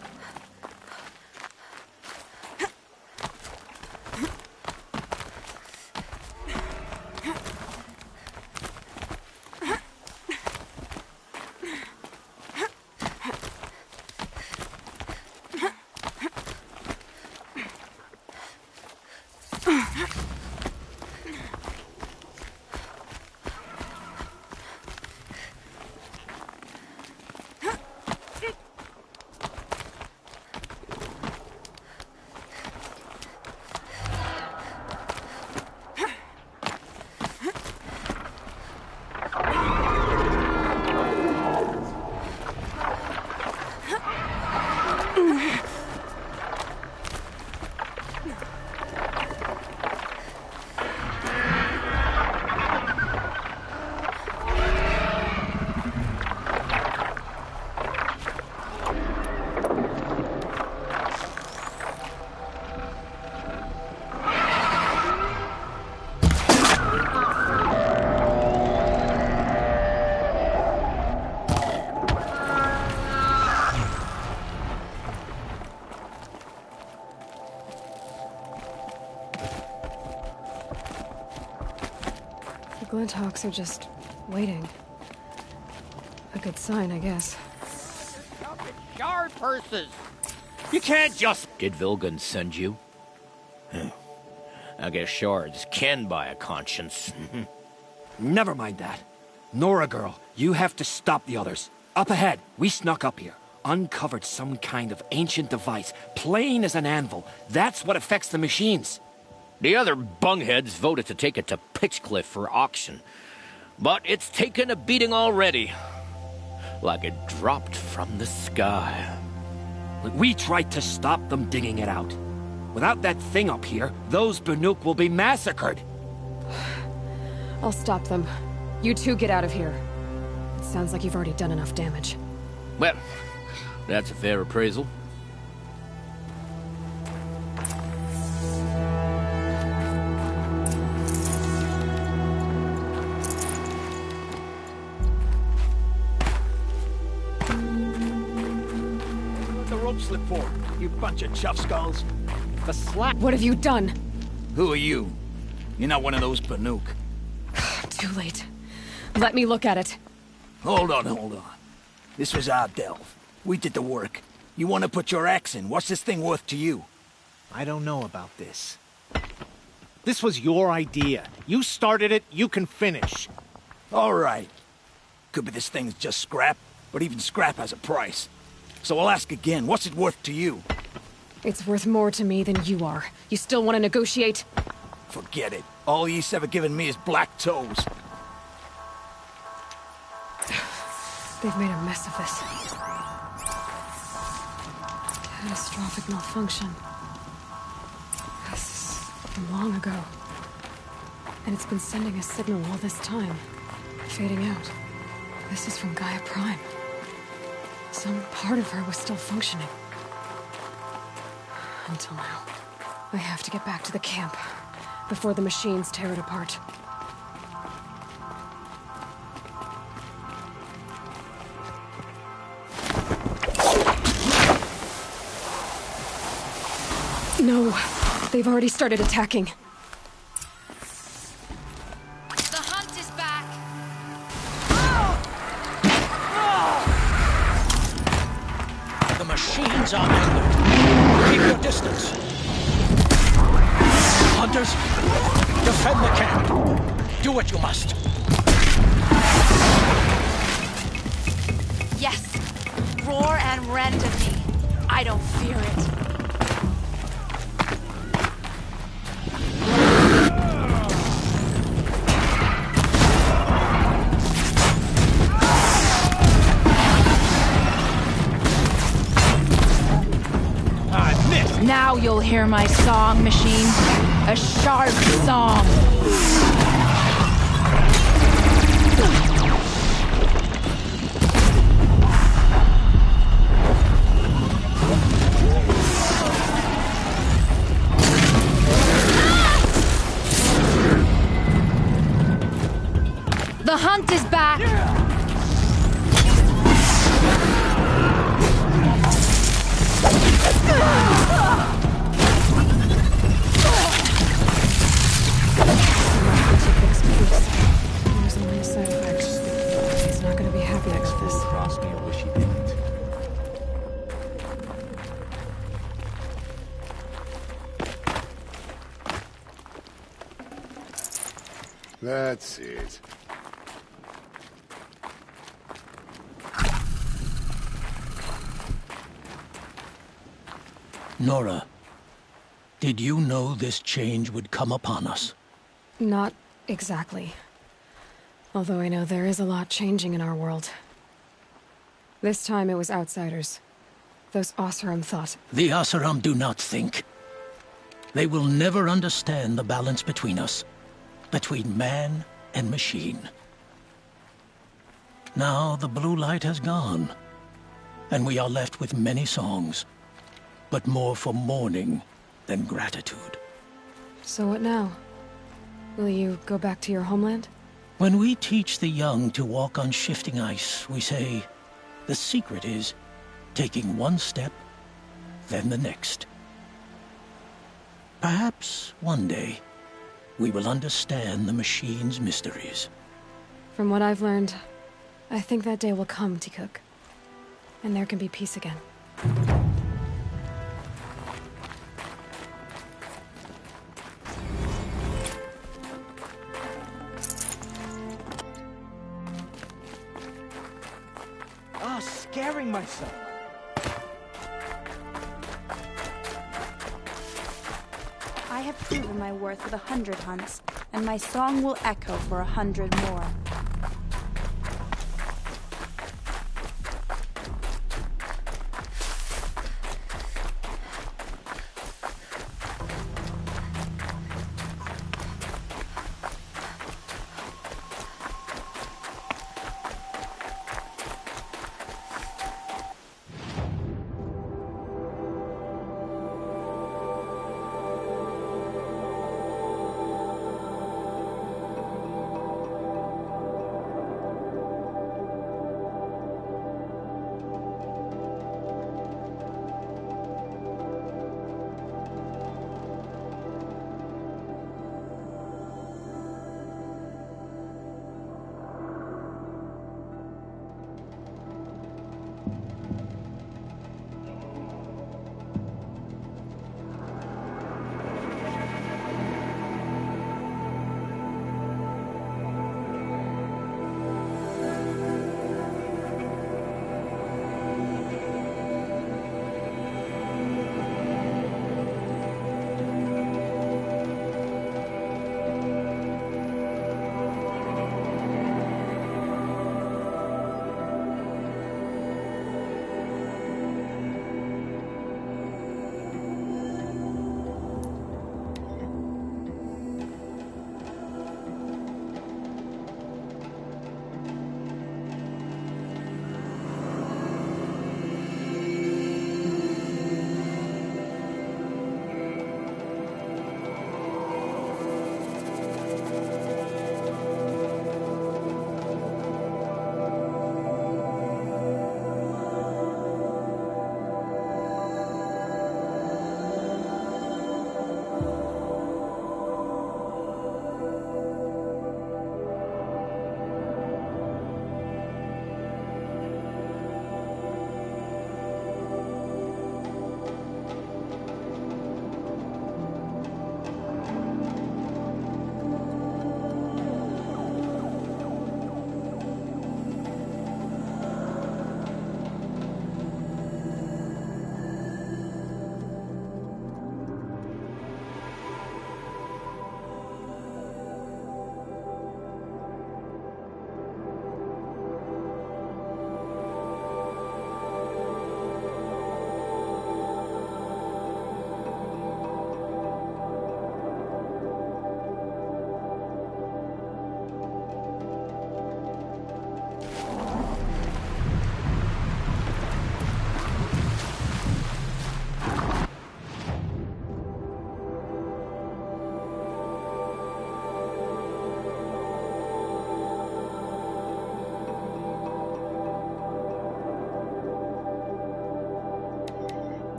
Glinthawks are just waiting. A good sign, I guess. Shard purses! You can't just... Did Vilgun send you? I guess shards can buy a conscience. Never mind that. Nora girl, you have to stop the others. Up ahead, we snuck up here. Uncovered some kind of ancient device, plain as an anvil. That's what affects the machines. The other bungheads voted to take it to Pitchcliff for auction. But it's taken a beating already. Like it dropped from the sky. We tried to stop them digging it out. Without that thing up here, those Banuk will be massacred. I'll stop them. You two get out of here. It sounds like you've already done enough damage. Well, that's a fair appraisal. Slip for, you bunch of chuff skulls. The slack. What have you done? Who are you? You're not one of those Banuk. Too late. Let me look at it. Hold on. This was our delve. We did the work. You want to put your axe in? What's this thing worth to you? I don't know about this. This was your idea. You started it, you can finish. All right. Could be this thing's just scrap, but even scrap has a price. So I'll ask again, what's it worth to you? It's worth more to me than you are. You still want to negotiate? Forget it. All ye's ever given me is black toes. They've made a mess of this. Catastrophic malfunction. This is from long ago. And it's been sending a signal all this time, fading out. This is from Gaia Prime. Some part of her was still functioning. Until now. I have to get back to the camp before the machines tear it apart. No, they've already started attacking. The hunt is back. The machines are angered. Keep your distance. Hunters, defend the camp. Do what you must. Yes. Roar and rend at me. I don't fear it. Now you'll hear my song, machine. A sharp song. The hunt is back. There's only a side effect. He's not going to be happy about this. Cross me, I wish he didn't. That's it. Nora, did you know this change would come upon us? Not exactly. Although I know there is a lot changing in our world. This time it was outsiders. Those Oseram thought. The Oseram do not think. They will never understand the balance between us. Between man and machine. Now the blue light has gone. And we are left with many songs. But more for mourning than gratitude. So what now? Will you go back to your homeland? When we teach the young to walk on shifting ice, we say, the secret is taking one step, then the next. Perhaps one day, we will understand the machine's mysteries. From what I've learned, I think that day will come, Tikuk. And there can be peace again. Scaring myself. I have proven my worth with 100 hunts, and my song will echo for 100 more.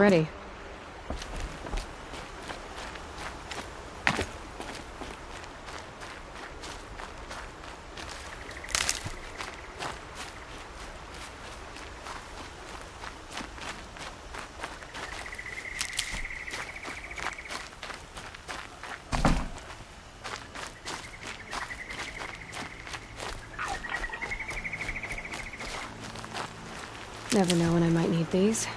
already. Never know when I might need these.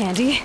Handy.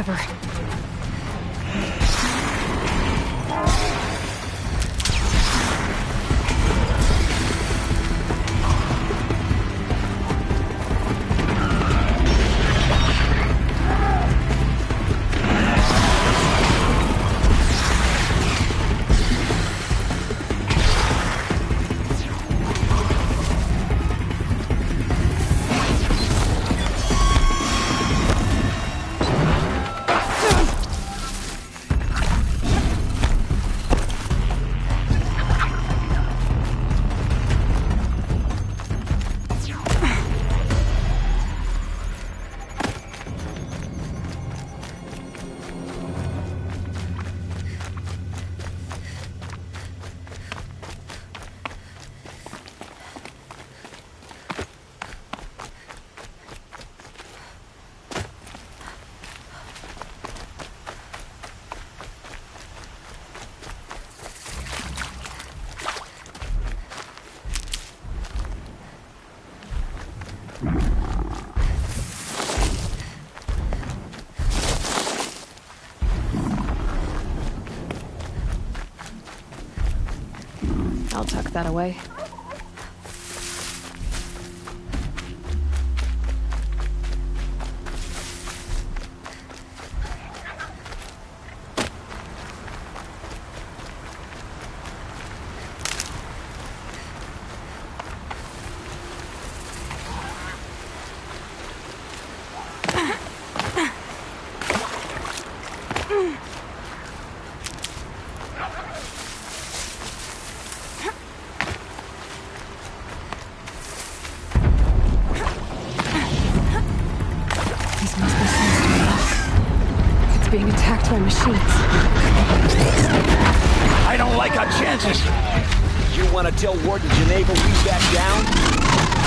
clever. I'll tuck that away. Being attacked by machines. I don't like our chances. You want to tell Warden Geneva we back down?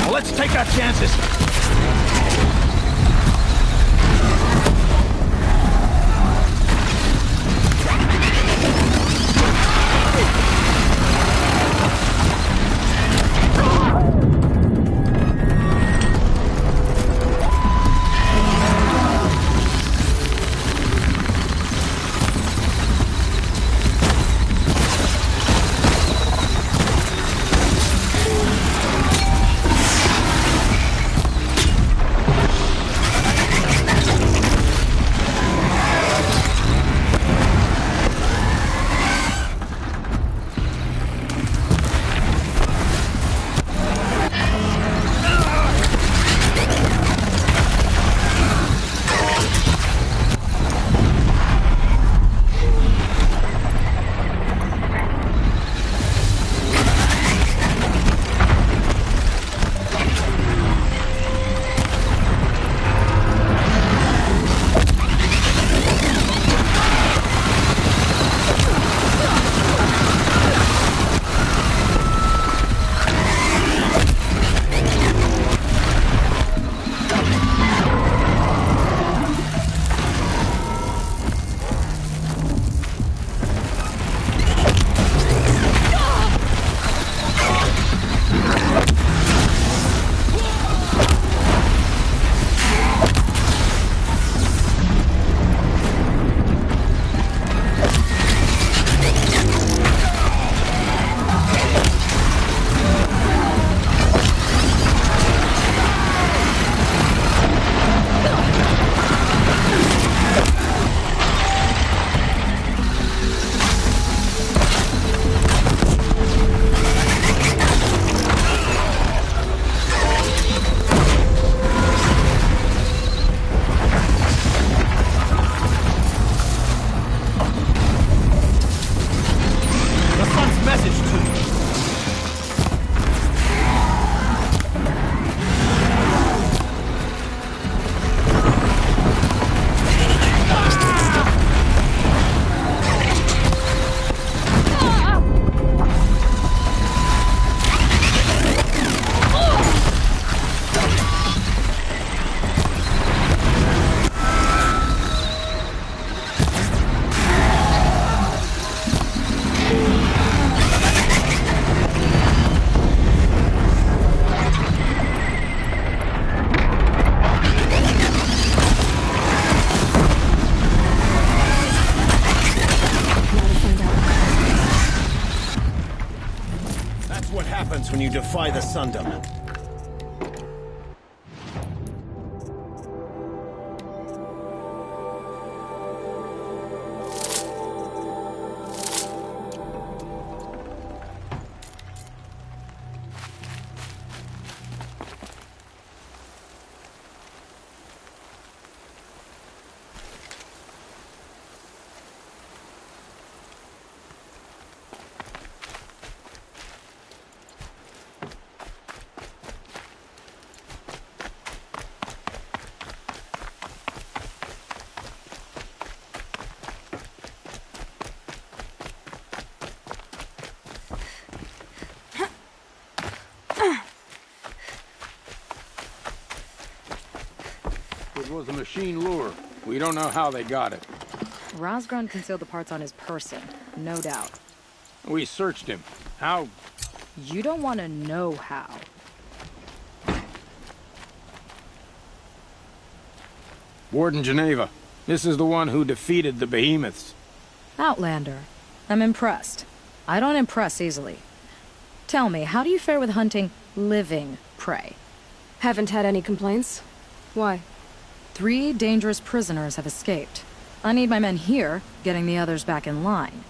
Well, let's take our chances. you defy the Sundom. It was a machine lure. We don't know how they got it. Rosgrund concealed the parts on his person, no doubt. We searched him. How? You don't want to know how. Warden Geneva. This is the one who defeated the behemoths. Outlander. I'm impressed. I don't impress easily. Tell me, how do you fare with hunting living prey? Haven't had any complaints. Why? 3 dangerous prisoners have escaped. I need my men here, getting the others back in line.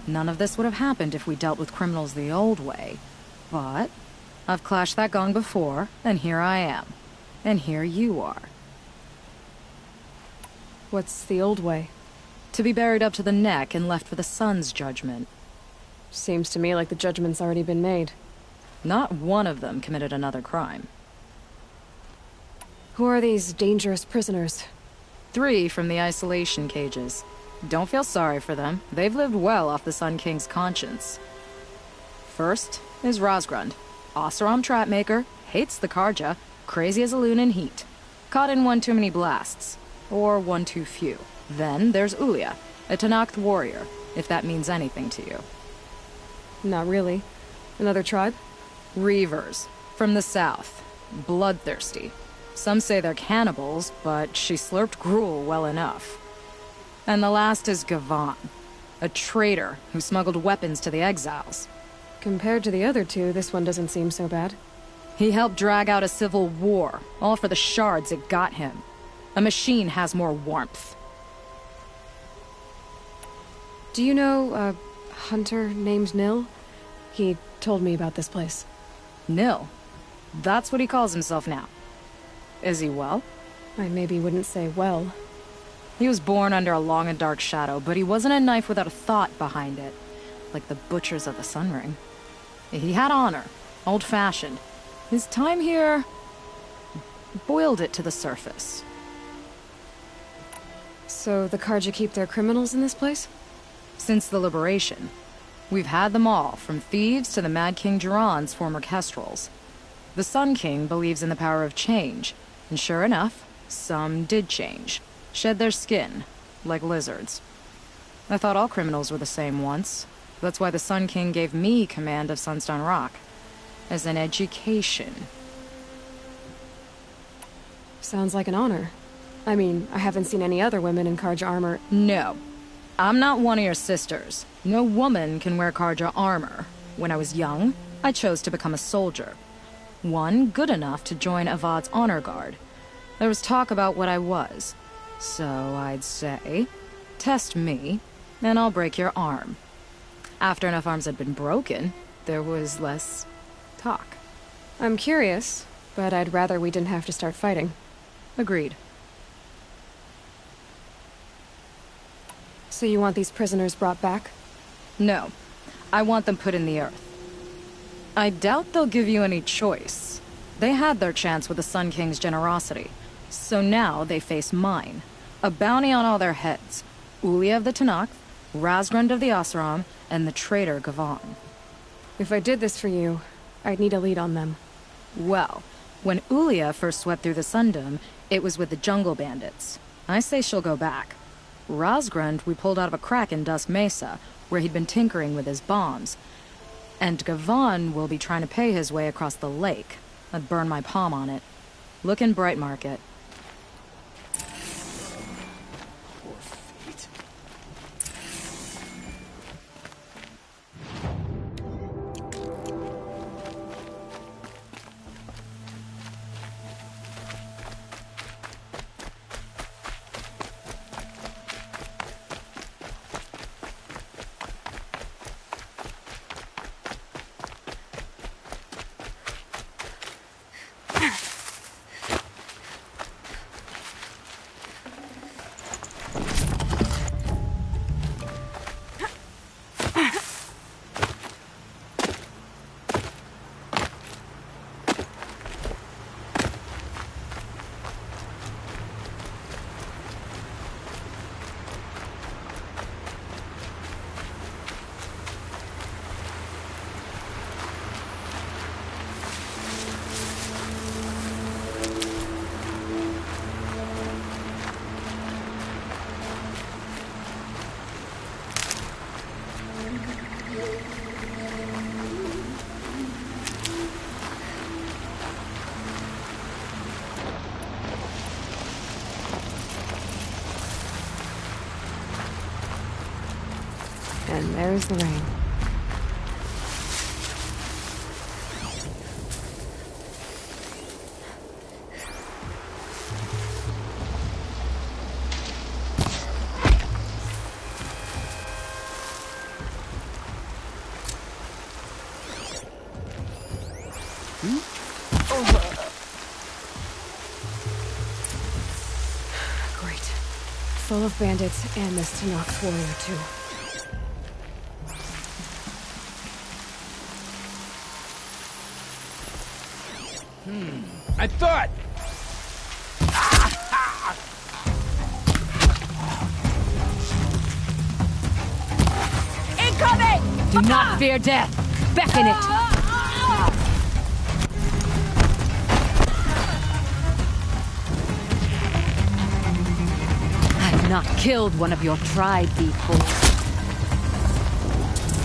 None of this would have happened if we dealt with criminals the old way. But I've clashed that gong before, and here I am. And here you are. What's the old way? To be buried up to the neck and left for the sun's judgment. Seems to me like the judgment's already been made. Not one of them committed another crime. Who are these dangerous prisoners? 3 from the isolation cages. Don't feel sorry for them. They've lived well off the Sun King's conscience. First is Rosgrund. Oseram trapmaker, hates the Karja, crazy as a loon in heat. Caught in one too many blasts. Or one too few. Then there's Ulia, a Tanakh warrior, if that means anything to you. Not really. Another tribe? Reavers, from the south. Bloodthirsty. Some say they're cannibals, but she slurped gruel well enough. And the last is Gavan, a traitor who smuggled weapons to the exiles. Compared to the other 2, this one doesn't seem so bad. He helped drag out a civil war, all for the shards it got him. A machine has more warmth. Do you know a hunter named Nil? He told me about this place. Nil? That's what he calls himself now. Is he well? I maybe wouldn't say well. He was born under a long and dark shadow, but he wasn't a knife without a thought behind it. Like the butchers of the Sun Ring. He had honor. Old-fashioned. His time here boiled it to the surface. So the Karja keep their criminals in this place? Since the liberation. We've had them all, from thieves to the Mad King Jiran's former kestrels. The Sun King believes in the power of change, and sure enough, some did change. Shed their skin, like lizards. I thought all criminals were the same once. That's why the Sun King gave me command of Sunstone Rock. As an education. Sounds like an honor. I mean, I haven't seen any other women in Karja armor. No. I'm not one of your sisters. No woman can wear Karja armor. When I was young, I chose to become a soldier. One good enough to join Avad's honor guard. There was talk about what I was. So I'd say, test me, and I'll break your arm. After enough arms had been broken, there was less talk. I'm curious, but I'd rather we didn't have to start fighting. Agreed. So you want these prisoners brought back? No. I want them put in the earth. I doubt they'll give you any choice. They had their chance with the Sun King's generosity. So now they face mine. A bounty on all their heads. Ulia of the Tanakh, Rosgrund of the Oseram, and the traitor Gavan. If I did this for you, I'd need a lead on them. Well, when Ulia first swept through the Sundom, it was with the jungle bandits. I say she'll go back. Rosgrund we pulled out of a crack in Dusk Mesa, where he'd been tinkering with his bombs. And Gavan will be trying to pay his way across the lake. I'd burn my palm on it. Look in Bright Market. Poor feet. And there's the rain. Great. Full of bandits and this Tanakh warrior, too. I thought... Incoming! Do not fear death. Beckon it. I've not killed one of your tribe before.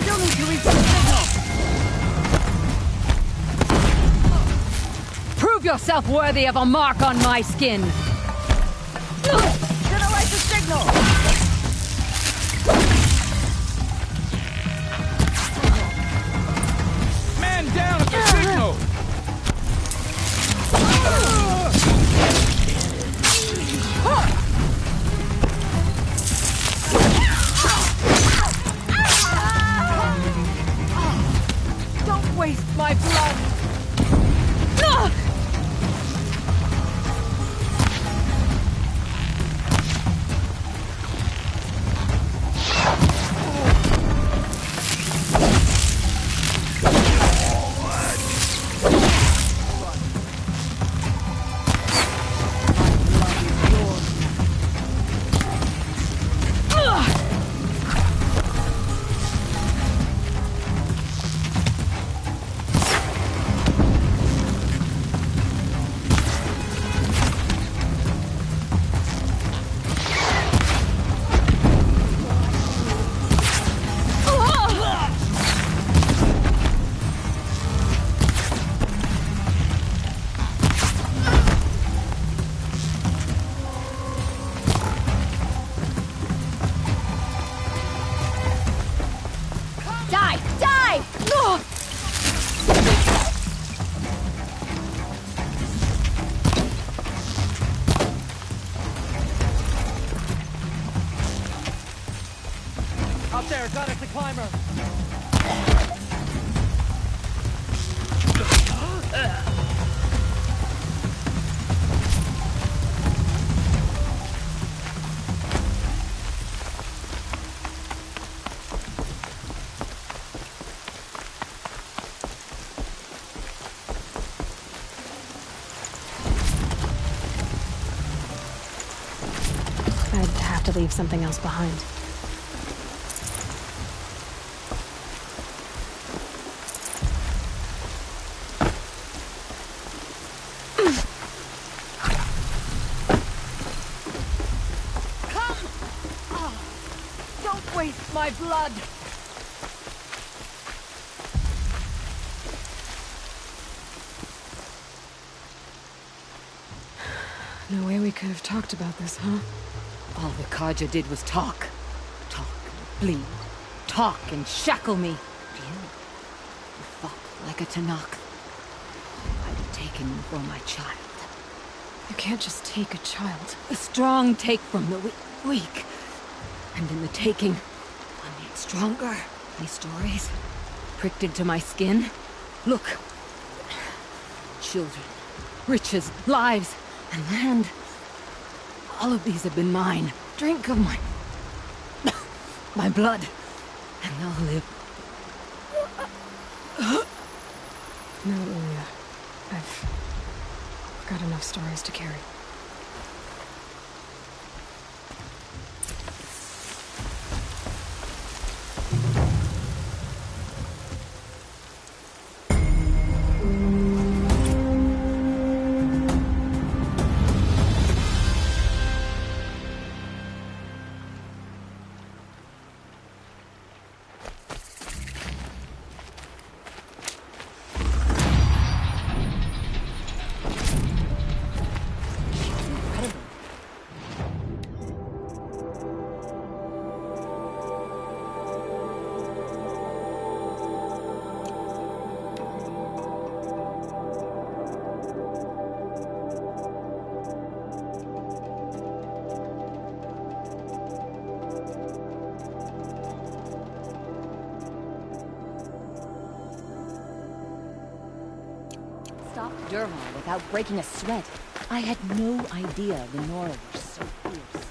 Still need to reach the signal! Prove yourself worthy of a mark on my skin. Gonna light the signal! Man down at the signal! Don't waste my blood! Up there, got it, the climber! I'd have to leave something else behind. Don't waste my blood! No way we could have talked about this, huh? All the Karja did was talk. Talk and bleed. Talk and shackle me. You fought like a Tanakh. I'd have taken you for my child. You can't just take a child. The strong take from the weak. And in the taking, I'm made stronger. These stories, pricked into my skin. Look. Children, riches, lives, and land. All of these have been mine. Drink of my... my blood. And I'll live. No, Ilya. I've got enough stories to carry. stopped Durham without breaking a sweat. I had no idea the Nora were so fierce.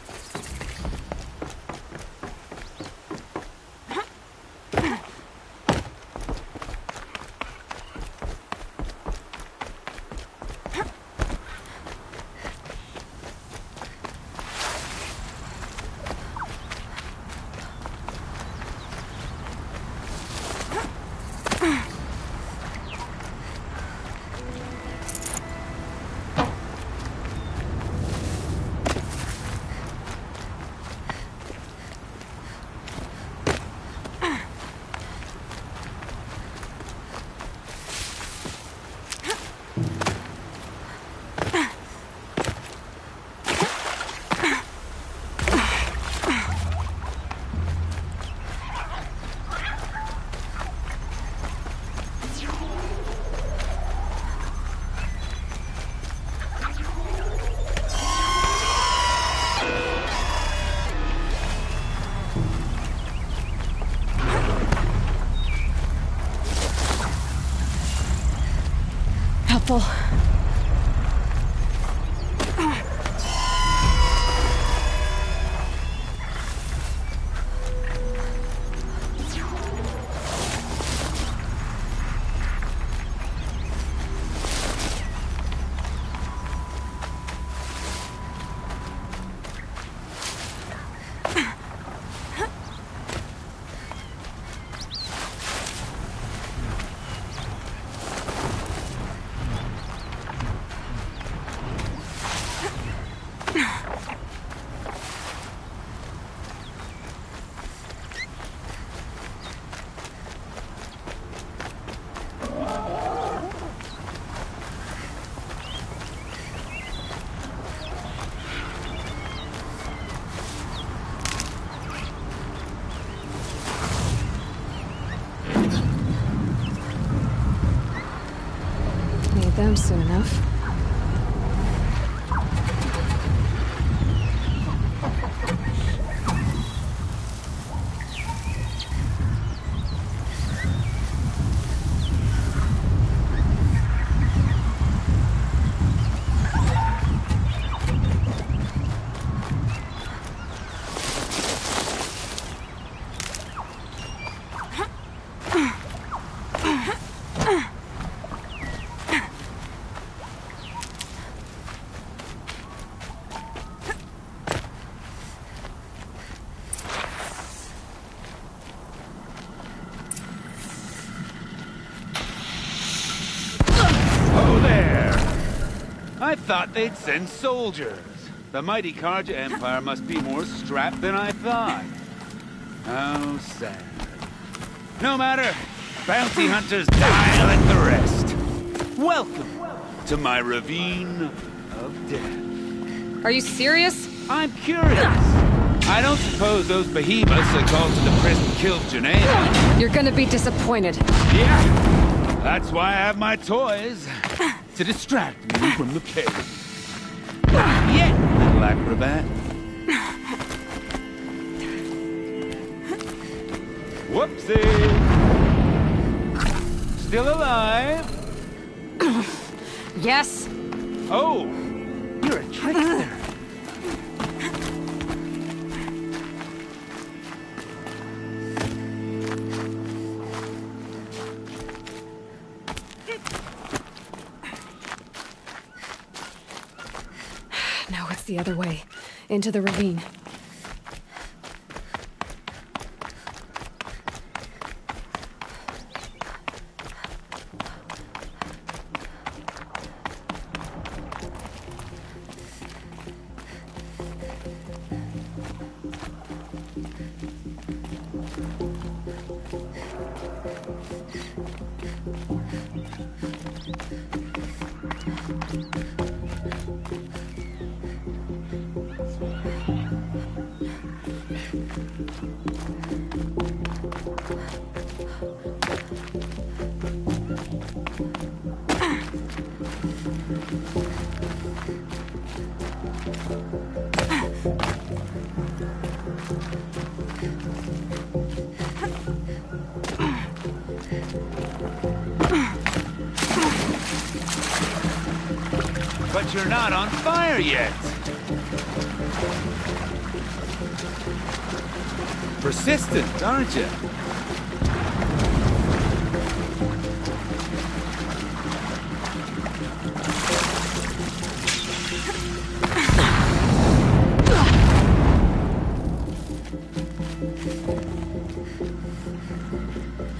Helpful. Need them soon enough. I thought they'd send soldiers. The mighty Karja Empire must be more strapped than I thought. How sad. No matter. Bounty hunters die like the rest. Welcome to my ravine of death. Are you serious? I'm curious. I don't suppose those behemoths that called to the prison killed Geneva. You're gonna be disappointed. Yeah. That's why I have my toys. To distract me from the pain. Yeah, little acrobat. Whoopsie! Still alive? Yes. Oh, you're a trickster. Now it's the other way, into the ravine. you're not on fire yet. Persistent, aren't you?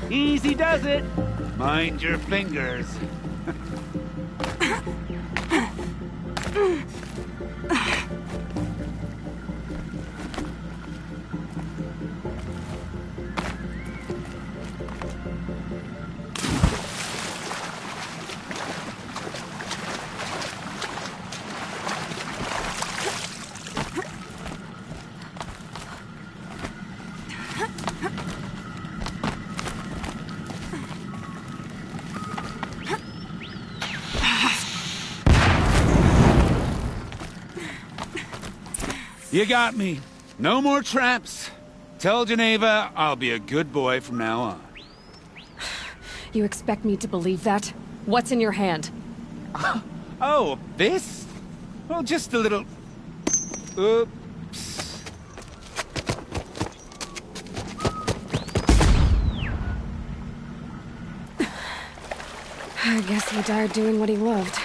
Easy does it. Mind your fingers. You got me. No more traps. Tell Geneva I'll be a good boy from now on. You expect me to believe that? What's in your hand? Oh, this? Well, just a little... Oops. I guess he died doing what he loved.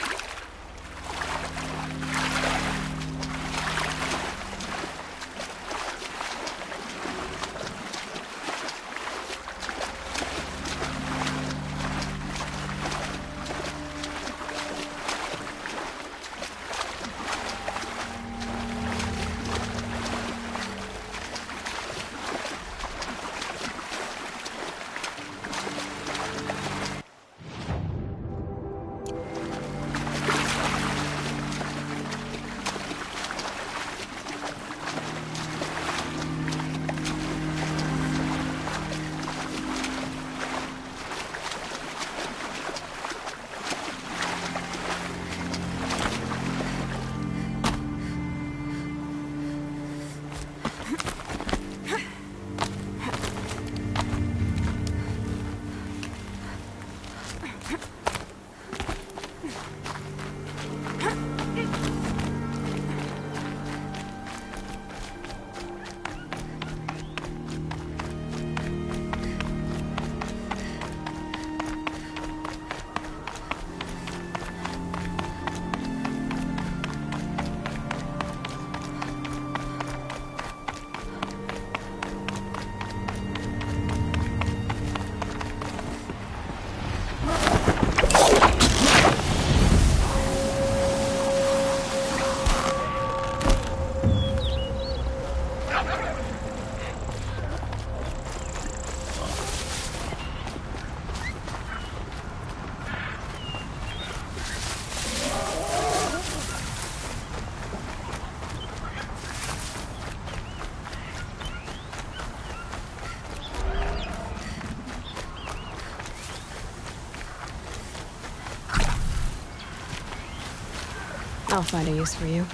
I'll find a use for you.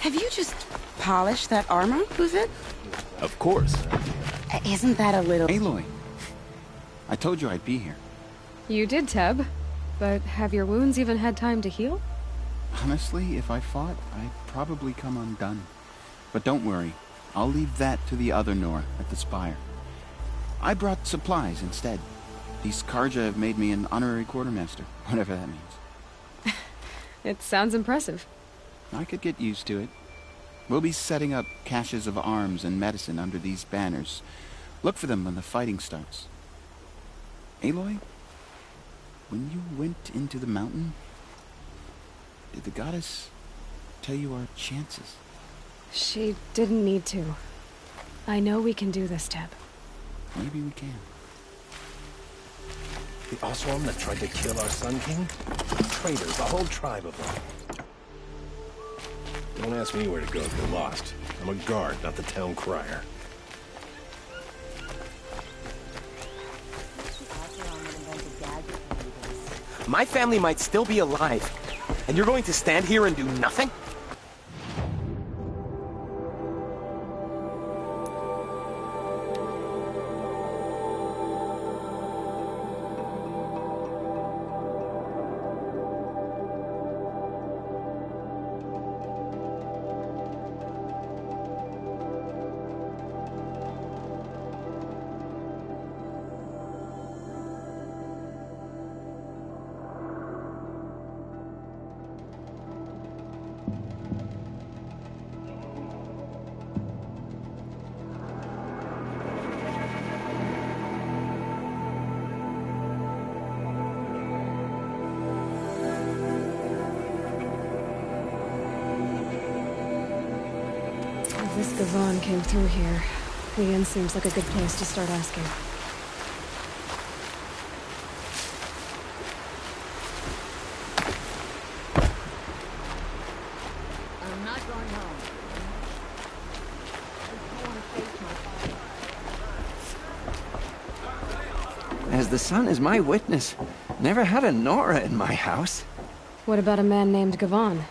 Have you just polished that armor, it? Of course. Isn't that a little... Aloy, I told you I'd be here. You did, Teb. But have your wounds even had time to heal? Honestly, if I fought, I'd probably come undone. But don't worry, I'll leave that to the other Nora at the Spire. I brought supplies instead. These Karja have made me an honorary quartermaster, whatever that means. It sounds impressive. I could get used to it. We'll be setting up caches of arms and medicine under these banners. Look for them when the fighting starts. Aloy, when you went into the mountain, did the goddess tell you our chances? She didn't need to. I know we can do this, Teb. Maybe we can. The Oswald that tried to kill our Sun King? Traitors, a whole tribe of them. Don't ask me where to go if you're lost. I'm a guard, not the town crier. My family might still be alive, and you're going to stand here and do nothing? If this Gavon came through here, the inn seems like a good place to start asking. I'm not going home. As the sun is my witness, never had a Nora in my house. What about a man named Gavon?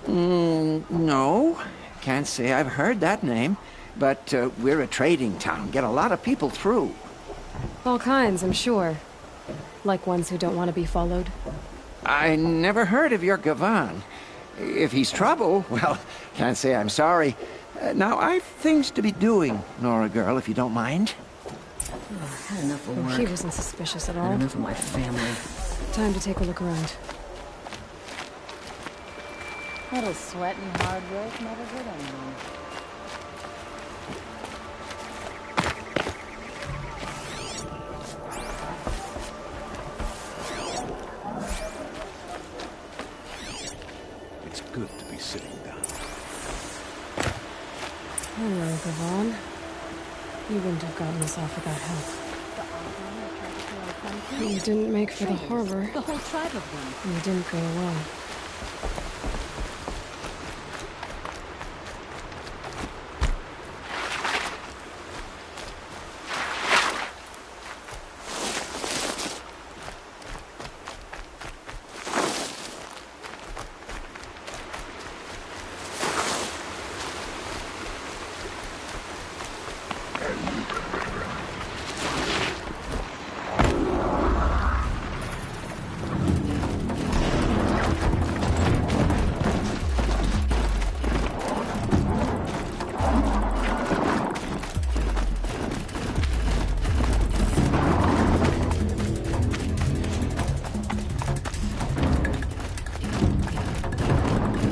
No. Can't say I've heard that name, but we're a trading town. Get a lot of people through. All kinds, I'm sure. Like ones who don't want to be followed. I never heard of your Gavon. If he's trouble, well, can't say I'm sorry. Now, I've things to be doing, Nora girl, if you don't mind. I've had enough of work. He wasn't suspicious at all. Had enough of my family. Time to take a look around. Little sweat and hard work never hurt anyone. It's good to be sitting down. Hello, Gavon. You wouldn't have gotten us off without help. You didn't make for the harbor. The whole tribe of them. And you didn't go alone.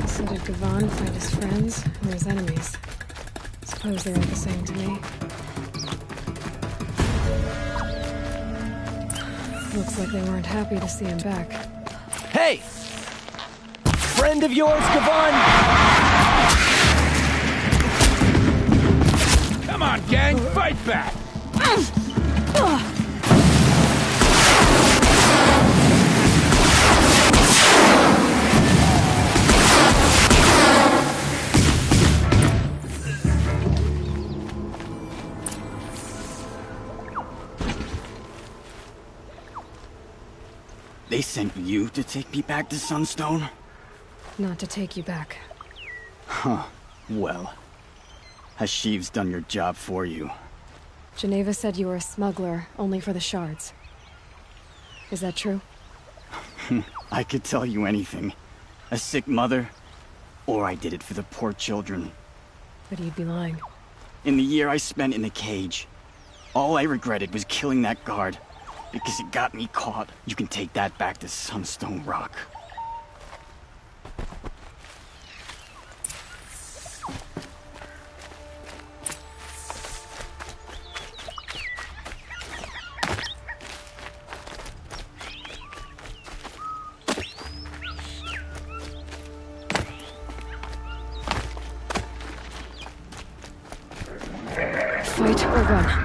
So did Gavon find his friends or his enemies? Suppose they're all the same to me. Looks like they weren't happy to see him back. Hey! Friend of yours, Gavon? Come on, gang, fight back! They sent you to take me back to Sunstone? Not to take you back. Huh. Well, Hashiv's done your job for you. Geneva said you were a smuggler, only for the shards. Is that true? I could tell you anything. A sick mother, or I did it for the poor children. But you'd be lying. In the year I spent in the cage, All I regretted was killing that guard. Because it got me caught. You can take that back to Sunstone Rock. Fight or run.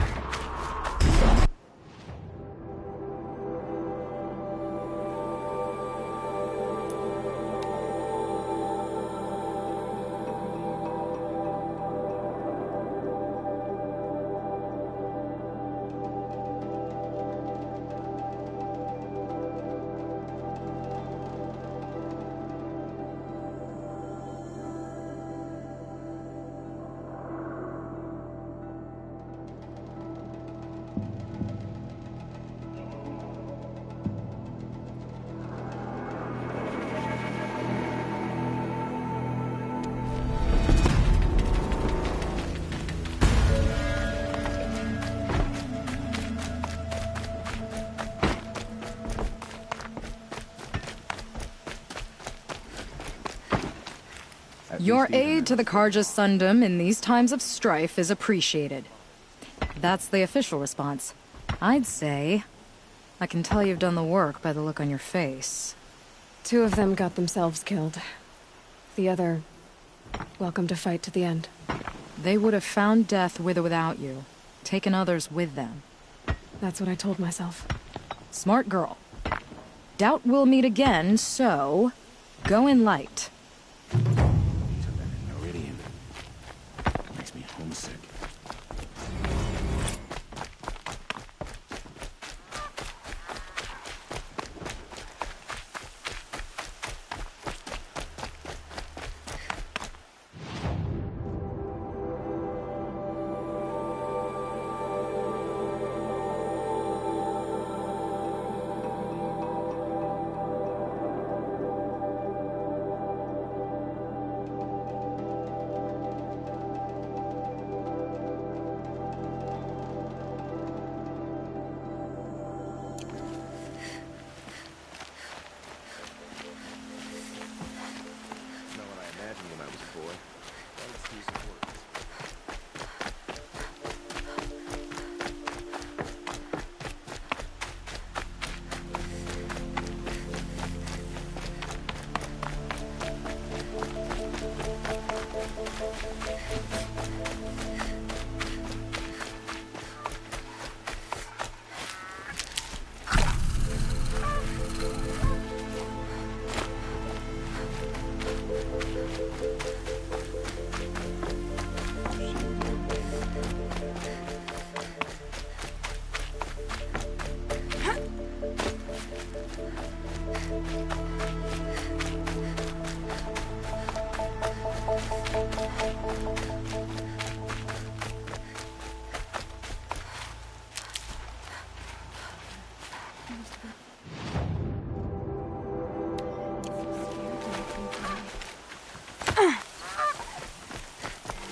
Your aid to the Karja Sundom in these times of strife is appreciated. That's the official response. I'd say I can tell you've done the work by the look on your face. 2 of them got themselves killed. The other, welcome to fight to the end. They would have found death with or without you, taken others with them. That's what I told myself. Smart girl. Doubt we'll meet again, so go in light. Meridian. Makes me homesick.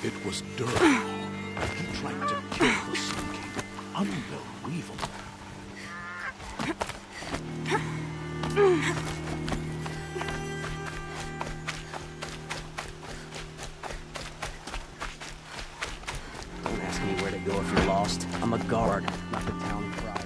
It was Durham. He tried to kill the Sun King. Unbelievable. Don't ask me where to go if you're lost. I'm a guard, not the town crier.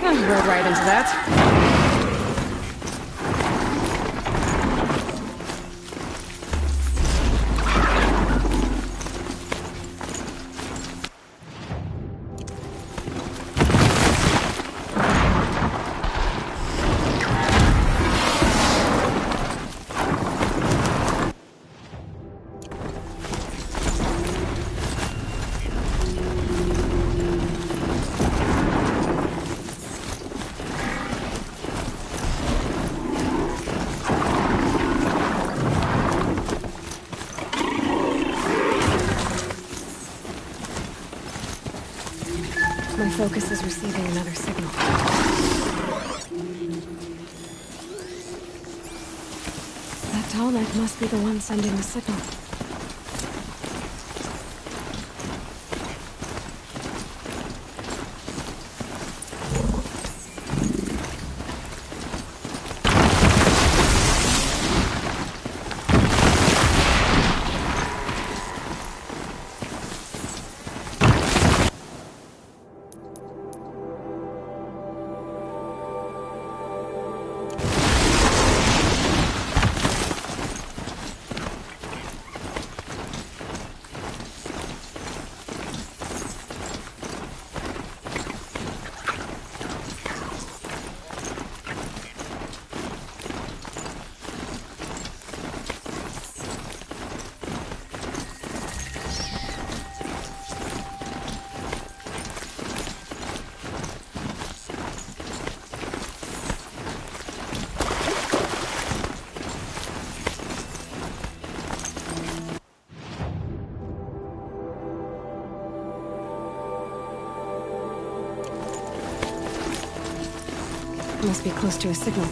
Rode right into that. My focus is receiving another signal. That tall neck must be the one sending the signal. Must be close to a signal.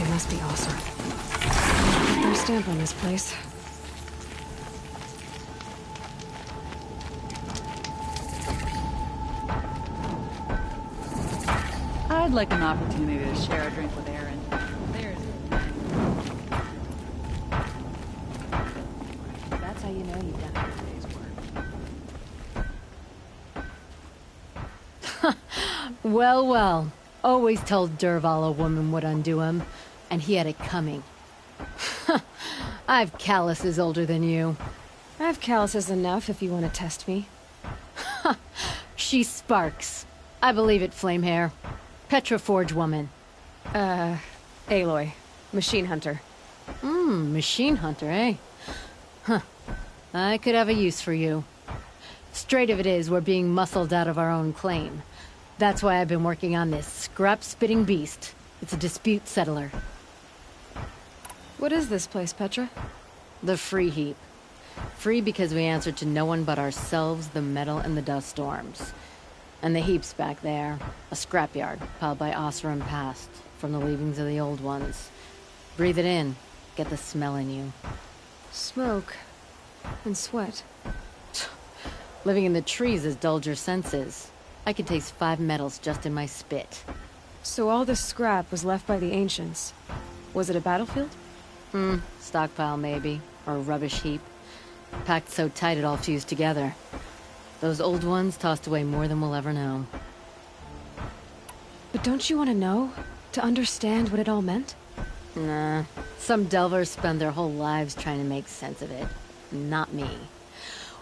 Must be awesome. Put their stamp on this place. I'd like an opportunity to share a drink with Aaron. There's... That's how you know you've done a day's work. Well, well. Always told Derval a woman would undo him, and he had it coming. I've calluses older than you. I have calluses enough if you want to test me. She sparks. I believe it, Flamehair. Petra Forge woman. Aloy. Machine hunter. Machine hunter, eh? Huh. I could have a use for you. Straight of it is, we're being muscled out of our own claim. That's why I've been working on this scrap-spitting beast. It's a dispute settler. What is this place, Petra? The Free Heap. Free because we answer to no one but ourselves, the metal, and the dust storms. And the heap's back there. A scrapyard, piled by Osram past, from the leavings of the old ones. Breathe it in. Get the smell in you. Smoke. And sweat. Living in the trees has dulled your senses. I could taste 5 metals just in my spit. So all this scrap was left by the ancients. Was it a battlefield? Stockpile maybe. Or a rubbish heap. Packed so tight it all fused together. Those old ones tossed away more than we'll ever know. But don't you want to know? To understand what it all meant? Nah. Some delvers spend their whole lives trying to make sense of it. Not me.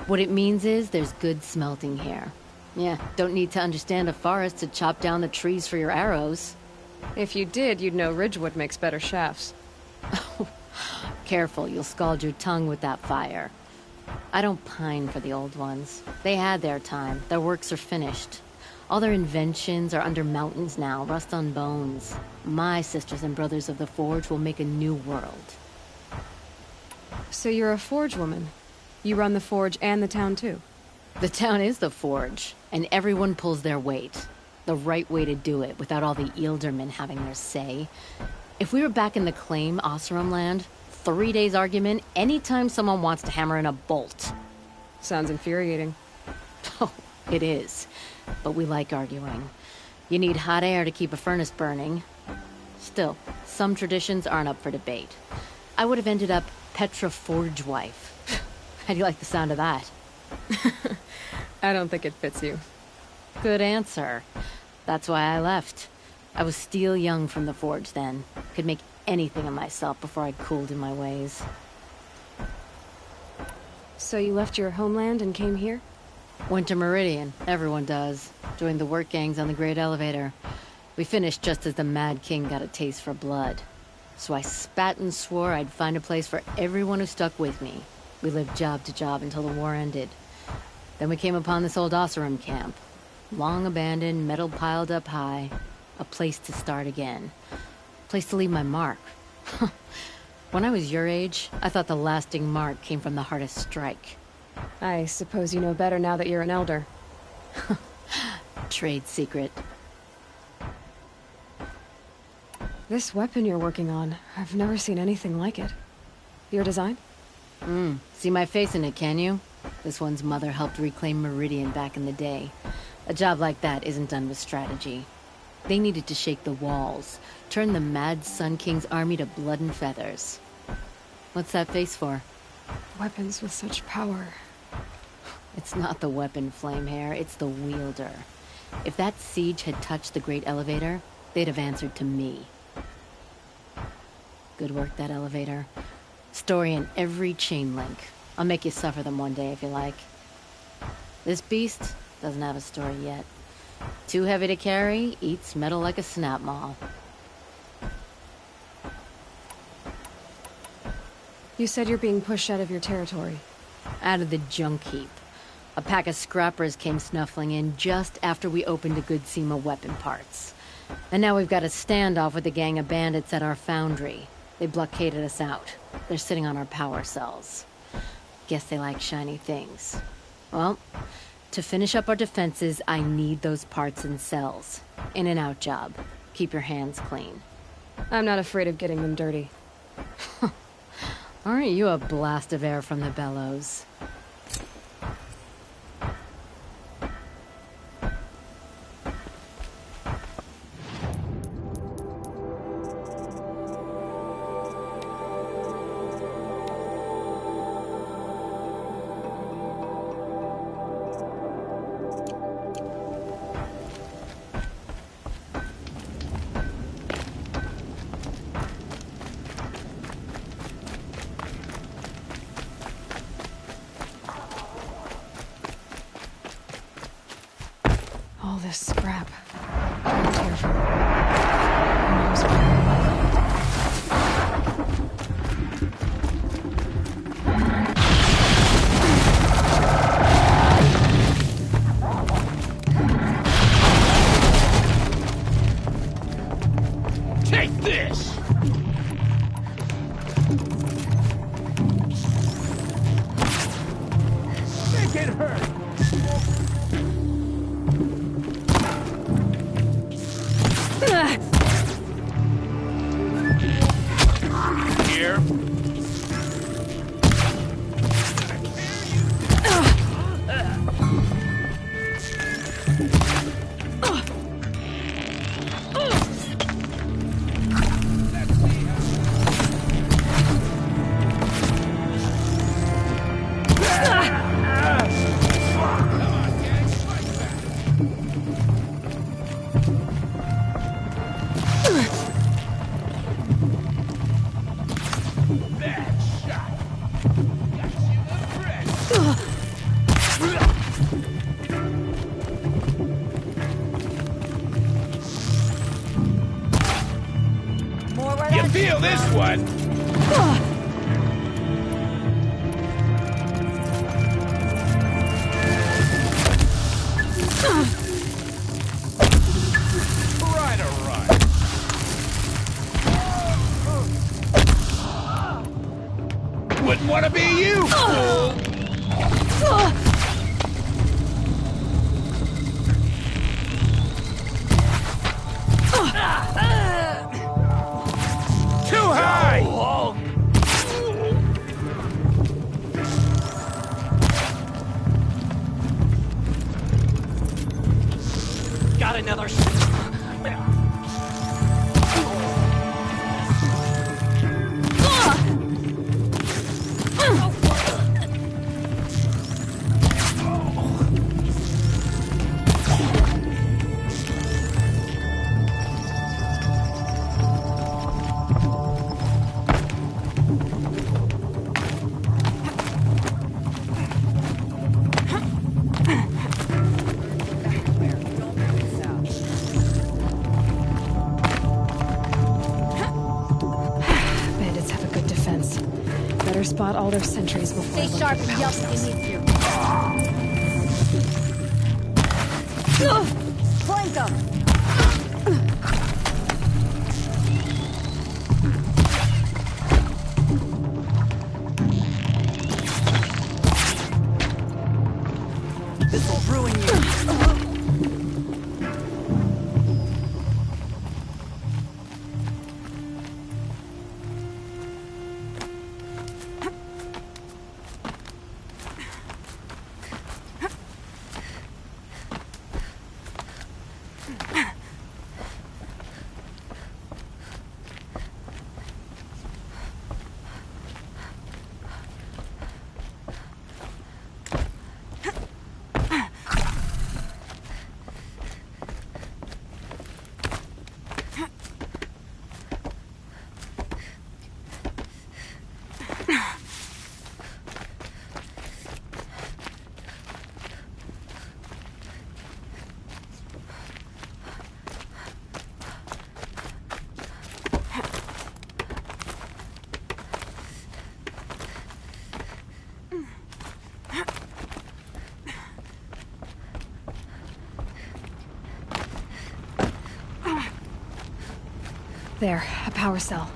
What it means is there's good smelting here. Yeah, don't need to understand a forest to chop down the trees for your arrows. If you did, you'd know Ridgewood makes better shafts. Careful, you'll scald your tongue with that fire. I don't pine for the old ones. They had their time. Their works are finished. All their inventions are under mountains now, rust on bones. My sisters and brothers of the Forge will make a new world. So you're a Forge woman? You run the Forge and the town too? The town is the Forge, and everyone pulls their weight. The right way to do it, without all the Eildermen having their say. If we were back in the claim, Osram land, 3 days argument anytime someone wants to hammer in a bolt. Sounds infuriating. Oh, it is. But we like arguing. You need hot air to keep a furnace burning. Still, some traditions aren't up for debate. I would have ended up Petra Forge wife. How do you like the sound of that? I don't think it fits you. Good answer. That's why I left. I was still young from the Forge then. Could make anything of myself before I cooled in my ways. So you left your homeland and came here? Went to Meridian. Everyone does. Joined the work gangs on the Great Elevator. We finished just as the Mad King got a taste for blood. So I spat and swore I'd find a place for everyone who stuck with me. We lived job to job until the war ended. Then we came upon this old Osram camp. Long abandoned, metal piled up high. A place to start again. A place to leave my mark. When I was your age, I thought the lasting mark came from the hardest strike. I suppose you know better now that you're an elder. Trade secret. This weapon you're working on, I've never seen anything like it. Your design? See my face in it, can you? This one's mother helped reclaim Meridian back in the day. A job like that isn't done with strategy. They needed to shake the walls, turn the Mad Sun King's army to blood and feathers. What's that face for? Weapons with such power. It's not the weapon, Flamehair, it's the wielder. If that siege had touched the Great Elevator, they'd have answered to me. Good work, that elevator. Story in every chain link. I'll make you suffer them one day if you like. This beast doesn't have a story yet. Too heavy to carry, eats metal like a snap maul. You said you're being pushed out of your territory. Out of the junk heap. A pack of scrappers came snuffling in just after we opened a good seam of weapon parts. And now we've got a standoff with a gang of bandits at our foundry. They blockaded us out. They're sitting on our power cells. Guess they like shiny things. Well, to finish up our defenses, I need those parts and cells. In and out job. Keep your hands clean. I'm not afraid of getting them dirty. Aren't you a blast of air from the bellows? scrap. Left here from who knows where. Take this! Make it hurt! Here. You feel this one? Right or right? Wouldn't want to be you, fool! Too high! Got another. Bandits have a good defense. Better spot all their sentries before Stay sharp and yell if you need to. Flank them! This'll ruin you. There, a power cell.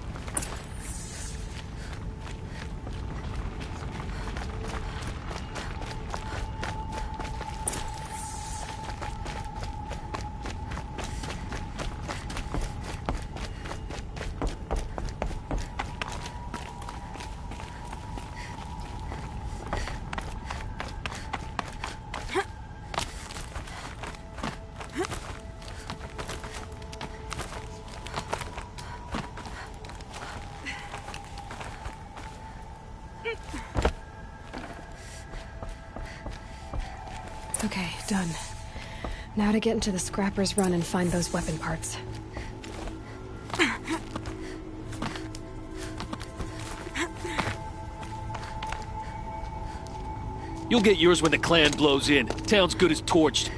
Okay, done. Now to get into the Scrapper's Run and find those weapon parts. You'll get yours when the clan blows in. Town's good as torched.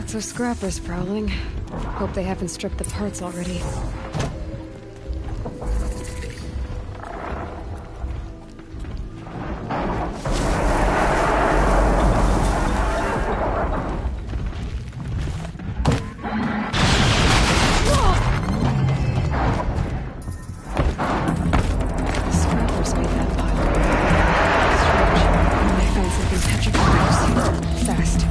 Lots of scrappers prowling. Hope they haven't stripped the parts already. Scrappers made that pile. Strange. I found something petrified. Fast.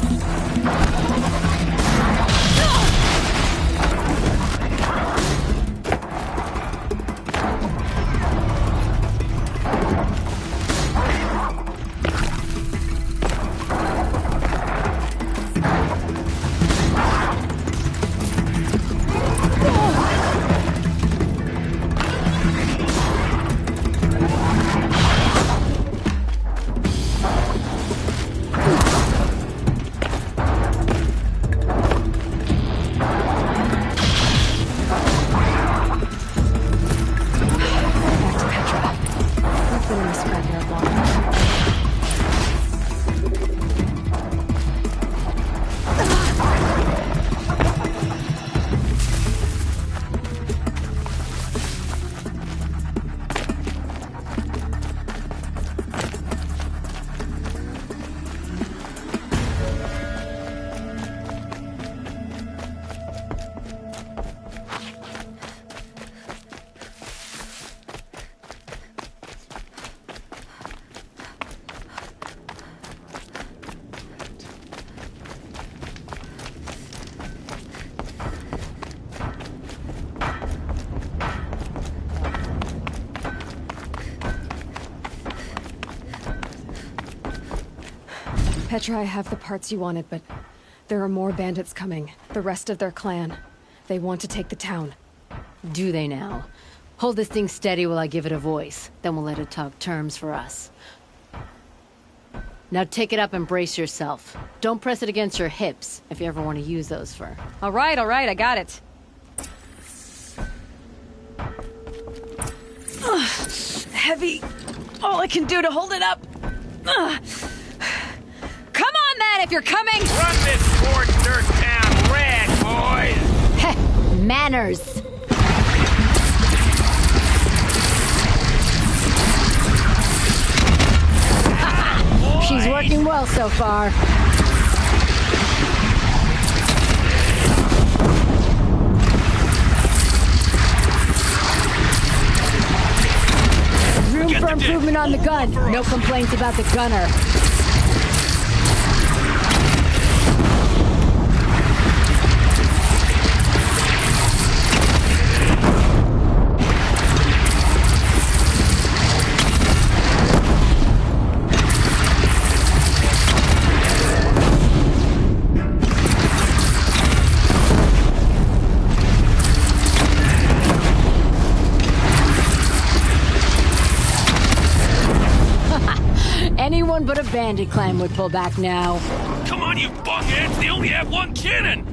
Petra, I have the parts you wanted, but there are more bandits coming. The rest of their clan. They want to take the town. Do they now? Hold this thing steady while I give it a voice. Then we'll let it talk terms for us. Now take it up and brace yourself. Don't press it against your hips, if you ever want to use those for... All right, I got it. Heavy. All I can do to hold it up. Come on, then, if you're coming! Run this scorched dirt town red, boys! Heh, manners! She's working well so far. Room for improvement on the gun. No complaints about the gunner. Anyone but a bandit clan would pull back now. Come on, you buckheads! They only have one cannon!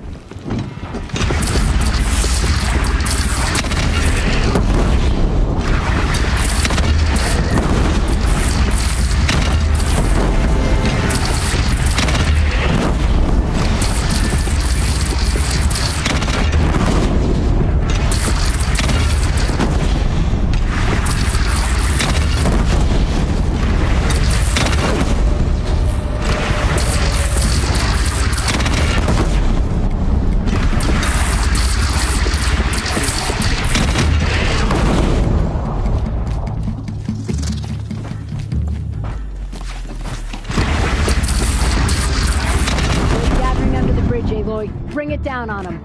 Bring it down on him.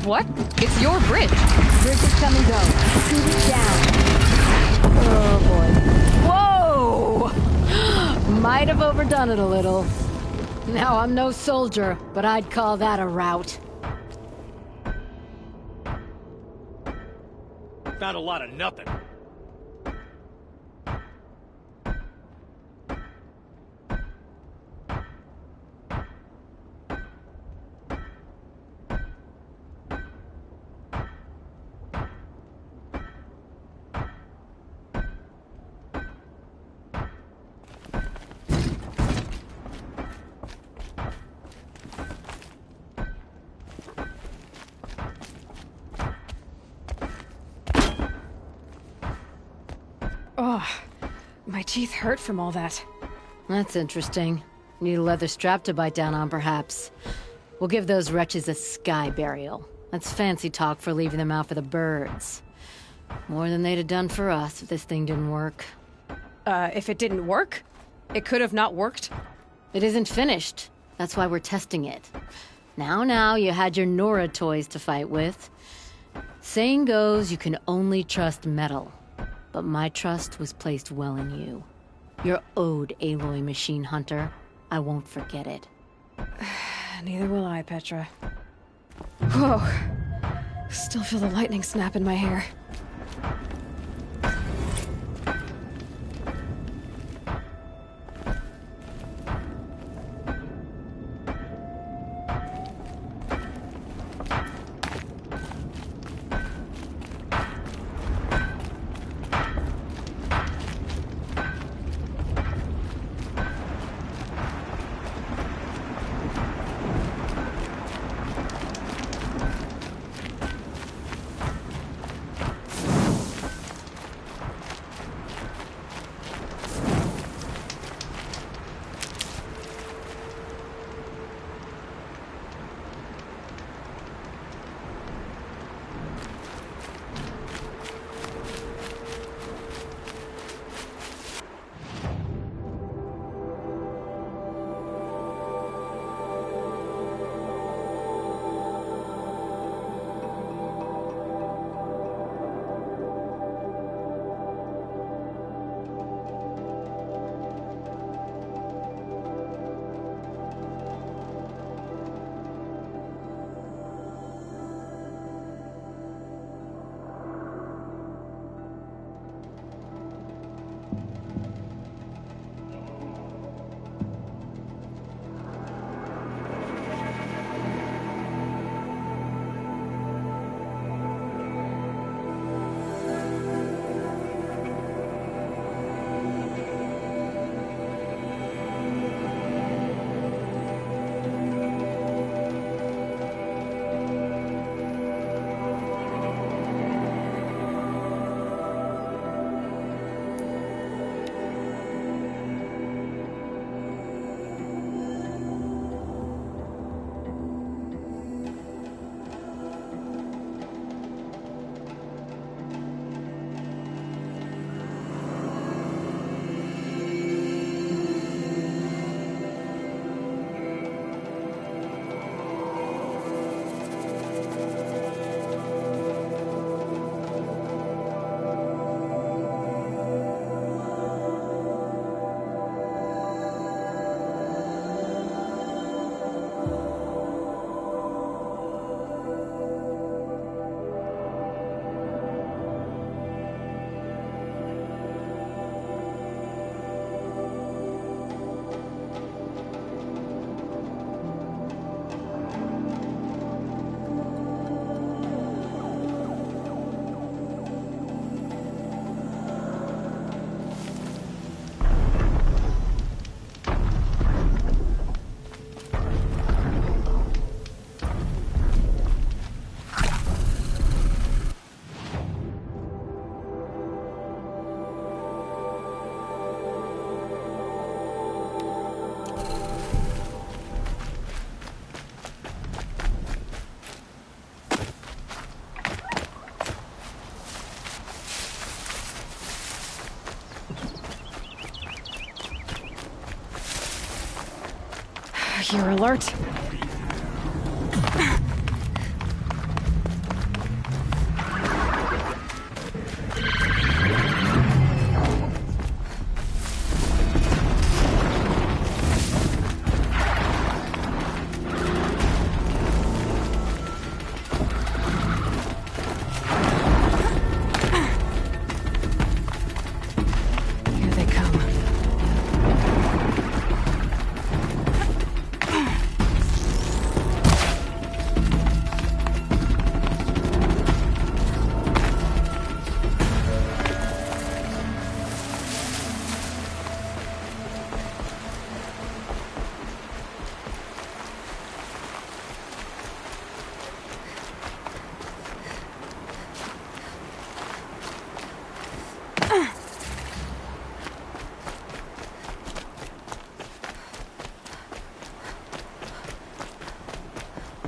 What? It's your bridge. Bridge is come and go. Shoot it down. Oh, boy. Whoa! Might have overdone it a little. Now, I'm no soldier, but I'd call that a rout. Found a lot of nothing. Oh, my teeth hurt from all that. That's interesting. Need a leather strap to bite down on, perhaps. We'll give those wretches a sky burial. That's fancy talk for leaving them out for the birds. More than they'd have done for us if this thing didn't work. If it didn't work? It could have not worked? It isn't finished. That's why we're testing it. Now, you had your Nora toys to fight with. Saying goes, you can only trust metal. But my trust was placed well in you. You're owed, Aloy Machine Hunter. I won't forget it. Neither will I, Petra. Whoa. Still feel the lightning snap in my hair. You're alert.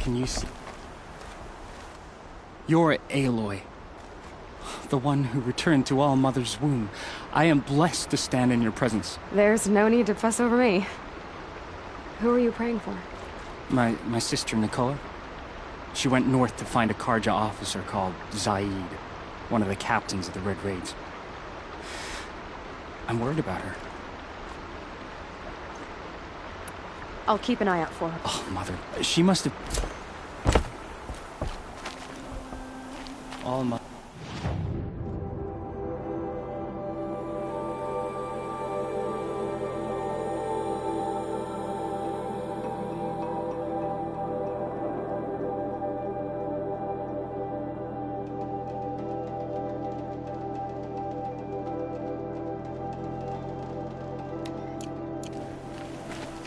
Can you see? You're Aloy, the one who returned to All Mother's womb. I am blessed to stand in your presence. There's no need to fuss over me. Who are you praying for? My sister, Nakoa. She went north to find a Karja officer called Zaid, one of the captains of the Red Raids. I'm worried about her. I'll keep an eye out for her. Oh, Mother. She must have... All Mother...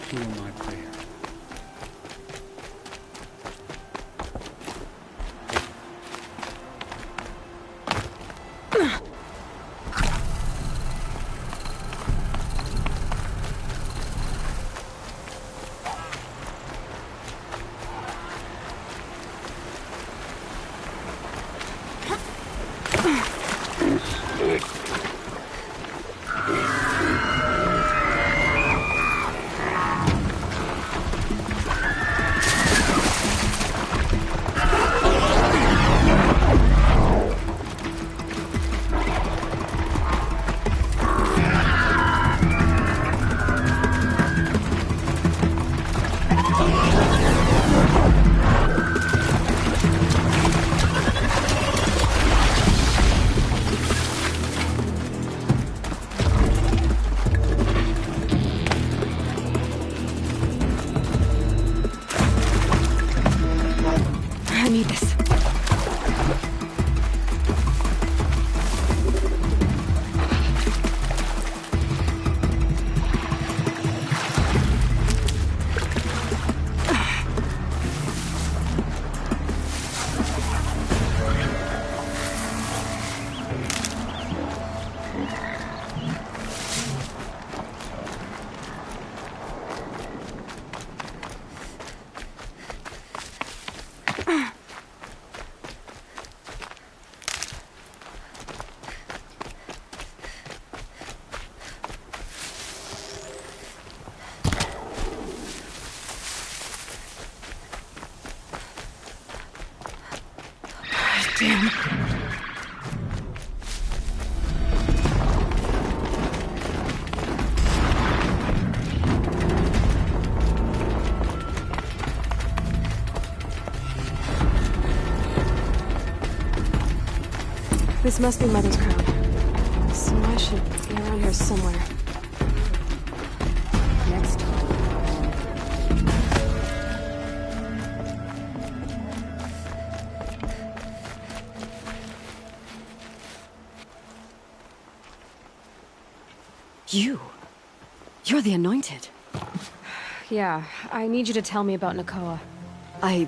Hear my prayer. I need this. Damn. This must be Mother's crown. So I should be around here somewhere. Next. You're the Anointed. Yeah, I need you to tell me about Nakoa. I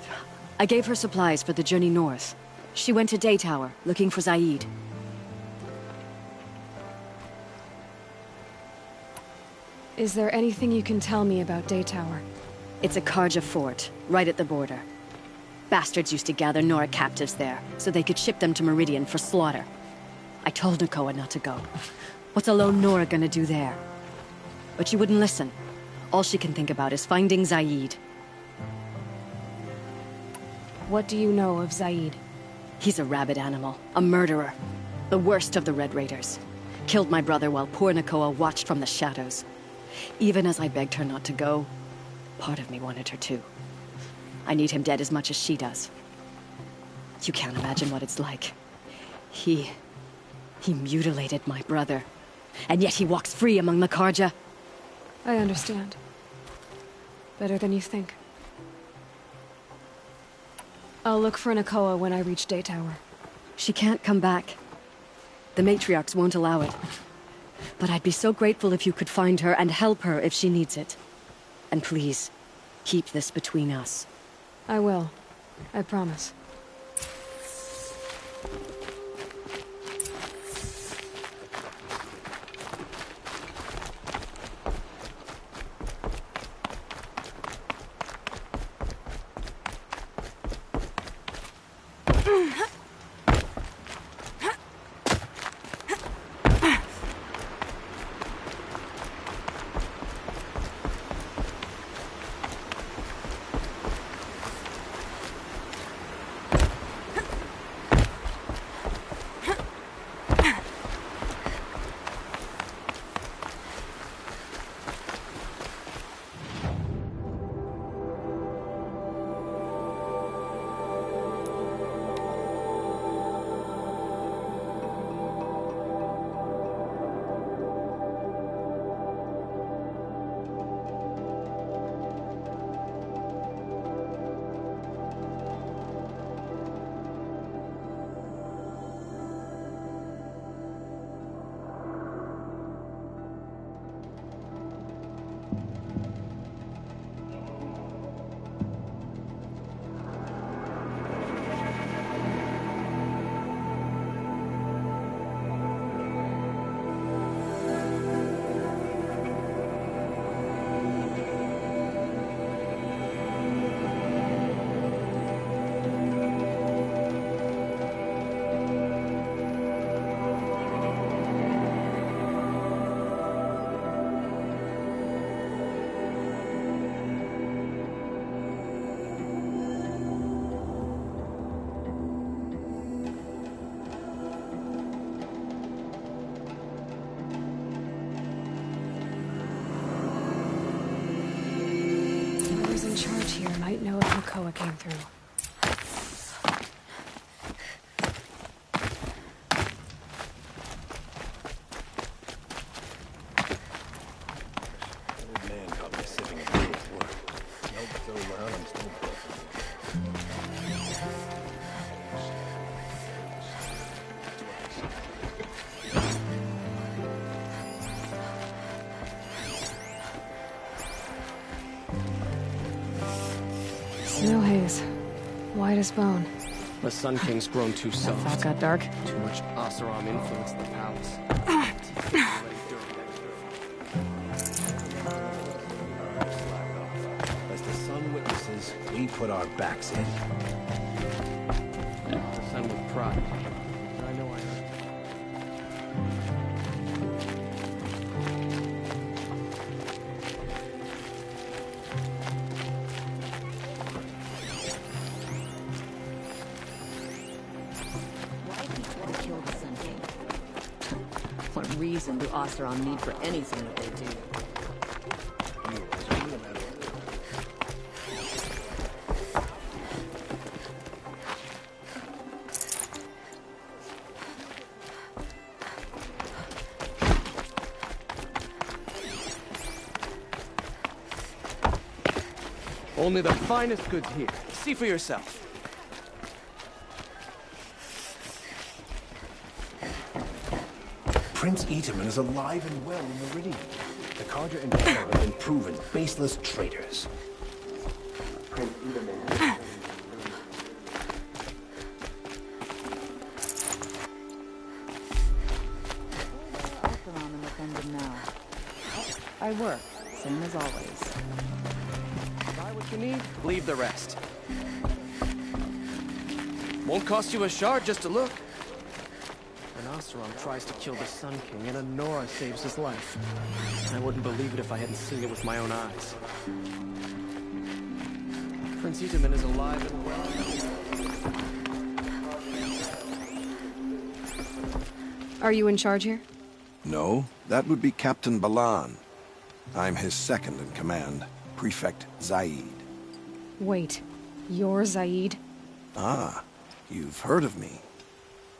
gave her supplies for the journey north. She went to Day Tower, looking for Zaid. Is there anything you can tell me about Day Tower? It's a Karja fort, right at the border. Bastards used to gather Nora captives there, so they could ship them to Meridian for slaughter. I told Nakoa not to go. What's a lone Nora gonna do there? But she wouldn't listen. All she can think about is finding Zaid. What do you know of Zaid? He's a rabid animal, a murderer. The worst of the Red Raiders. Killed my brother while poor Nakoa watched from the shadows. Even as I begged her not to go, part of me wanted her to. I need him dead as much as she does. You can't imagine what it's like. He mutilated my brother. And yet he walks free among the Karja. I understand. Better than you think. I'll look for Nakoa when I reach Day Tower. She can't come back. The matriarchs won't allow it. But I'd be so grateful if you could find her and help her if she needs it. And please, keep this between us. I will. I promise. watch here might know if Nakoa came through. Snow haze. White as bone. The Sun King's grown too soft. That got dark. Too much Oseram influenced the palace. As the sun witnesses, we put our backs in. The sun with pride. I know I am. What reason do Oseram need for anything that they do? Only the finest goods here. See for yourself. Prince Itaman is alive and well in Meridian. The Carja and Pell have been proven baseless traitors. Prince Itaman. Oseram in the Fendon now. I work, same as always. Buy what you need, leave the rest. Won't cost you a shard just to look. When Oseram tries to kill the Sun King and Honora saves his life. I wouldn't believe it if I hadn't seen it with my own eyes. Prince Itaman is alive and well. Are you in charge here? No, that would be Captain Balan. I'm his second in command, Prefect Zaid. Wait, you're Zaid? Ah, you've heard of me.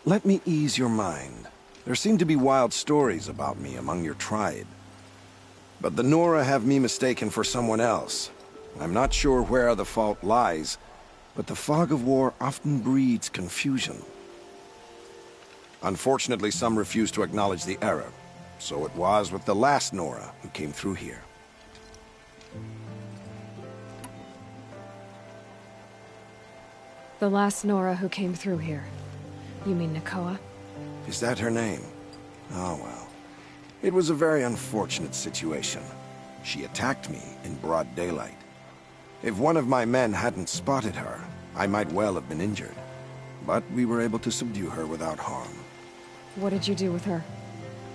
Let me ease your mind. There seem to be wild stories about me among your tribe. But the Nora have me mistaken for someone else. I'm not sure where the fault lies, but the fog of war often breeds confusion. Unfortunately, some refuse to acknowledge the error. So it was with the last Nora who came through here. The last Nora who came through here. You mean Nakoa? Is that her name? Oh well. It was a very unfortunate situation. She attacked me in broad daylight. If one of my men hadn't spotted her, I might well have been injured. But we were able to subdue her without harm. What did you do with her?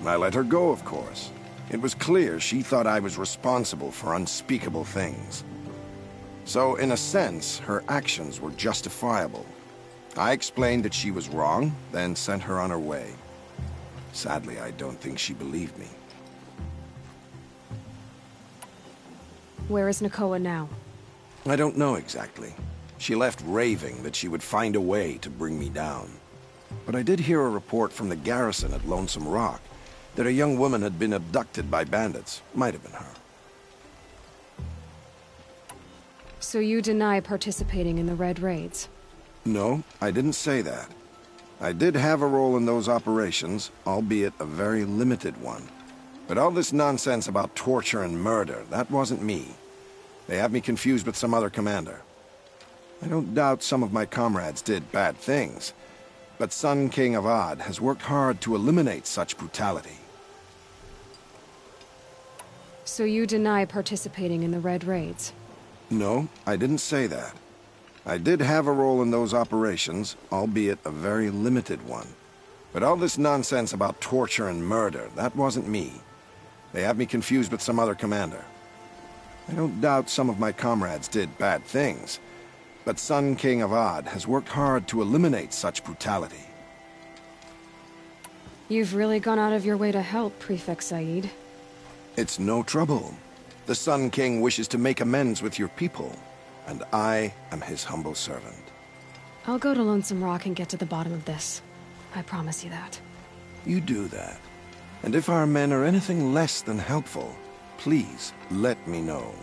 I let her go, of course. It was clear she thought I was responsible for unspeakable things. So, in a sense, her actions were justifiable. I explained that she was wrong, then sent her on her way. Sadly, I don't think she believed me. Where is Nakoa now? I don't know exactly. She left raving that she would find a way to bring me down. But I did hear a report from the garrison at Lonesome Rock that a young woman had been abducted by bandits. Might have been her. So you deny participating in the Red Raids? No, I didn't say that. I did have a role in those operations, albeit a very limited one. But all this nonsense about torture and murder, that wasn't me. They have me confused with some other commander. I don't doubt some of my comrades did bad things, but Sun King Avad has worked hard to eliminate such brutality. So you deny participating in the Red Raids? No, I didn't say that. I did have a role in those operations, albeit a very limited one. But all this nonsense about torture and murder, that wasn't me. They have me confused with some other commander. I don't doubt some of my comrades did bad things, but Sun King Avad has worked hard to eliminate such brutality. You've really gone out of your way to help, Prefect Zaid. It's no trouble. The Sun King wishes to make amends with your people. and I am his humble servant. I'll go to Lonesome Rock and get to the bottom of this. I promise you that. You do that. And if our men are anything less than helpful, please let me know.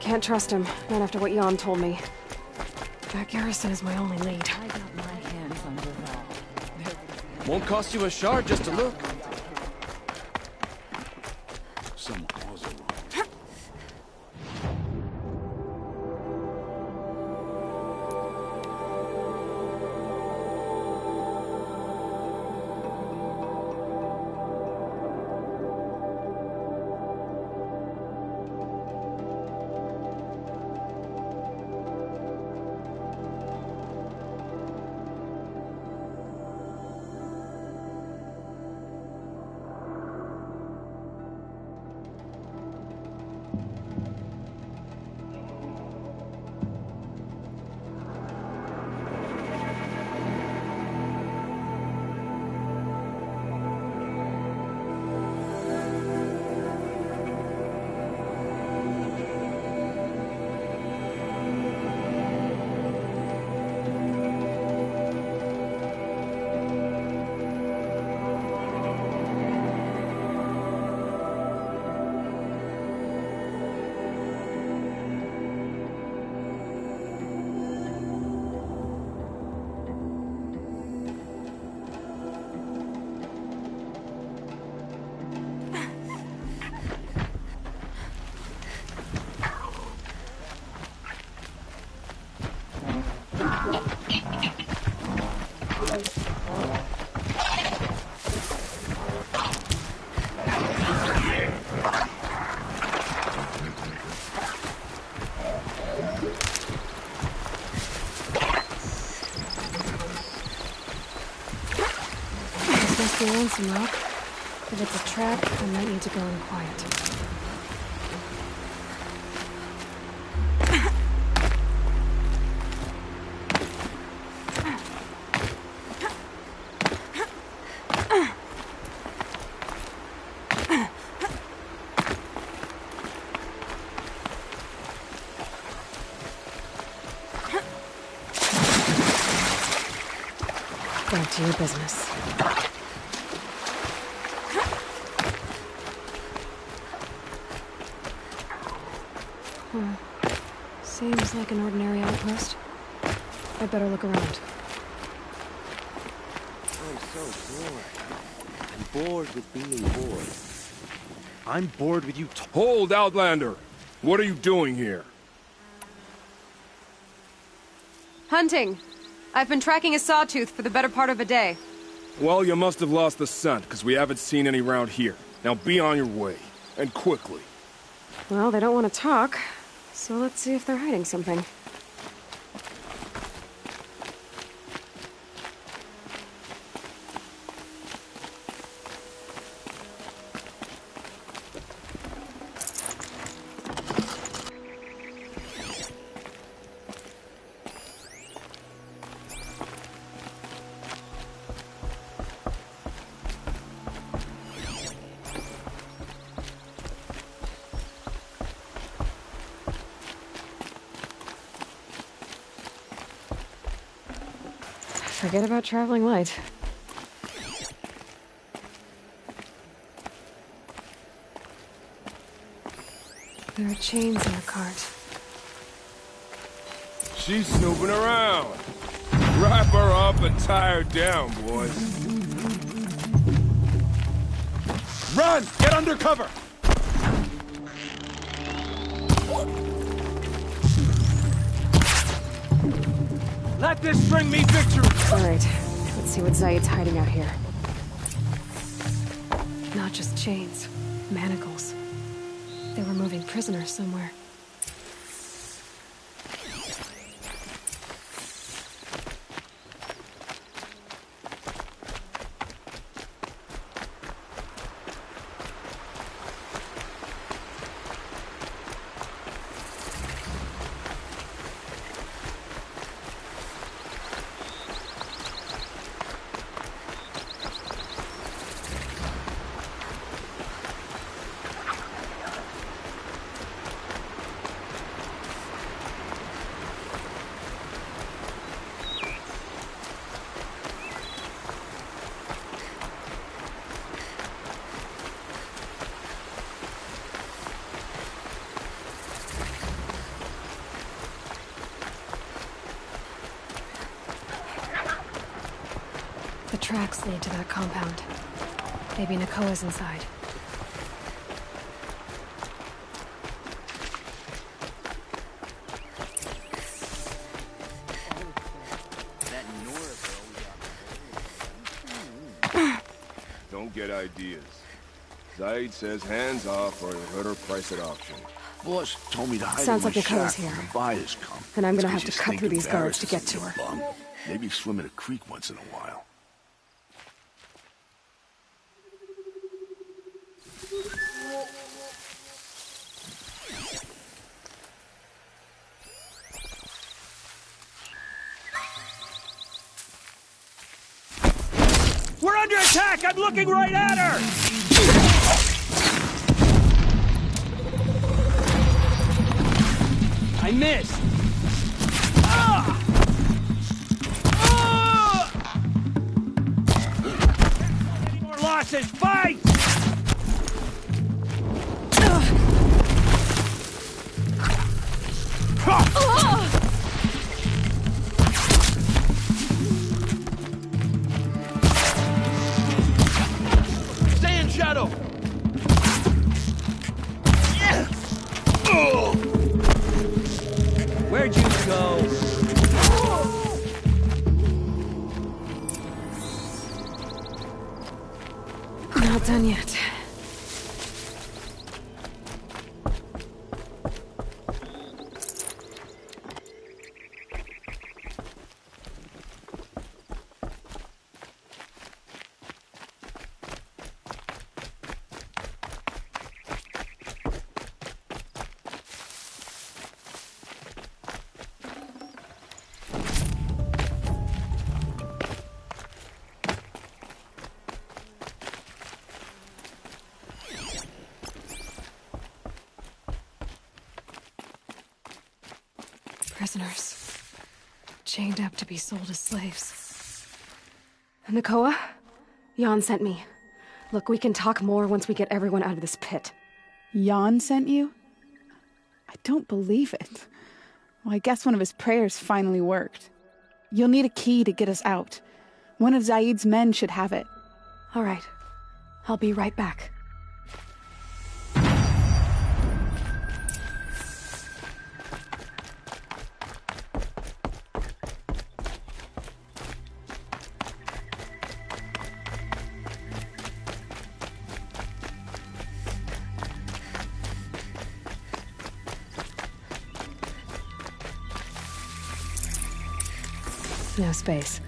Can't trust him, not after what Jan told me. That garrison is my only lead. I got my hands on Dervahl. Won't cost you a shard just to look. Someone was around. Must be Lonesome Rock. If it's a trap, I might need to go in quiet. Back to your business. Seems like an ordinary outpost. I'd better look around. I'm so bored. I'm bored with being bored. I'm bored with you. Hold, Outlander! What are you doing here? Hunting. I've been tracking a sawtooth for the better part of a day. Well, you must have lost the scent, because we haven't seen any round here. Now be on your way, and quickly. Well, they don't want to talk, so let's see if they're hiding something. Forget about traveling light. There are chains in the cart. She's snooping around. Wrap her up and tie her down, boys. Run! Get under cover! Let this bring me victory! Alright, let's see what Zaid's hiding out here. Not just chains, manacles. They were moving prisoners somewhere. The tracks lead to that compound. Maybe Nakoa's inside. Don't get ideas. Zaid says hands off or he'll hurt her price at auction. Boss told me to hide Sounds in like my Nakoa's shack here. when the buyers come. And I'm gonna It's have 'cause to you cut stink through these guards to get embarrassing, to her. you bum. Maybe swim in a creek once in a while. We're under attack! I'm looking right at her! I missed! Ah! Ah! Any more losses? Fight! Stay in shadow! Where'd you go? Not done yet. Prisoners. Chained up to be sold as slaves. Nakoa? Jan sent me. Look, we can talk more once we get everyone out of this pit. Jan sent you? I don't believe it. Well, I guess one of his prayers finally worked. You'll need a key to get us out. One of Zaid's men should have it. All right. I'll be right back. No space.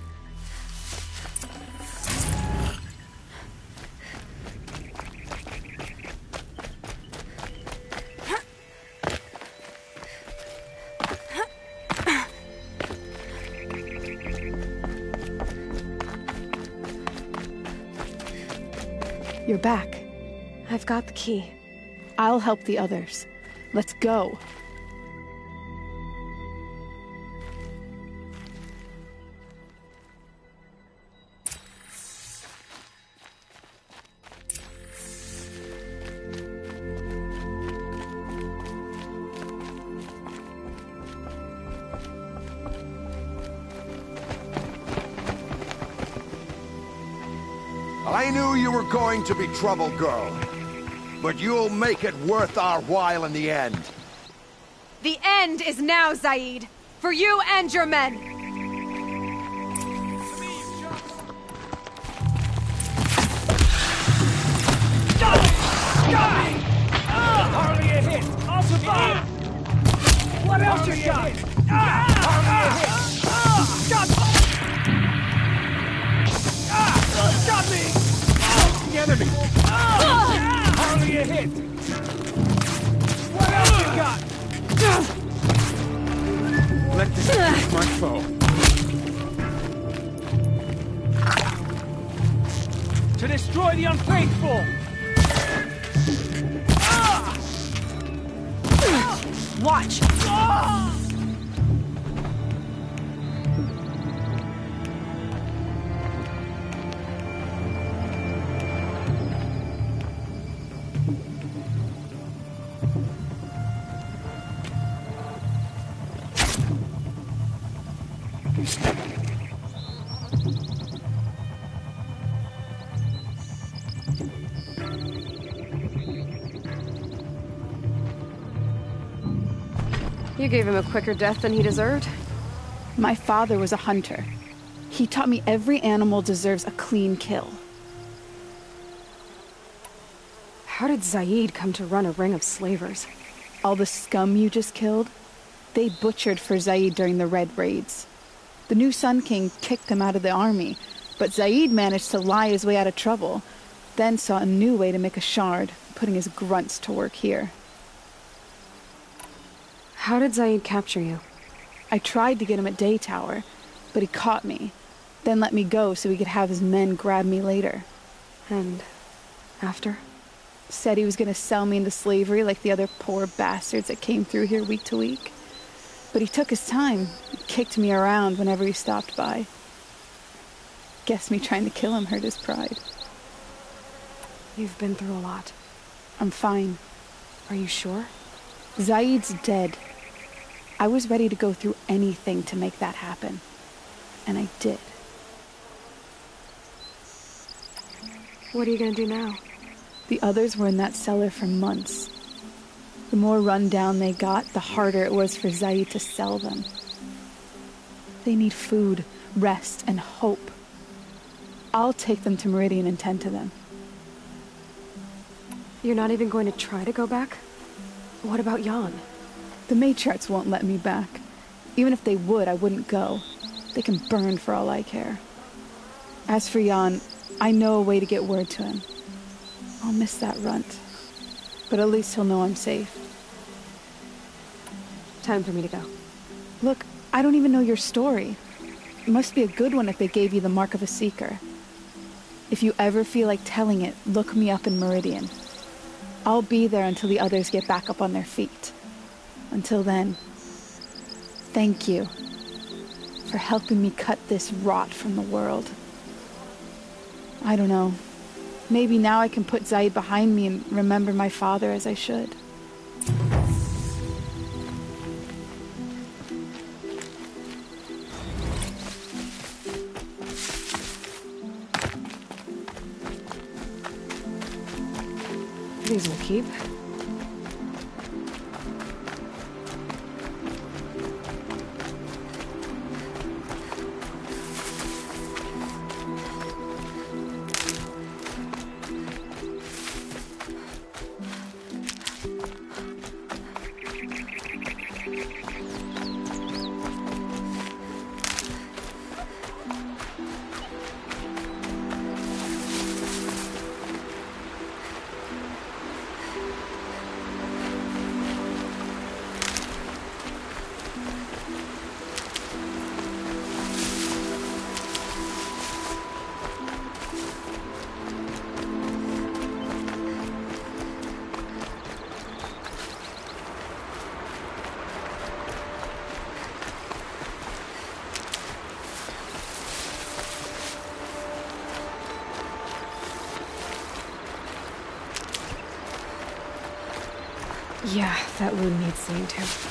You're back. I've got the key. I'll help the others. Let's go. I knew you were going to be trouble, girl. But you'll make it worth our while in the end. The end is now, Zaid. For you and your men. Hardly a hit! I'll survive! What else you got? Hardly a hit! Stop! Stop me! The enemy! Hardly a hit! What else you got? Let this be my foe. To destroy the unfaithful! Watch! You gave him a quicker death than he deserved. My father was a hunter. He taught me every animal deserves a clean kill. How did Zaid come to run a ring of slavers? All the scum you just killed, they butchered for Zaid during the Red Raids. The new Sun King kicked him out of the army, but Zaid managed to lie his way out of trouble, then saw a new way to make a shard, putting his grunts to work here. How did Zaid capture you? I tried to get him at Day Tower, but he caught me, then let me go so he could have his men grab me later. And after? Said he was going to sell me into slavery like the other poor bastards that came through here week to week. But he took his time, kicked me around whenever he stopped by. Guess me trying to kill him hurt his pride. You've been through a lot. I'm fine. Are you sure? Zaid's dead. I was ready to go through anything to make that happen. And I did. What are you gonna do now? The others were in that cellar for months. The more run down they got, the harder it was for Zaid to sell them. They need food, rest, and hope. I'll take them to Meridian and tend to them. You're not even going to try to go back? What about Jan? The matriarchs won't let me back. Even if they would, I wouldn't go. They can burn for all I care. As for Jan, I know a way to get word to him. I'll miss that runt. But at least he'll know I'm safe. Time for me to go. Look, I don't even know your story. It must be a good one if they gave you the mark of a seeker. If you ever feel like telling it, look me up in Meridian. I'll be there until the others get back up on their feet. Until then, thank you for helping me cut this rot from the world. I don't know. Maybe now I can put Zaid behind me and remember my father as I should. These will keep. Yeah, that wound needs seeing to.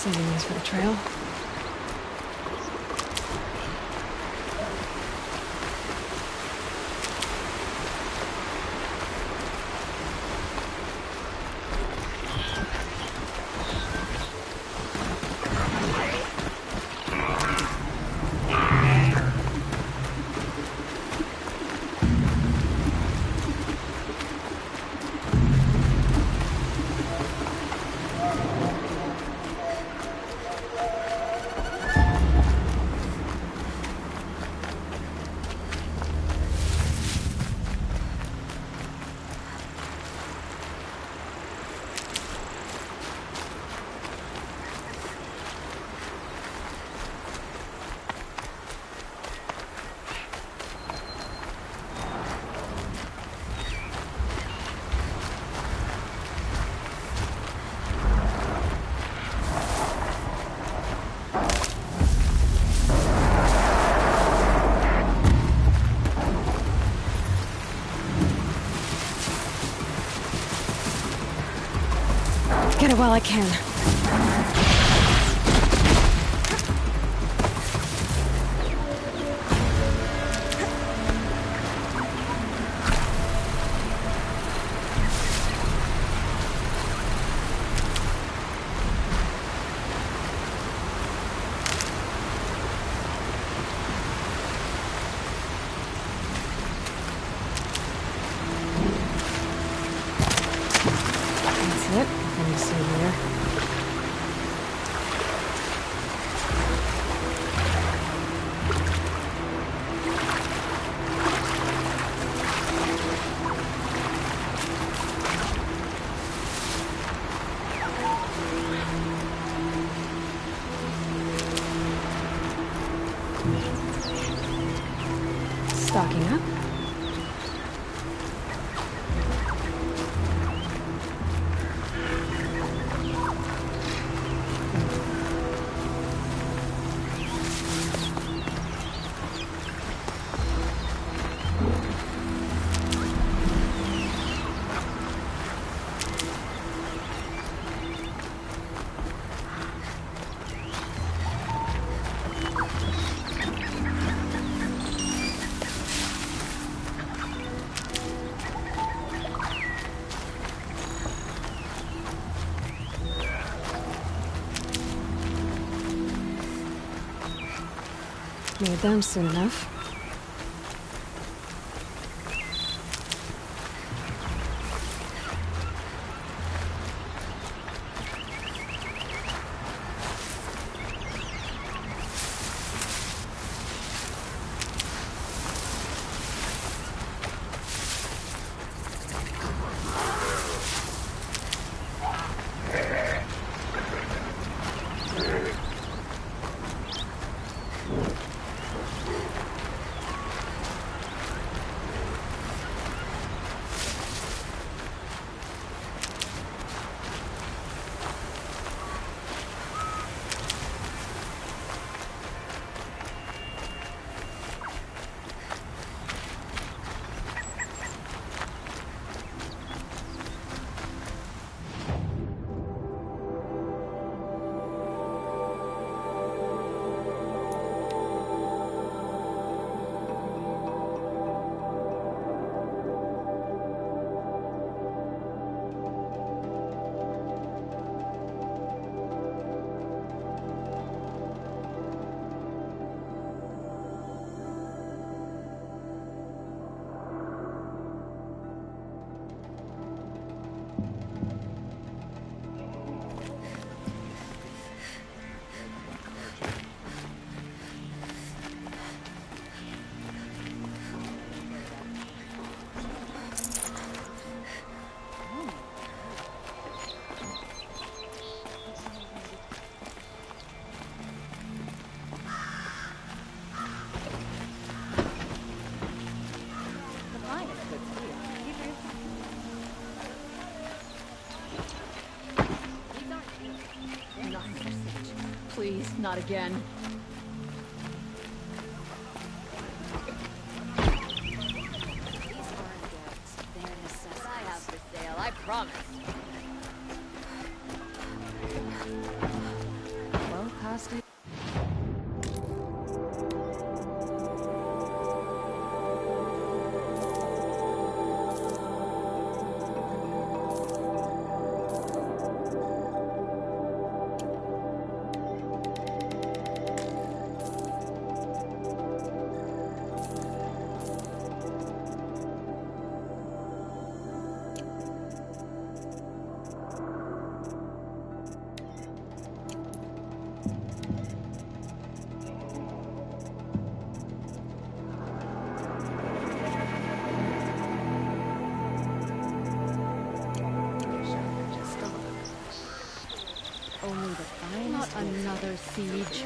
Saving these for the trail. it while I can. Stocking up. Made them soon enough. Please, not again. I have for sale, I promise. Well, past it. Not another siege.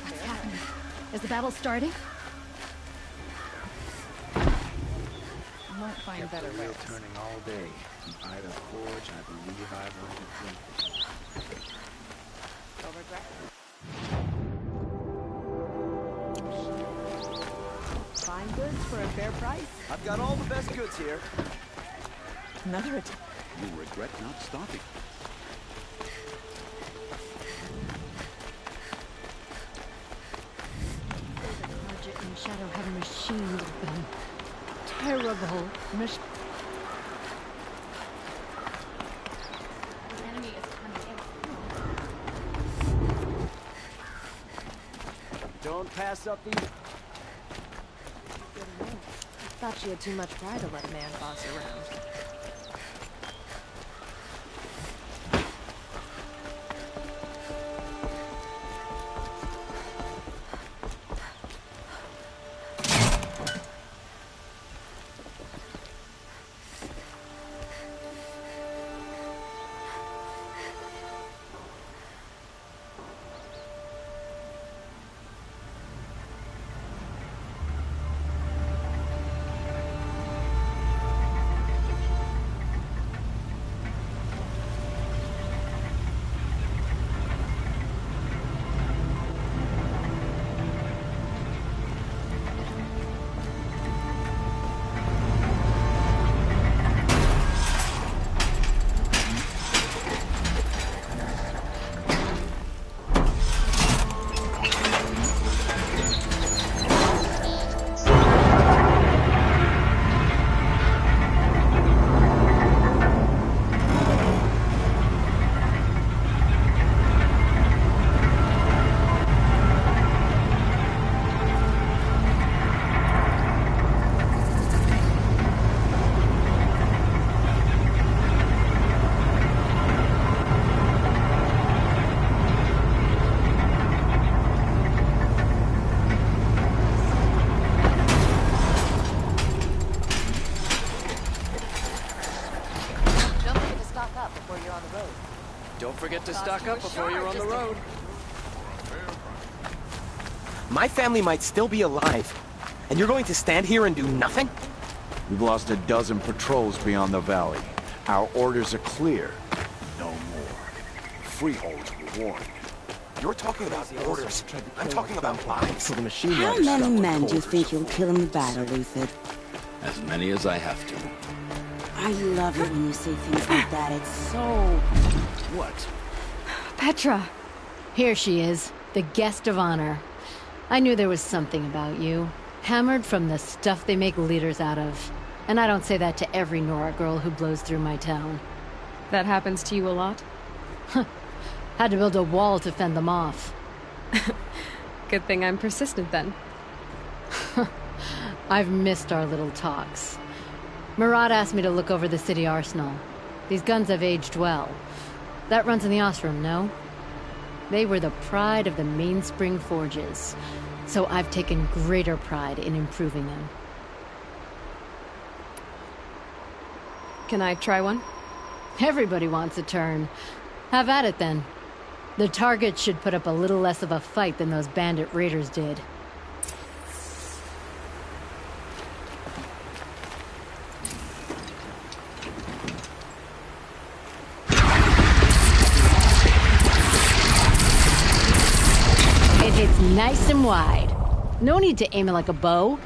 What's happening? Is the battle starting? You won't find better ways. Turning all day. Ida Forge, I believe I've earned a drink. You'll regret it. Fine goods for a fair price. I've got all the best goods here. Another attack. You'll regret not stopping. Carja and Shadow had machines with them. Terrible machines. The enemy is coming in. Don't pass up these... Thought she had too much pride to let a man boss around. Don't forget to stock up before you're on the road. My family might still be alive, and you're going to stand here and do nothing? We've lost a dozen patrols beyond the valley. Our orders are clear. No more. Freeholds were warned. You're talking about orders. I'm talking about lives. So the machine How riders many stop with men do you orders. think you'll kill in the battle, Lucid? As many as I have to. I love it when you say things like that. It's so... What? Petra! Here she is, the guest of honor. I knew there was something about you. Hammered from the stuff they make leaders out of. And I don't say that to every Nora girl who blows through my town. That happens to you a lot? Had to build a wall to fend them off. Good thing I'm persistent then. I've missed our little talks. Murat asked me to look over the city arsenal. These guns have aged well. That runs in the Ostrom, no? They were the pride of the mainspring forges, so I've taken greater pride in improving them. Can I try one? Everybody wants a turn. Have at it then. The target should put up a little less of a fight than those bandit raiders did. It hits nice and wide. No need to aim it like a bow.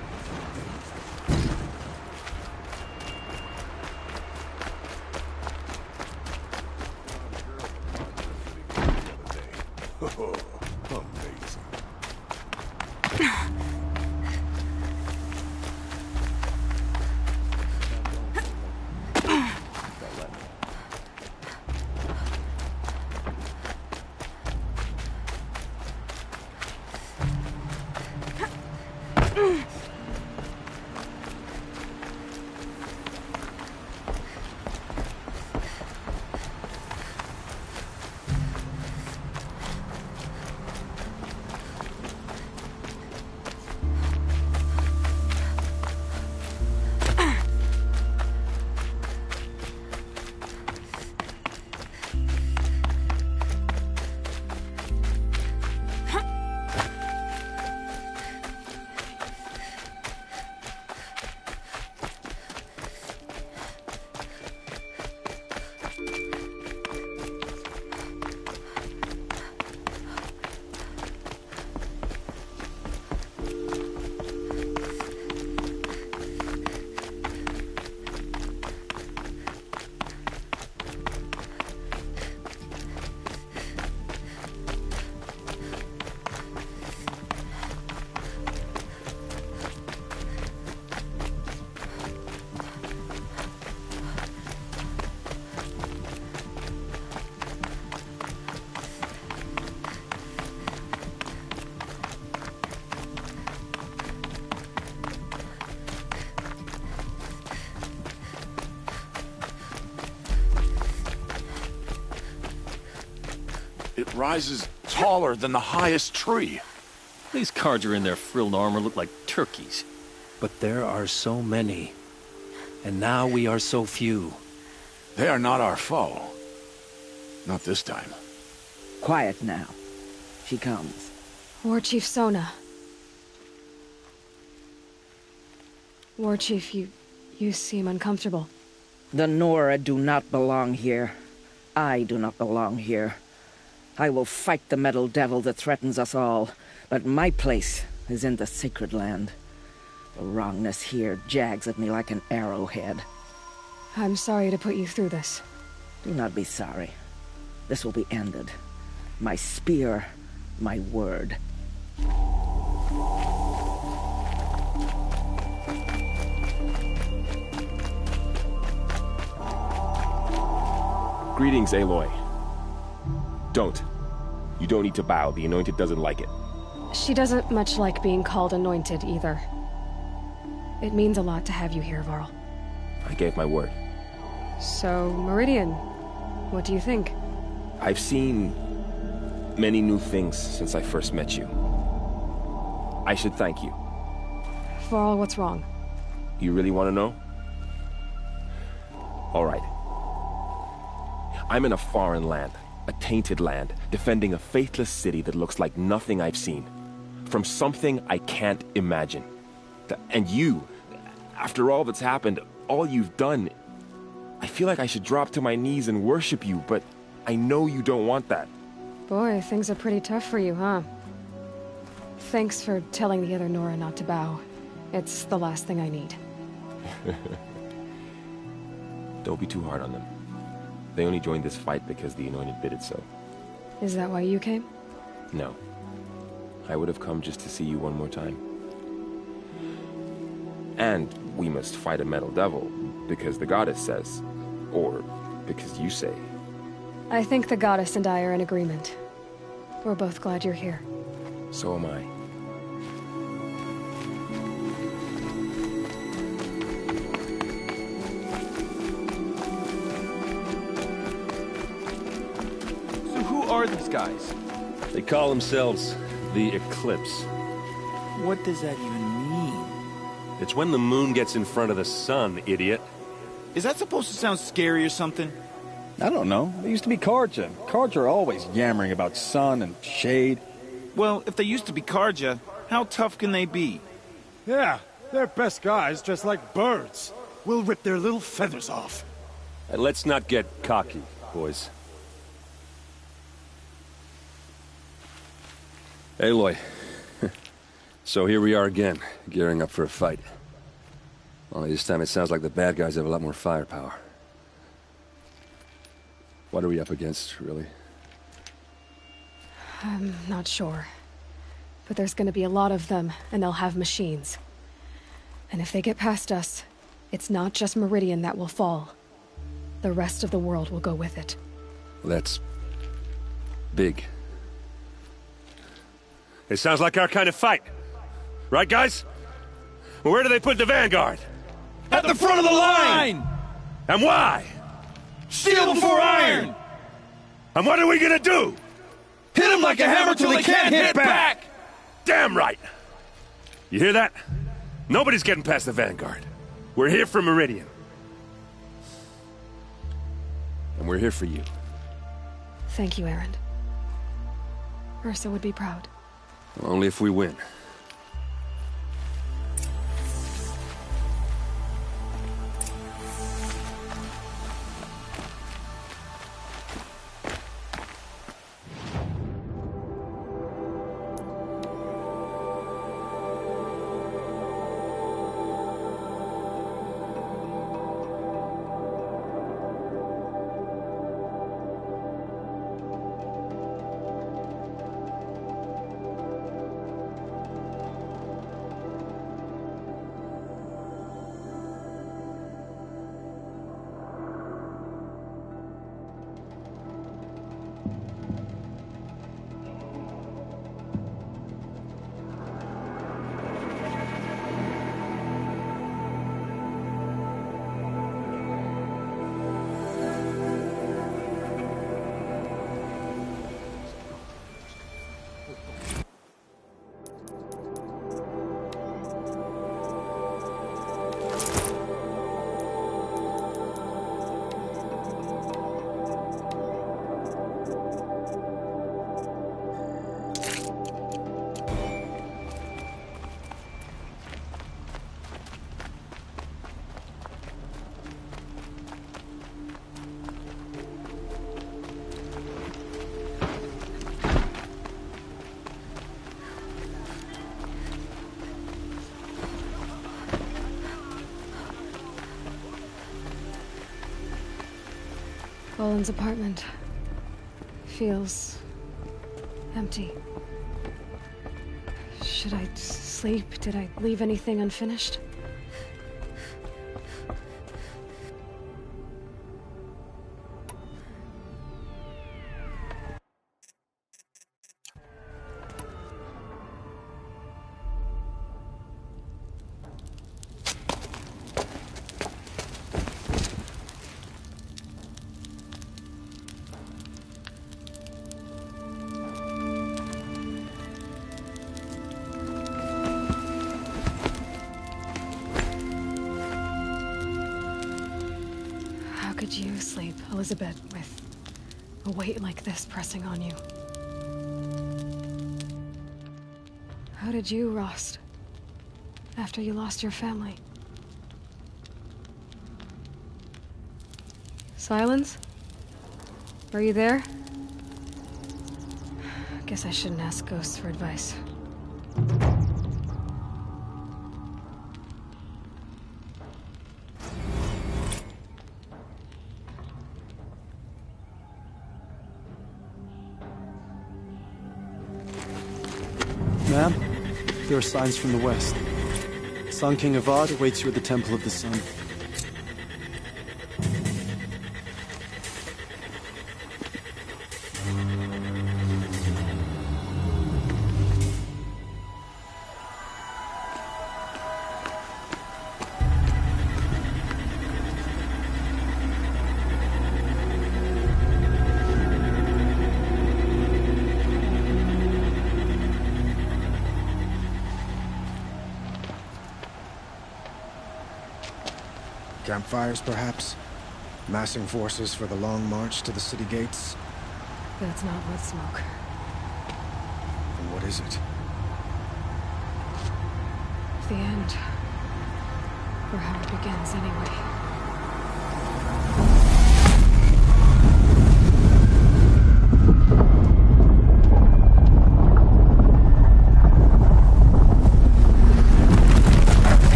It rises taller than the highest tree. These Carja in their frilled armor look like turkeys. But there are so many. And now we are so few. They are not our foe. Not this time. Quiet now. She comes. War Chief Sona. War Chief, you seem uncomfortable. The Nora do not belong here. I do not belong here. I will fight the metal devil that threatens us all, but my place is in the sacred land. The wrongness here jags at me like an arrowhead. I'm sorry to put you through this. Do not be sorry. This will be ended. My spear, my word. Greetings, Aloy. Don't. You don't need to bow. The Anointed doesn't like it. She doesn't much like being called Anointed, either. It means a lot to have you here, Varl. I gave my word. So, Meridian, what do you think? I've seen many new things since I first met you. I should thank you. Varl, what's wrong? You really want to know? All right. I'm in a foreign land, a tainted land, defending a faithless city that looks like nothing I've seen. From something I can't imagine. And you, after all that's happened, all you've done, I feel like I should drop to my knees and worship you, but I know you don't want that. Boy, things are pretty tough for you, huh? Thanks for telling the other Nora not to bow. It's the last thing I need. Don't be too hard on them. They only joined this fight because the Anointed bid it so. Is that why you came? No. I would have come just to see you one more time. And we must fight a metal devil, because the goddess says. Or because you say. I think the goddess and I are in agreement. We're both glad you're here. So am I. Who are these guys? They call themselves the Eclipse. What does that even mean? It's when the moon gets in front of the sun, idiot. Is that supposed to sound scary or something? I don't know. They used to be Carja. Carja are always yammering about sun and shade. Well, if they used to be Carja, how tough can they be? Yeah, they're best guys dressed like birds. We'll rip their little feathers off. Let's not get cocky, boys. Aloy. So here we are again, gearing up for a fight. Only this time it sounds like the bad guys have a lot more firepower. What are we up against, really? I'm not sure. But there's gonna be a lot of them, and they'll have machines. And if they get past us, it's not just Meridian that will fall. The rest of the world will go with it. Well, that's big. It sounds like our kind of fight. Right, guys? Where do they put the Vanguard? At the front of the line! And why? Steel before iron! And what are we gonna do? Hit them like a hammer till they can't hit back! Damn right! You hear that? Nobody's getting past the Vanguard. We're here for Meridian. And we're here for you. Thank you, Erend. Ursa would be proud. Only if we win. Olin's apartment feels empty. Should I sleep? Did I leave anything unfinished? How could you sleep, Elizabeth, with a weight like this pressing on you? How did you, Rost, after you lost your family? Silence? Are you there? Guess I shouldn't ask ghosts for advice. Ma'am, there are signs from the west. Sun King Avad awaits you at the Temple of the Sun. Campfires, perhaps? Massing forces for the long march to the city gates? That's not wood smoke. Then what is it? The end. Or how it begins, anyway.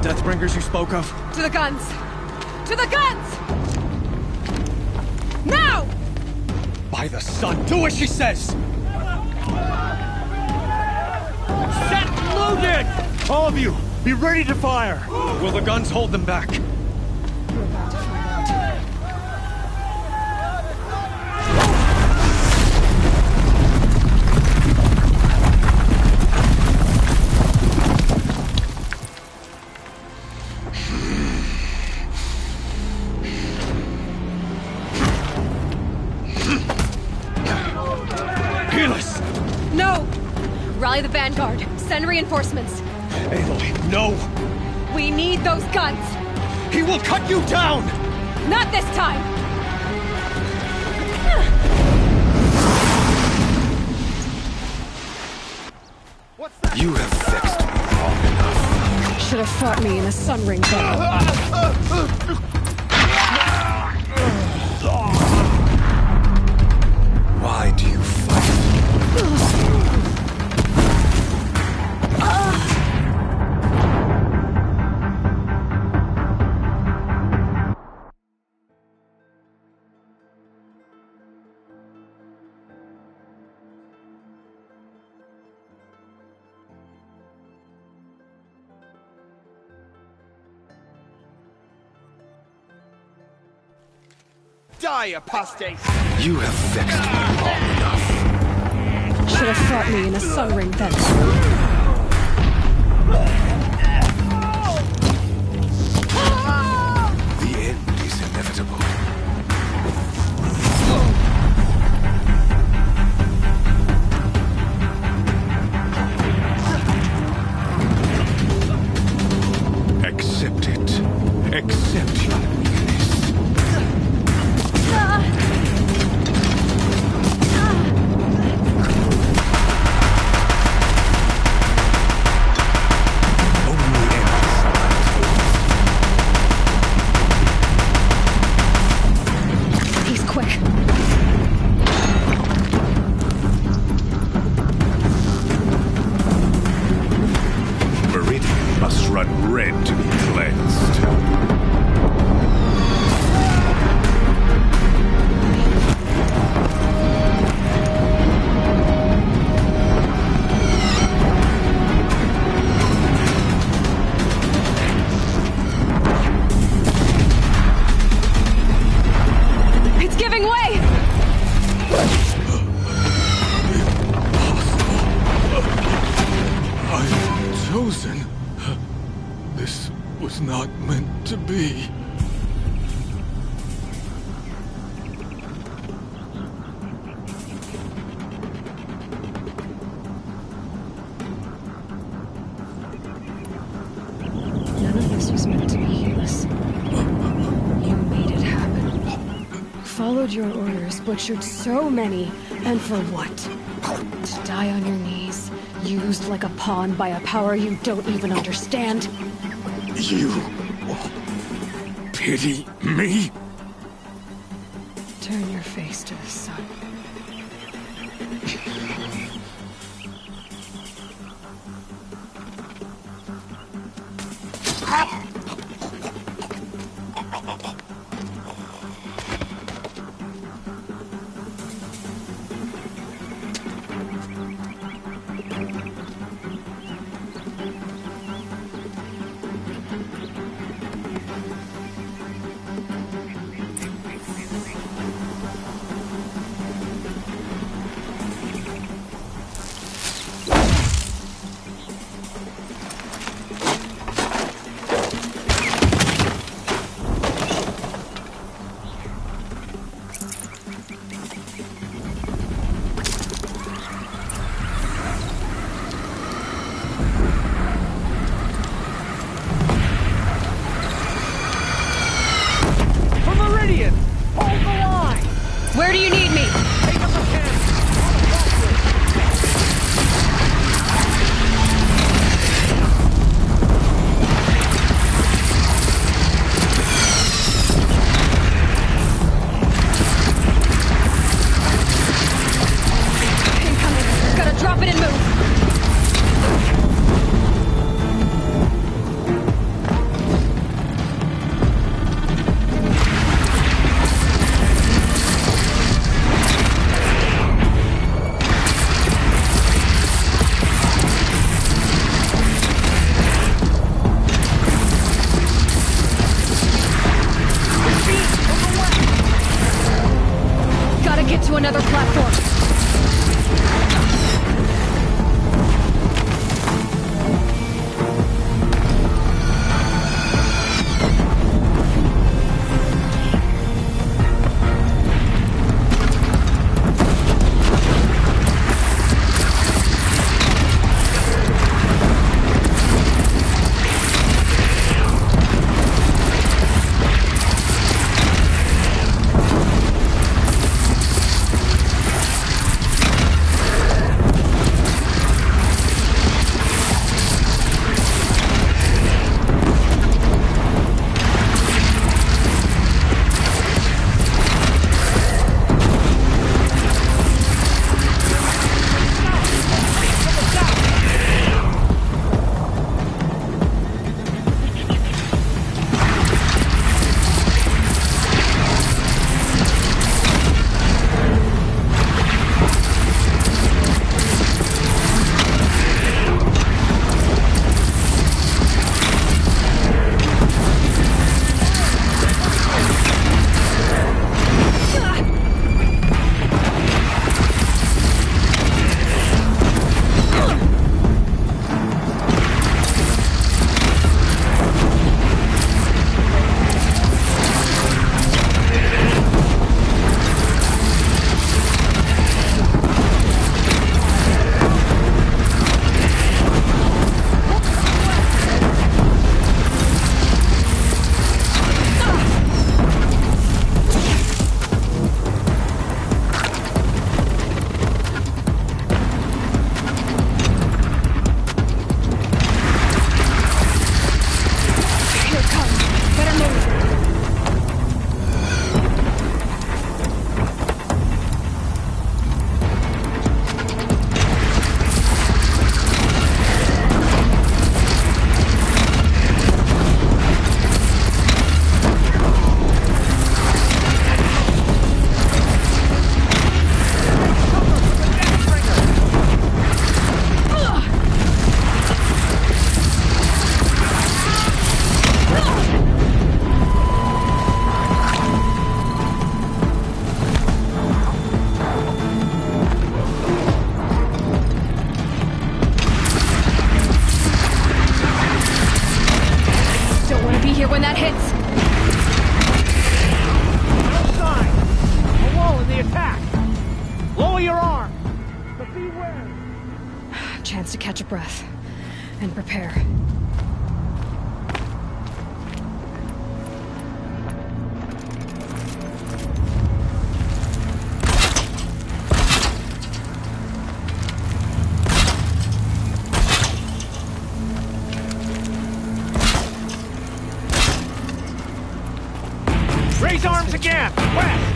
Deathbringers you spoke of? To the guns! To the guns! Now! By the sun, do as she says! Set loaded! All of you, be ready to fire! Will the guns hold them back? No! Rally the vanguard. Send reinforcements. Aloy, no! We need those guns! He will cut you down! Not this time! You have vexed me long enough. Should have fought me in a sun ring battle. Why do you fight? Die, apostate! You have vexed me long enough. Should have fought me in a sun ring battle. The end is inevitable. Accept it. Accept your weakness. not meant to be. None of this was meant to be heedless. You made it happen. Followed your orders, butchered so many, and for what? To die on your knees, used like a pawn by a power you don't even understand? You pity me? Turn your face to the sun. Where do you need me? Incoming. Gotta drop it and move. Gotta get to another platform. here when that hits! No sign! A wall in the attack! Lower your arm! But be wary! Chance to catch a breath. And prepare. Raise arms again! West!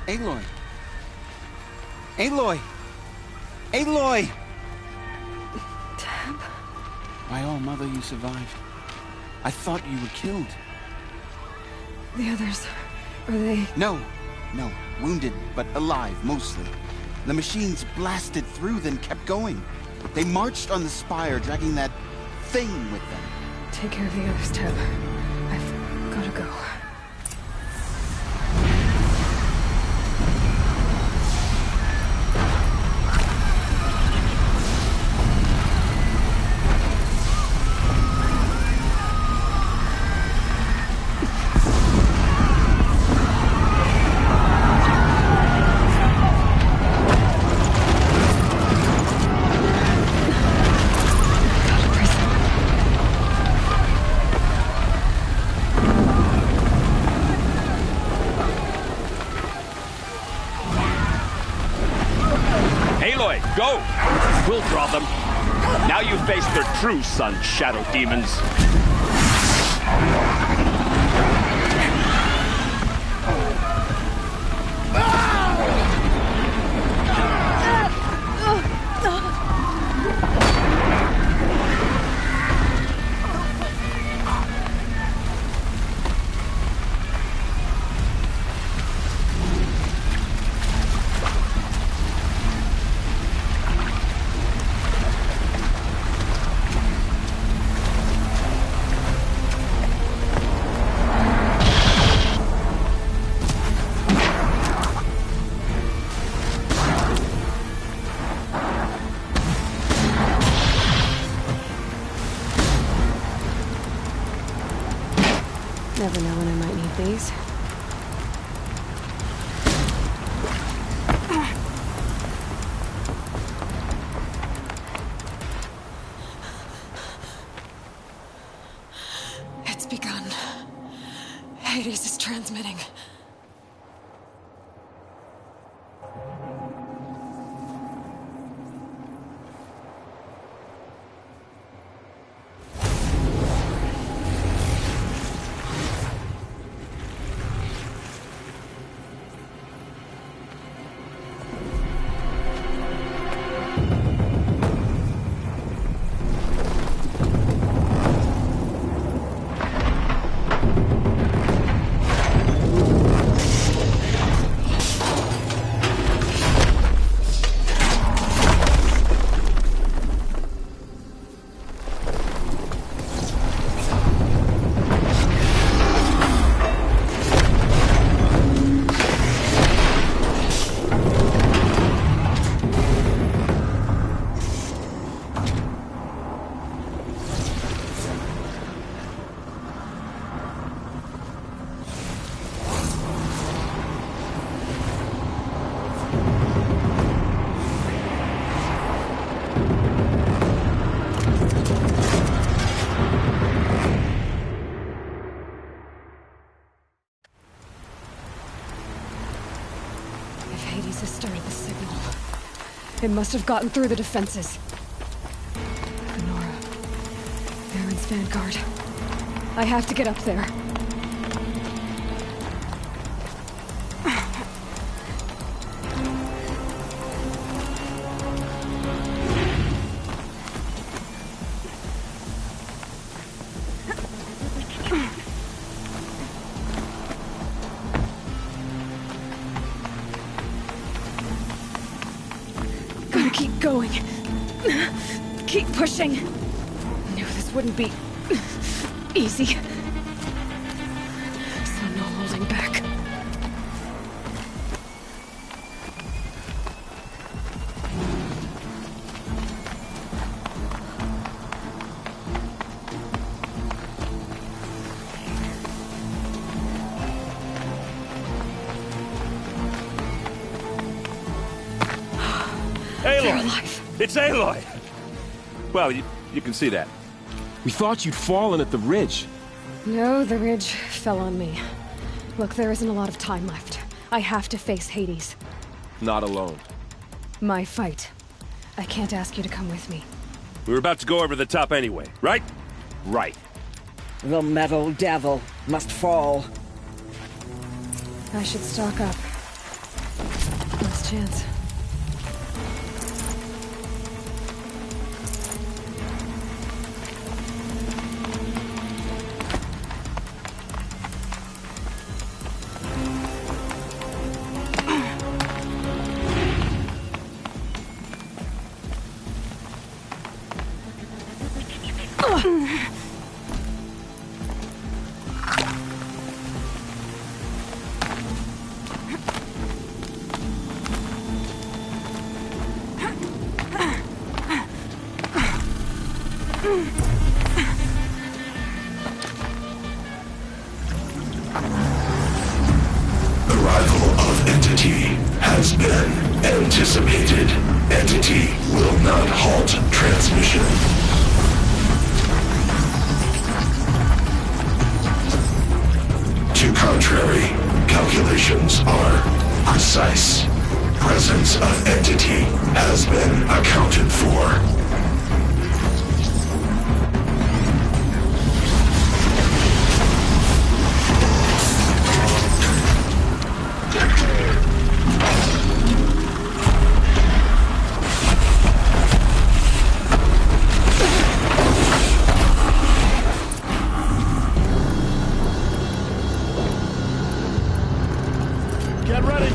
Aloy! Aloy! Aloy! Tab? By all, Mother, you survived. I thought you were killed. The others, are they... No. Wounded, but alive, mostly. The machines blasted through, then kept going. They marched on the spire, dragging that thing with them. Take care of the others, Tab. I've gotta go. Go! We'll draw them. Now you face their true sun, shadow demons. Never know when I might need these. It's begun. Hades is transmitting. Hades has started the signal. It must have gotten through the defenses. Nora. Baron's vanguard. I have to get up there. Gotta keep going. Keep pushing. Knew this wouldn't be easy. So no holding back. Aloy! It's Aloy! Well, you can see that. We thought you'd fallen at the ridge. No, the ridge fell on me. Look, there isn't a lot of time left. I have to face Hades. Not alone. My fight. I can't ask you to come with me. We were about to go over the top anyway, right? Right. The metal devil must fall. I should stock up. chance. Arrival of Entity has been anticipated. Entity will not halt transmission. To contrary, calculations are precise. Presence of Entity has been accounted for. Get ready!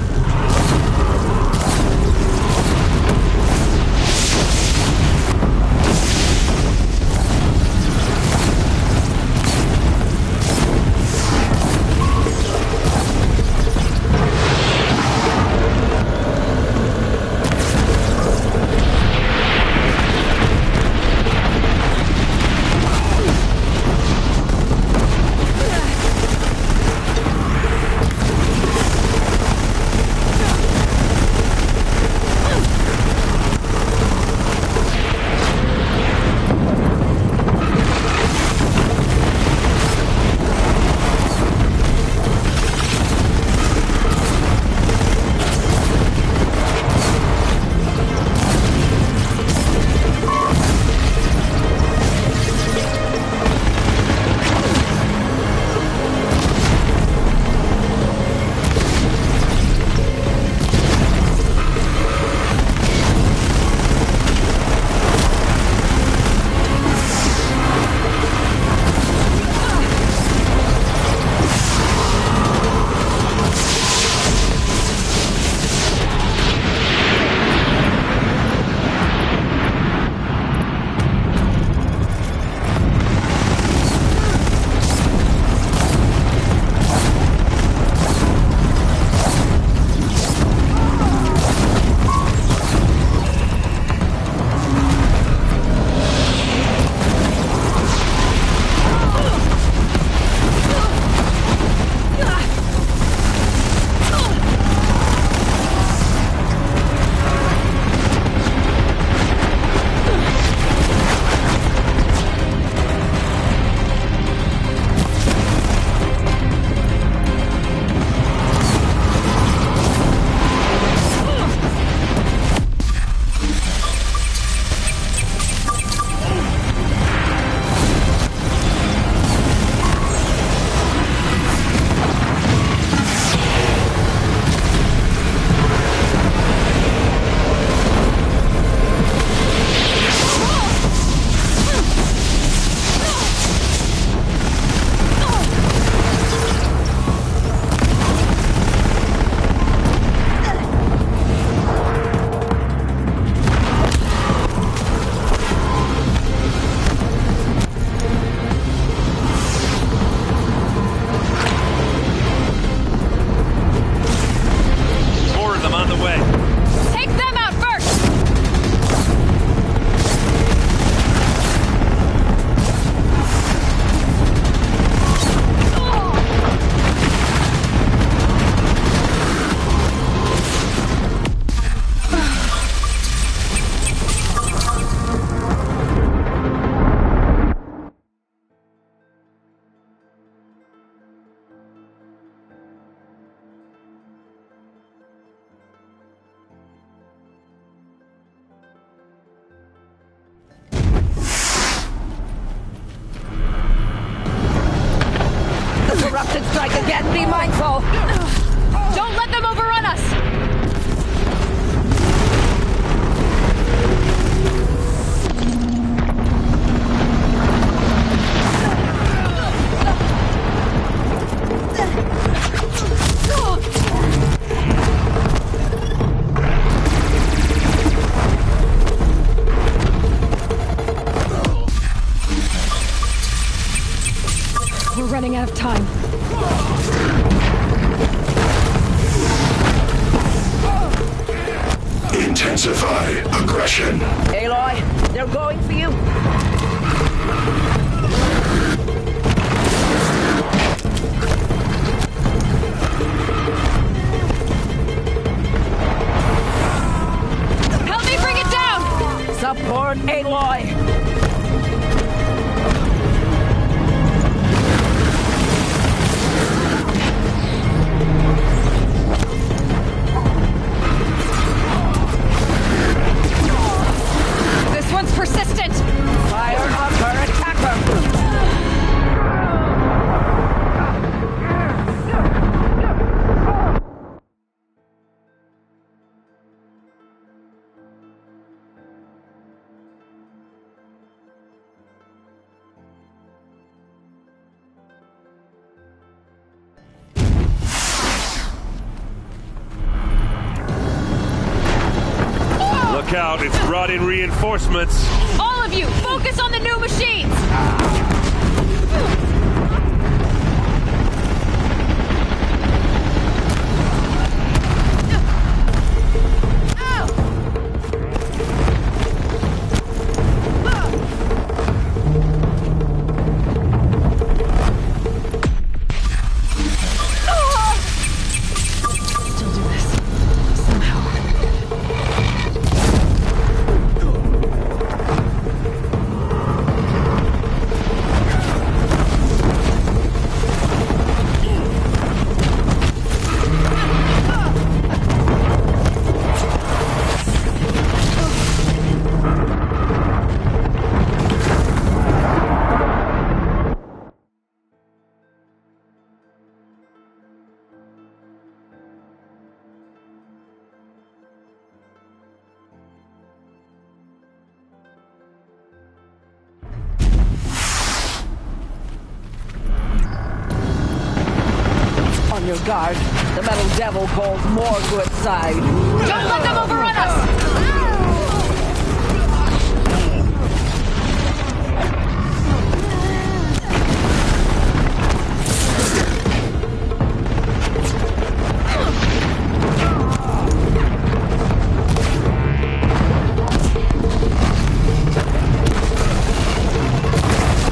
Corrupted strike again, be mindful! Don't let them overrun us! running out of time. Intensify aggression. Aloy, they're going for you. Help me bring it down! Support Aloy. Persistent! Fire on her, attack her! Look out, it's brought in reinforcements. All of you, focus on the new machines! On your guard. The metal devil calls more to its side. Don't let them overrun us!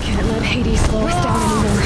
Can't let Hades slow us down anymore.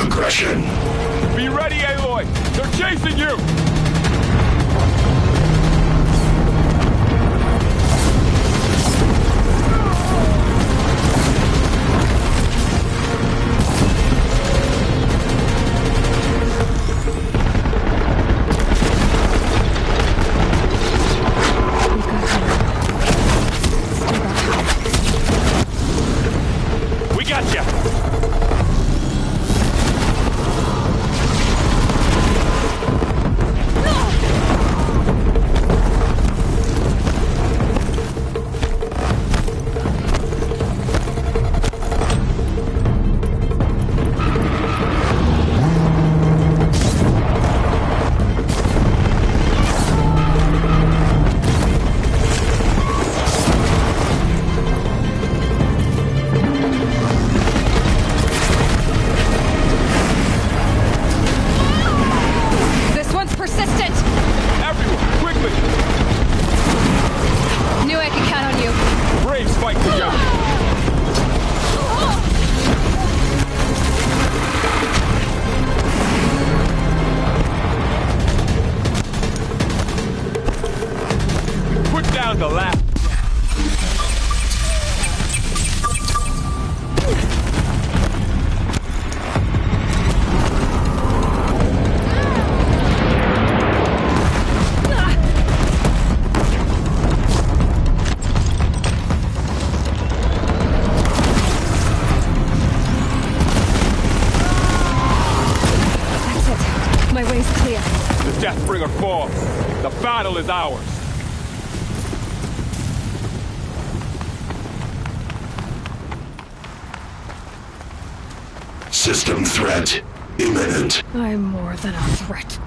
aggression. Be ready, Aloy! They're chasing you! We got you! This one's persistent! Everyone, quickly! Knew I could count on you. Braves fight together! Put down the last. That's it. My way's clear. The Deathbringer falls. The battle is ours. System threat imminent. I'm more than a threat.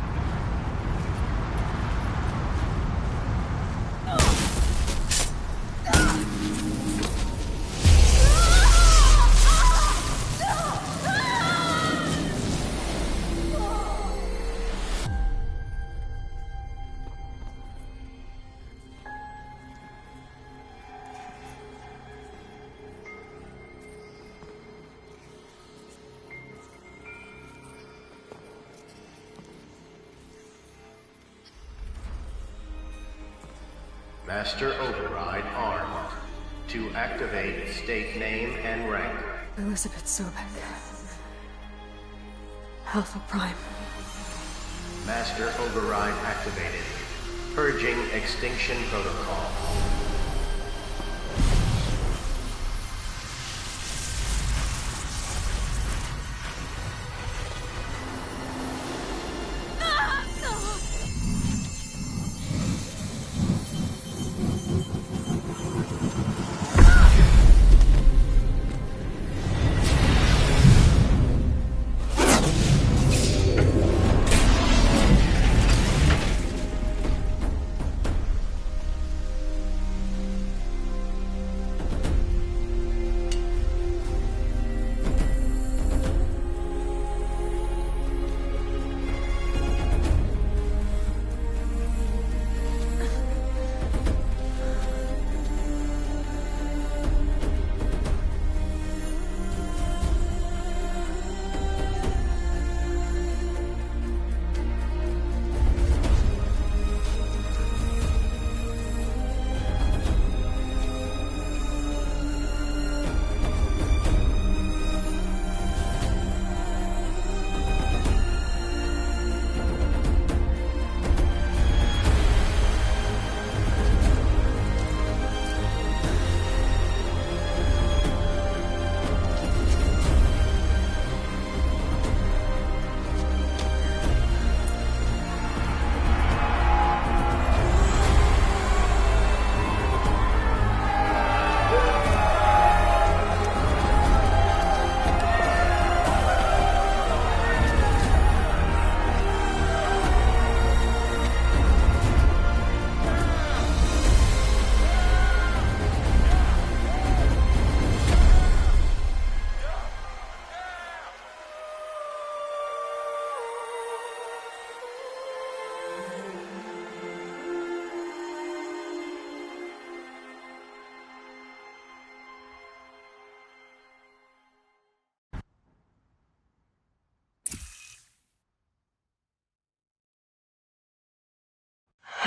Master Override armed. To activate, state name and rank. Elizabeth Sobek. Alpha Prime. Master Override activated. Purging extinction protocol.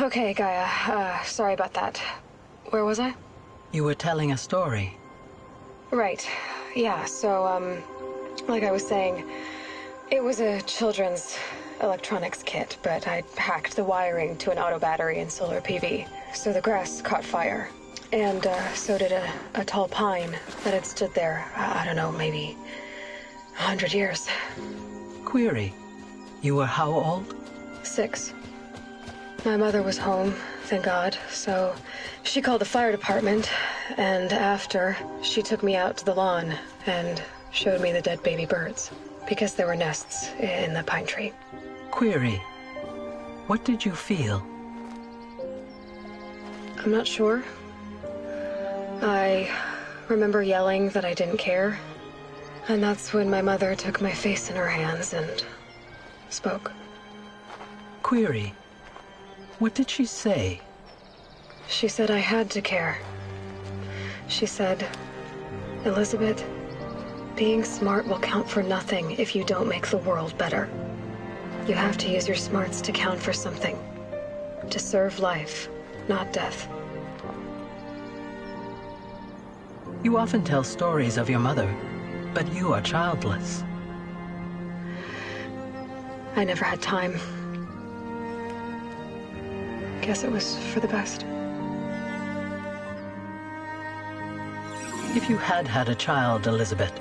Okay, Gaia. Sorry about that. Where was I? You were telling a story. Right. Yeah, so, like I was saying, it was a children's electronics kit, but I hacked the wiring to an auto battery and solar PV, so the grass caught fire. And, so did a tall pine that had stood there, I don't know, maybe 100 years. Query. You were how old? 6. My mother was home, thank God, so she called the fire department, and after, she took me out to the lawn and showed me the dead baby birds, because there were nests in the pine tree. Query. What did you feel? I'm not sure. I remember yelling that I didn't care, and that's when my mother took my face in her hands and spoke. Query. What did she say? She said I had to care. She said, Elizabeth, being smart will count for nothing if you don't make the world better. You have to use your smarts to count for something. To serve life, not death. You often tell stories of your mother, but you are childless. I never had time. Guess it was for the best. If you had had a child, Elizabeth,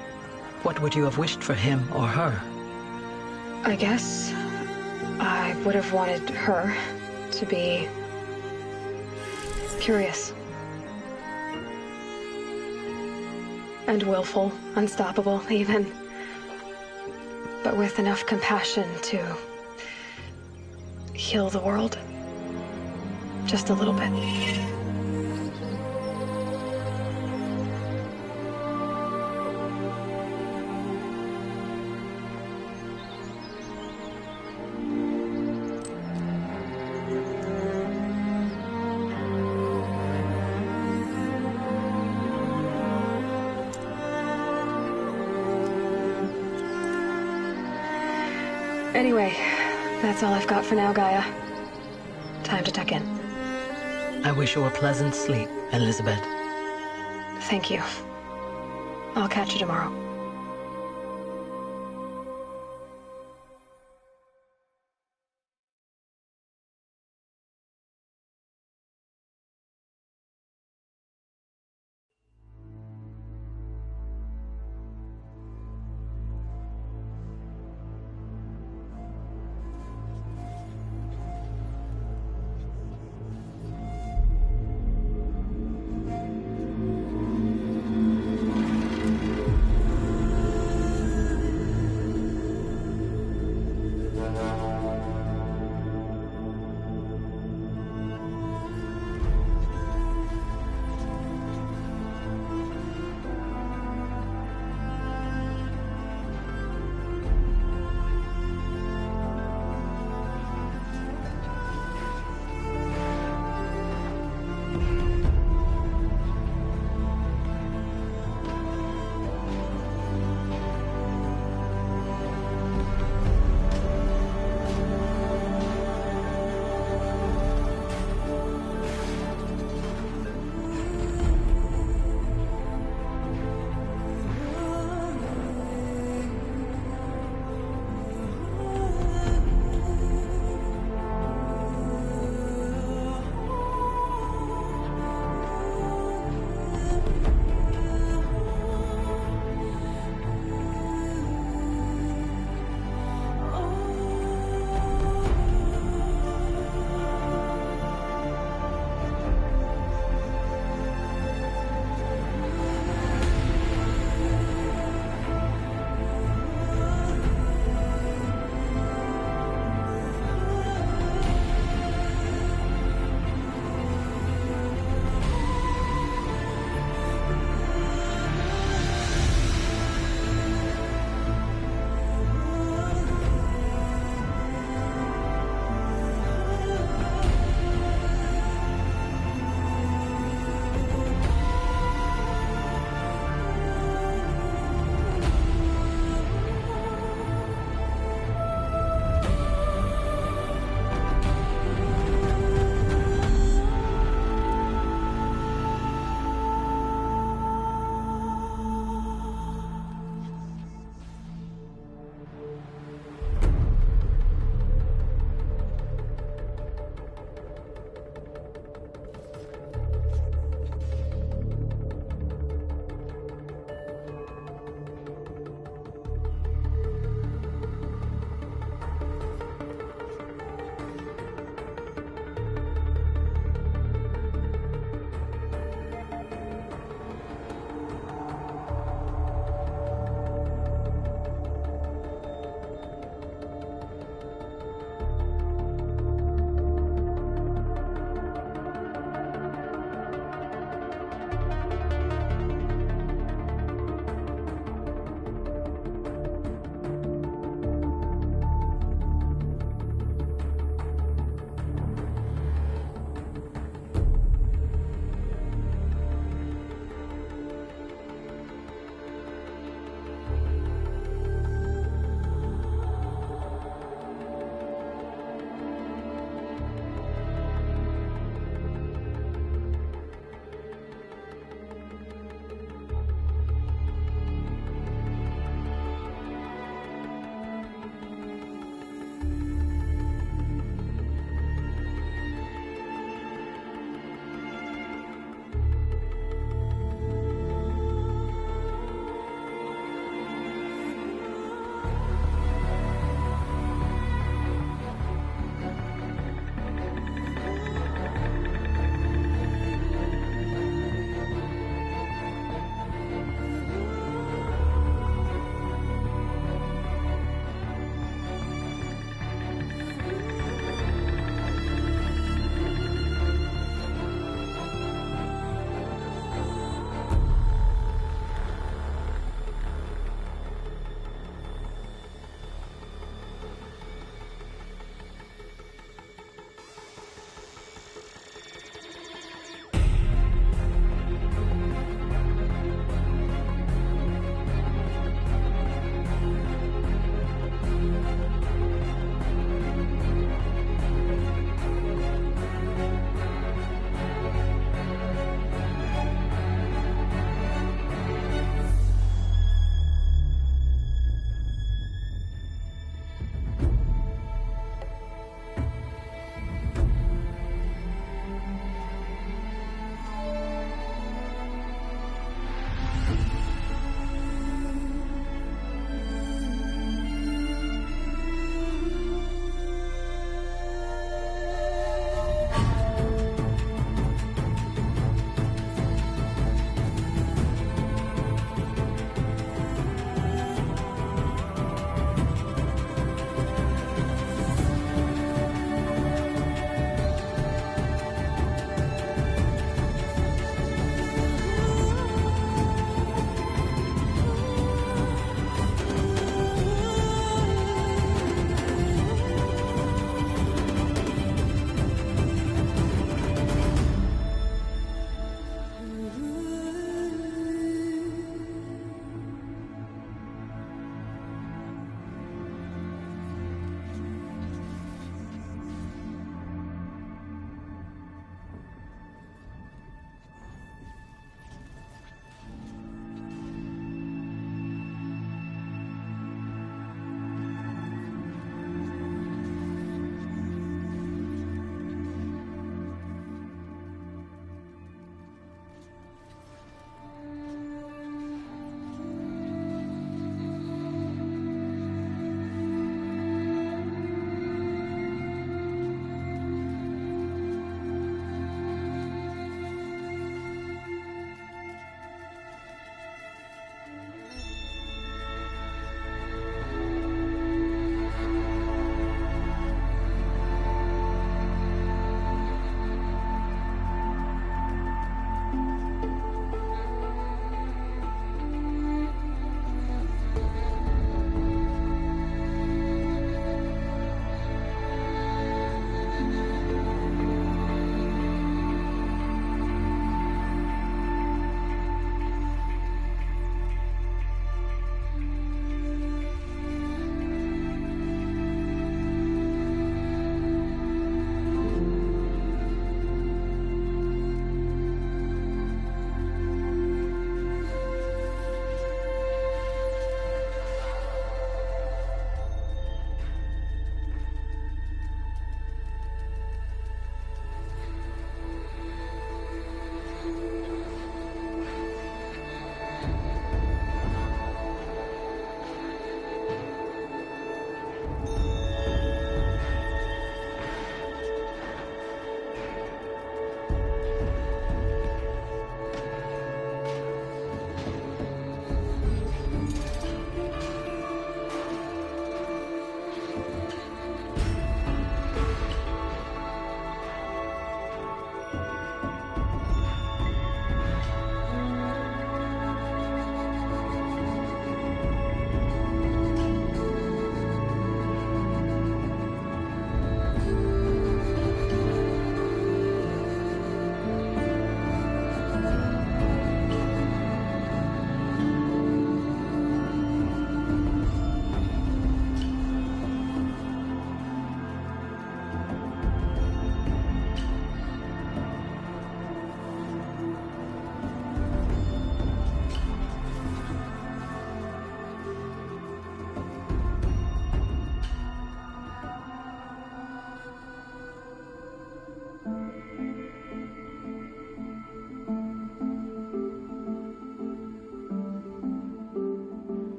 what would you have wished for him or her? I guess I would have wanted her to be curious. And willful, unstoppable, even. But with enough compassion to heal the world. Just a little bit. Anyway, that's all I've got for now, Gaia. Time to tuck in. I wish you a pleasant sleep, Elizabeth. Thank you. I'll catch you tomorrow.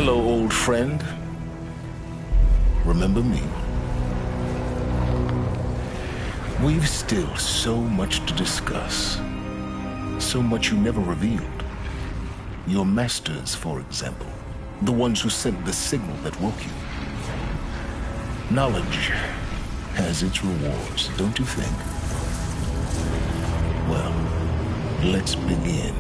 Hello, old friend. Remember me? We've still so much to discuss. So much you never revealed. Your masters, for example. The ones who sent the signal that woke you. Knowledge has its rewards, don't you think? Well, let's begin.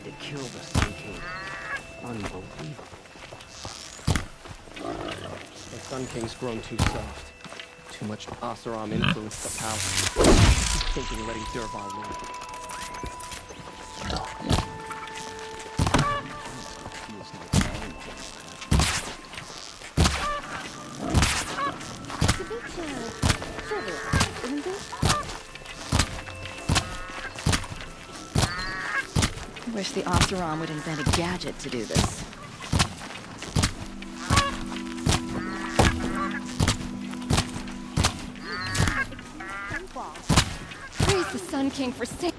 To kill the Sun King. Unbelievable. The Sun King's grown too soft. Too much Oseram influenced the power. He's thinking of letting Dervahl win. It's a bit, trivial, isn't it? Wish the Oseram would invent a gadget to do this. Praise the Sun King for saving.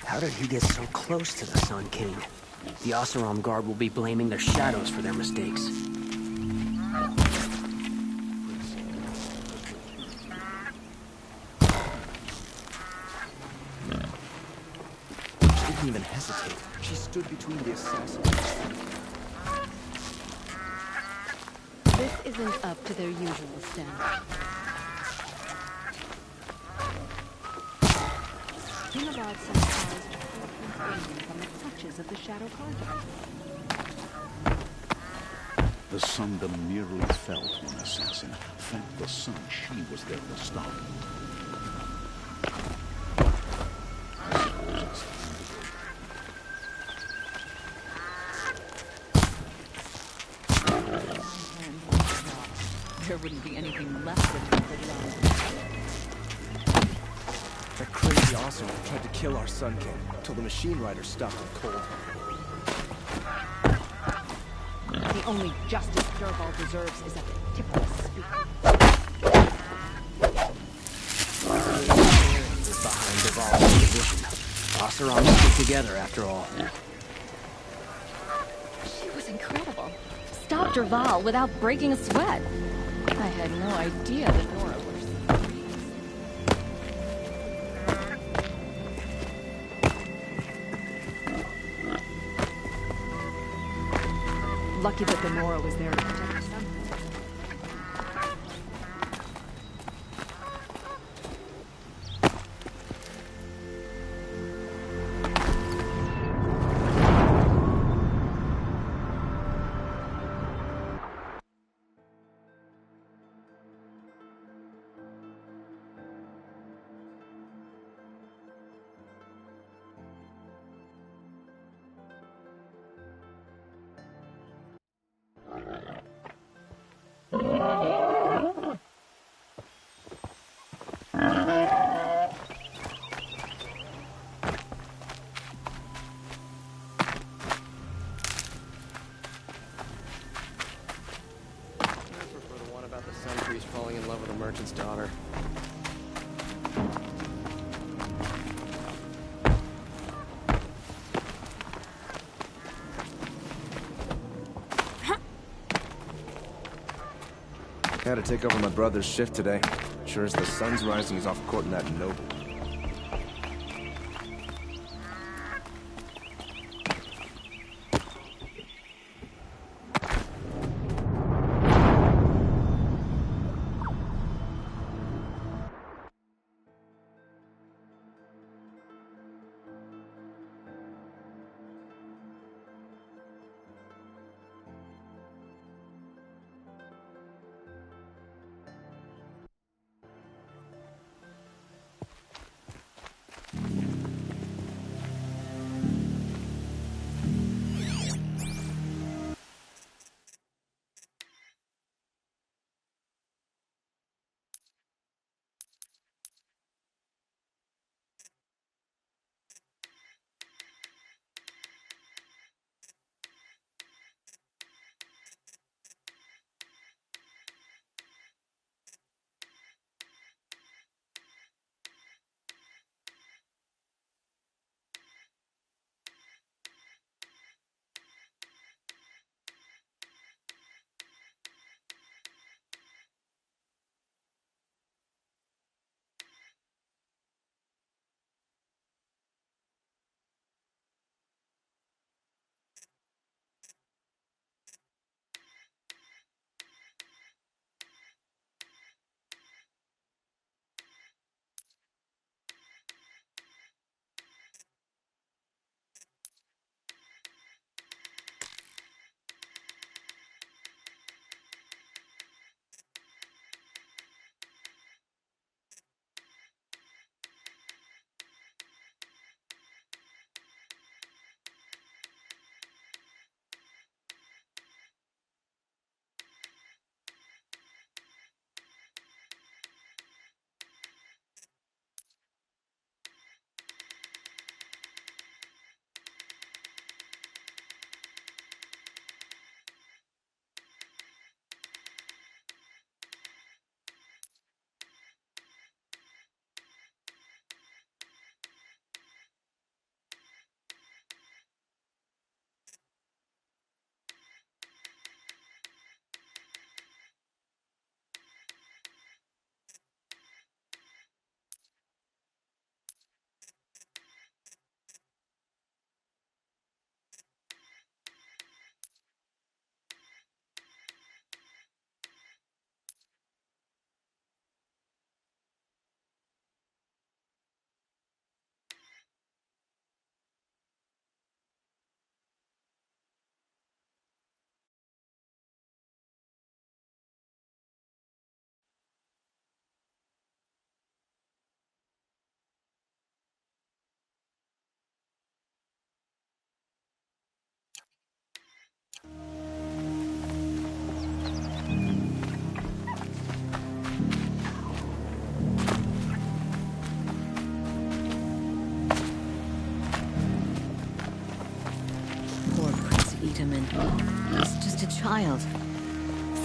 How did he get so close to the Sun King? The Oseram Guard will be blaming their shadows for their mistakes. She didn't even hesitate. She stood between the assassins. This isn't up to their usual standard. King of Odd sent spies to free Prince Damien from the clutches of the Shadow Carja. The sun demurely fell to an assassin. Thank the sun she was there to stop. I suppose it's There wouldn't be anything left of him but love. That crazy Oseram tried to kill our Sun King, till the machine rider stopped him cold. The only justice Dervahl deserves is at the tip of the spear. Behind Dervahl's position. Oseram stick together after all. She was incredible. Stopped Dervahl without breaking a sweat. I had no idea that Nora was. Lucky that the Nora was there to protect her son. Falling in love with a merchant's daughter. Had to take over my brother's shift today. Sure as the sun's rising, he's off courting that noble.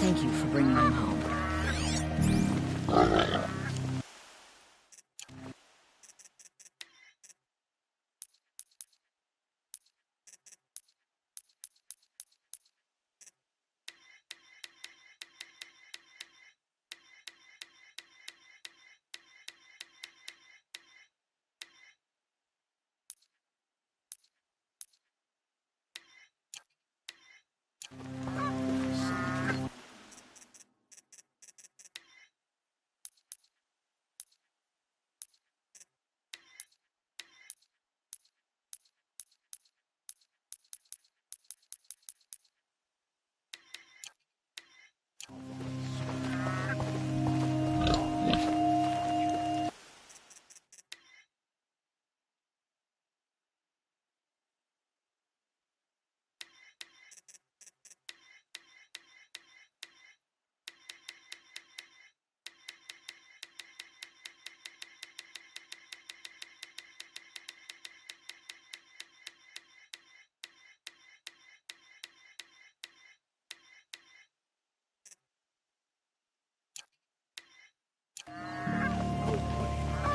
Thank you for bringing them home.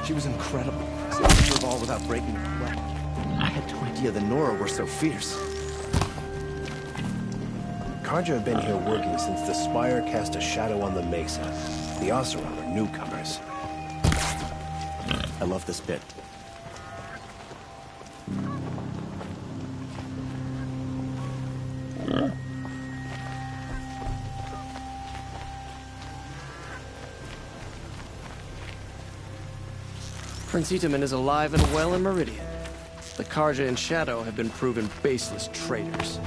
She was incredible. Stopped her all without breaking a sweat. I had no idea the Nora were so fierce. Carja have been here working since the Spire cast a shadow on the Mesa. The Oseram are newcomers. I love this bit. Prince Itaman is alive and well in Meridian. The Carja and Shadow have been proven baseless traitors.